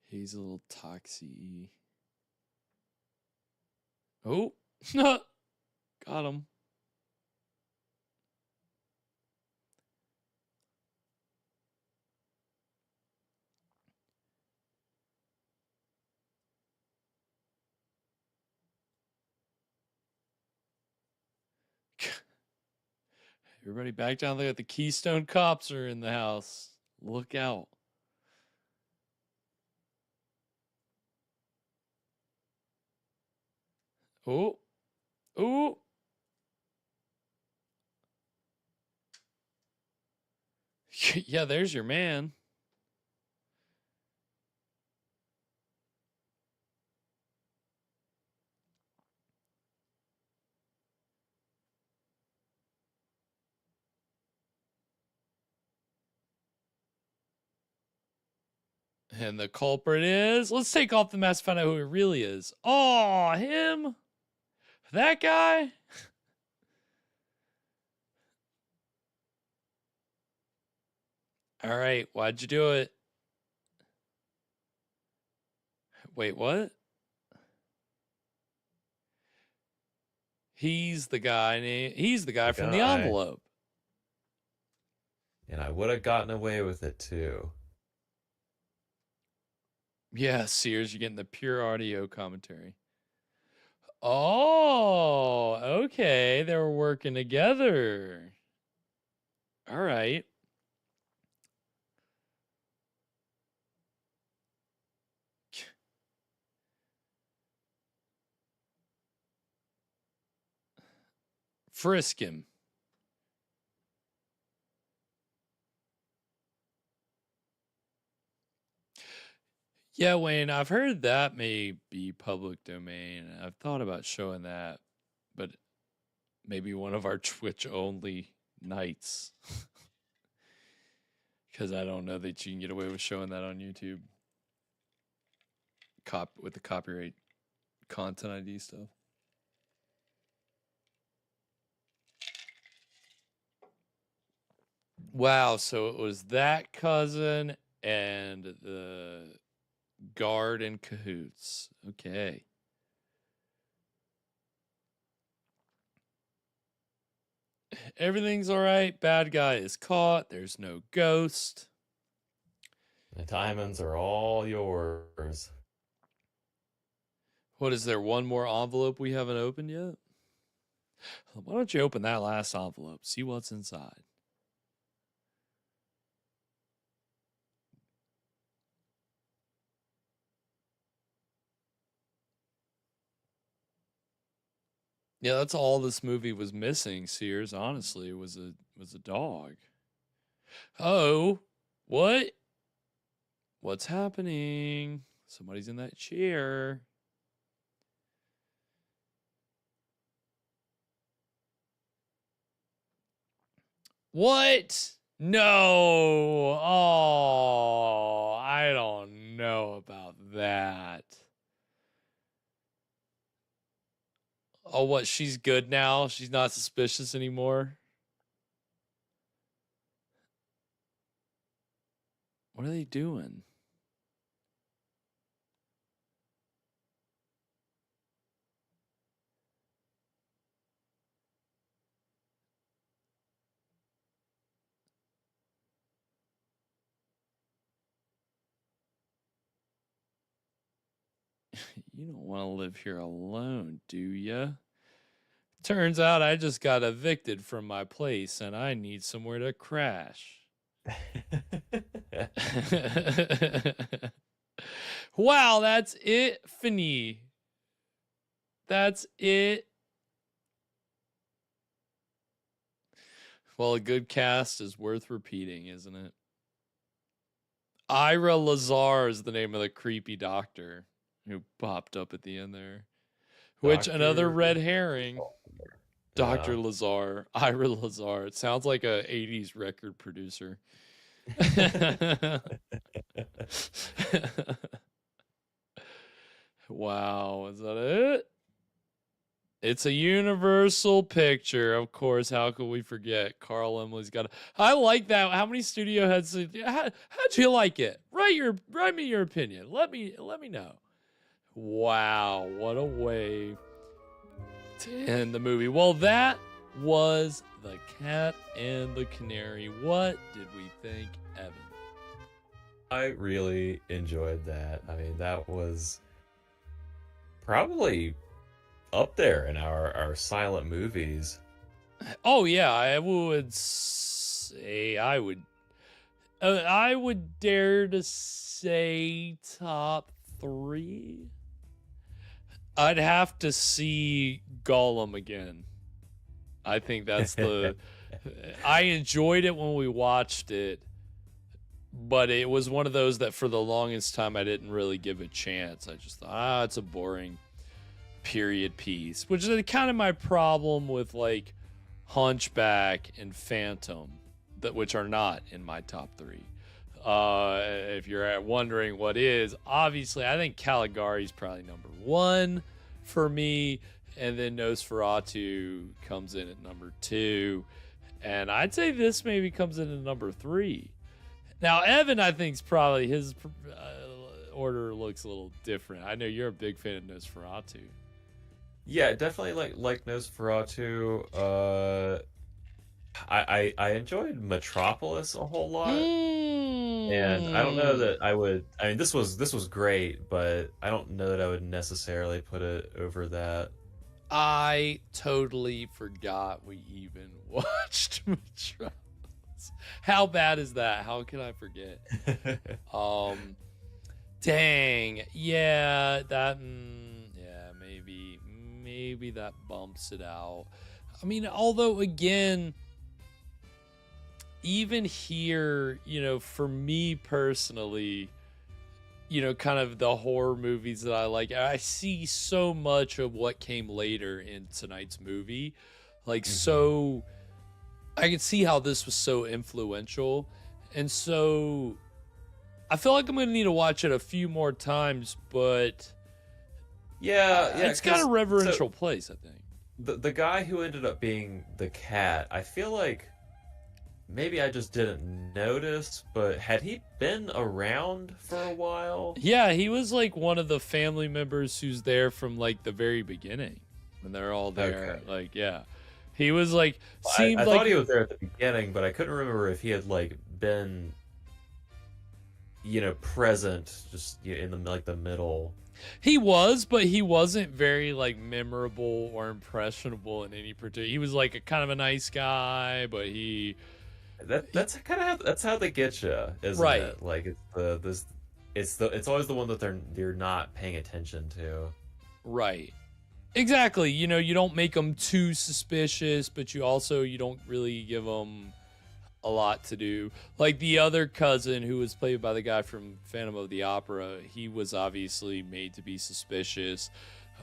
He's a little toxy. Oh, got him. Everybody back down there. The Keystone Cops are in the house. Look out. Oh. Oh. Yeah, there's your man. And the culprit is... Let's take off the mask, find out who it really is. Oh, him? That guy? All right, why'd you do it? Wait, what? He's the guy from the envelope. And I would have gotten away with it too. Yeah, Sears, you're getting the pure audio commentary. Oh, okay. They were working together. All right. Frisk him. Yeah, Wayne, I've heard that may be public domain. I've thought about showing that, but maybe one of our Twitch only nights. Because I don't know that you can get away with showing that on YouTube. With the copyright content ID stuff. Wow, so it was that cousin and the guard in cahoots. Okay. Everything's all right. Bad guy is caught. There's no ghost. The diamonds are all yours. What is there? One more envelope we haven't opened yet? Why don't you open that last envelope? See what's inside. Yeah, that's all this movie was missing, Sears, honestly, was a dog. Oh, what? What's happening? Somebody's in that chair. What? No. Oh, I don't know about that. Oh, what? She's good now? She's not suspicious anymore? What are they doing? You don't want to live here alone, do ya? Turns out I just got evicted from my place and I need somewhere to crash. Wow, that's it, Finny. That's it. Well, a good cast is worth repeating, isn't it? Ira Lazar is the name of the creepy doctor who popped up at the end there. Which, another red herring. Dr. Lazar. Ira Lazar. It sounds like a 80s record producer. Wow, is that it? It's a universal picture, of course. How could we forget? Carl Emily's got. I like that. How many studio heads? How'd you like it? Write me your opinion. Let me know. Wow, what a way to end the movie. Well, that was The Cat and the Canary. What did we think, Evan? I really enjoyed that. I mean, that was probably up there in our silent movies. Oh yeah, I would say I would dare to say top 3. I'd have to see Gollum again. I think that's the I enjoyed it when we watched it, but it was one of those that for the longest time I didn't really give a chance. I just thought, it's a boring period piece, which is kind of my problem with like Hunchback and Phantom, which are not in my top 3. If you're wondering what is, obviously I think Caligari's probably number 1 for me, and then Nosferatu comes in at number 2, and I'd say this maybe comes in at number 3. Now Evan, I think, is probably his order looks a little different. I know you're a big fan of Nosferatu. Yeah, definitely like Nosferatu. I enjoyed Metropolis a whole lot, and I don't know that I would. I mean, this was great, but I don't know that I would necessarily put it over that. I totally forgot we even watched Metropolis. How bad is that? How can I forget? Dang, yeah, that. Maybe that bumps it out. I mean, although again, even here, for me personally, kind of the horror movies that I like, I see so much of what came later in tonight's movie. Like, so I can see how this was so influential. And so I feel like I'm going to need to watch it a few more times, but yeah, it's got a reverential place, I think. The guy who ended up being the cat, I feel like maybe I just didn't notice, but had he been around for a while? Yeah, he was like one of the family members who's there from like the very beginning when they're all there. Okay. Like, yeah, he was like I thought he was there at the beginning, but I couldn't remember if he had like been, present just in the middle. He was, but he wasn't very like memorable or impressionable in any particular. He was like a kind of a nice guy, but that's how they get you, isn't right. it? Like it's always the one that they're not paying attention to. Right. Exactly. You don't make them too suspicious, but you don't really give them a lot to do. Like the other cousin, who was played by the guy from Phantom of the Opera, he was obviously made to be suspicious.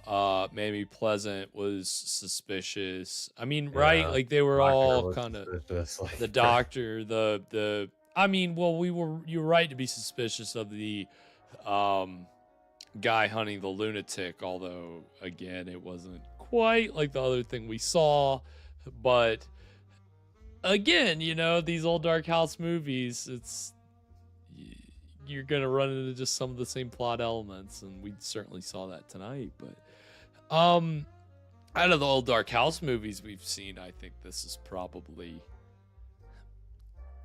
Mamie Pleasant was suspicious. I mean, right? Like they were all kind of like, the doctor, I mean, well, you were right to be suspicious of the guy hunting the lunatic, although again, it wasn't quite like the other thing we saw, but again, these old Dark House movies, you're gonna run into just some of the same plot elements, and we certainly saw that tonight. But out of the old Dark House movies we've seen, I think this is probably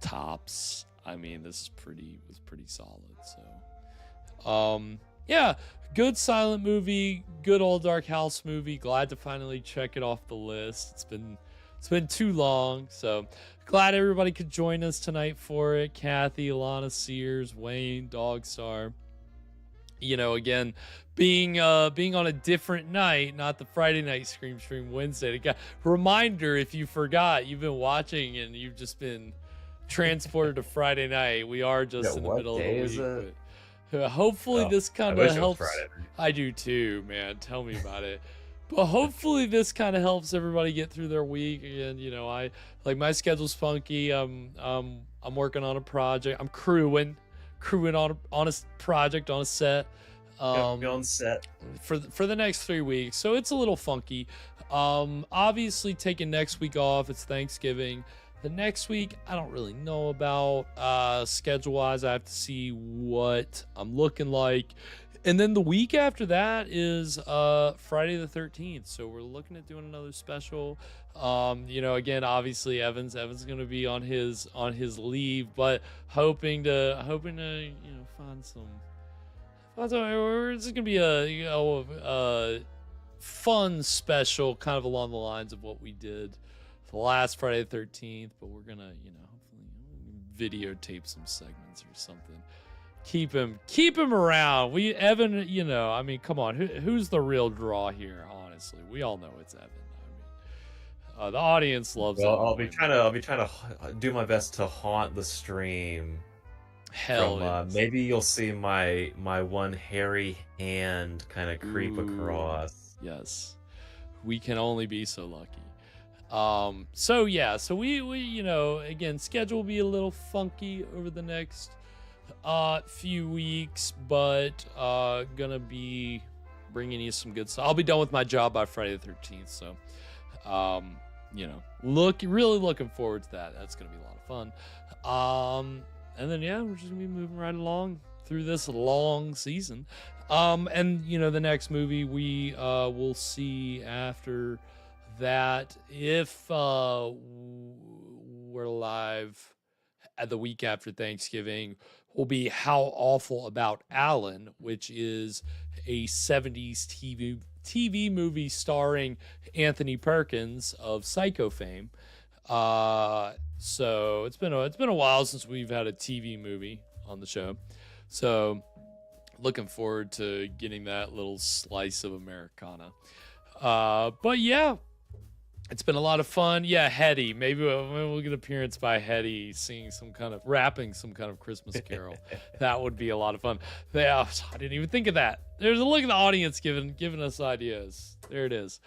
tops. I mean, this was pretty solid. So yeah, good silent movie, good old Dark House movie. Glad to finally check it off the list. It's been too long, so glad everybody could join us tonight for it. Kathy, Alana, Sears, Wayne, Dogstar. Again, being on a different night, not the Friday night Scream Stream Wednesday. Reminder, if you forgot, you've been watching and you've just been transported to Friday night. We are just in the middle of the week. But hopefully this kind of helps. I do too, man. Tell me about it. But hopefully this kind of helps everybody get through their week. And I like my schedule's funky. I'm working on a project. I'm crewing on a project on a set. On set for the next 3 weeks, so it's a little funky. Obviously taking next week off. It's Thanksgiving. The next week I don't really know about schedule wise. I have to see what I'm looking like. And then the week after that is Friday the 13th. So we're looking at doing another special. Again, obviously Evan's going to be on his leave, but hoping to find some. This is going to be a fun special, kind of along the lines of what we did the last Friday the 13th, but we're going to, hopefully videotape some segments or something. Keep him around. Evan, come on. Who's the real draw here, honestly? We all know it's Evan. The audience loves it. I'll be trying to do my best to haunt the stream. Hell yes. Maybe you'll see my one hairy hand kind of creep across. Yes. We can only be so lucky. So we again, schedule will be a little funky over the next few weeks, but gonna be bringing you some good stuff. I'll be done with my job by Friday the 13th, so really looking forward to that. That's gonna be a lot of fun. And then we're just gonna be moving right along through this long season. And the next movie we will see after that, if we're live at the week after Thanksgiving, will be How Awful About Alan, which is a 70s TV movie starring Anthony Perkins of Psycho fame. So it's been a while since we've had a TV movie on the show. So looking forward to getting that little slice of Americana. But yeah, it's been a lot of fun. Yeah, Hetty. Maybe we'll get an appearance by Hetty rapping some kind of Christmas carol. That would be a lot of fun. I didn't even think of that. There's a look at the audience giving us ideas. There it is.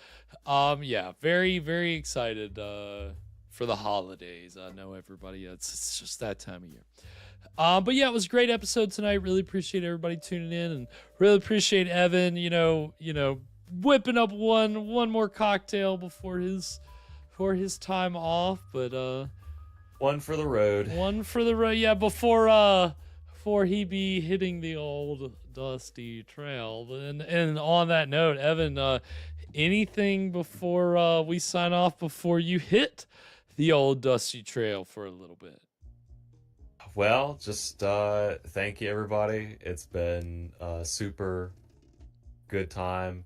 Very, very excited for the holidays. I know everybody. It's just that time of year. But yeah, it was a great episode tonight. Really appreciate everybody tuning in, and really appreciate Evan. Whipping up one more cocktail before his time off, but one for the road. Yeah, before he be hitting the old dusty trail. And on that note, Evan, anything before we sign off, before you hit the old dusty trail for a little bit? Well, just thank you, everybody. It's been a super good time.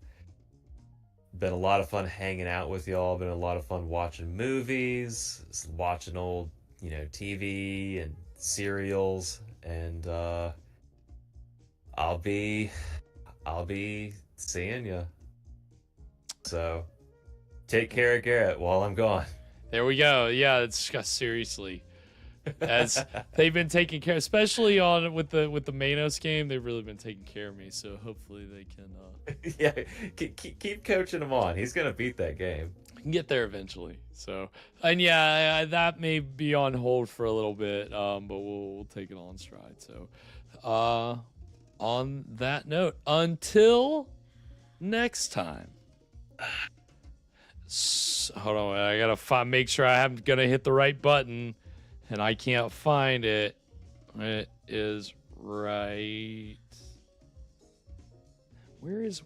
Been a lot of fun hanging out with y'all. Been a lot of fun watching movies, watching old, TV and serials, and I'll be seeing you. So take care of Garrett while I'm gone. There we go. Yeah, it's just seriously. As they've been taking care, especially with the Manos game, they've really been taking care of me. So hopefully they can. Keep coaching him on. He's gonna beat that game. Can get there eventually. So, and that may be on hold for a little bit, but we'll take it all in stride. So, on that note, until next time. Hold on, I gotta make sure I'm gonna hit the right button. And I can't find it. It is right. Where's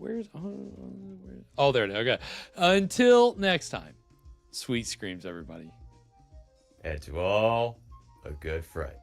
oh, there it is. Okay. Until next time. Sweet screams, everybody. And to all, a good Friday.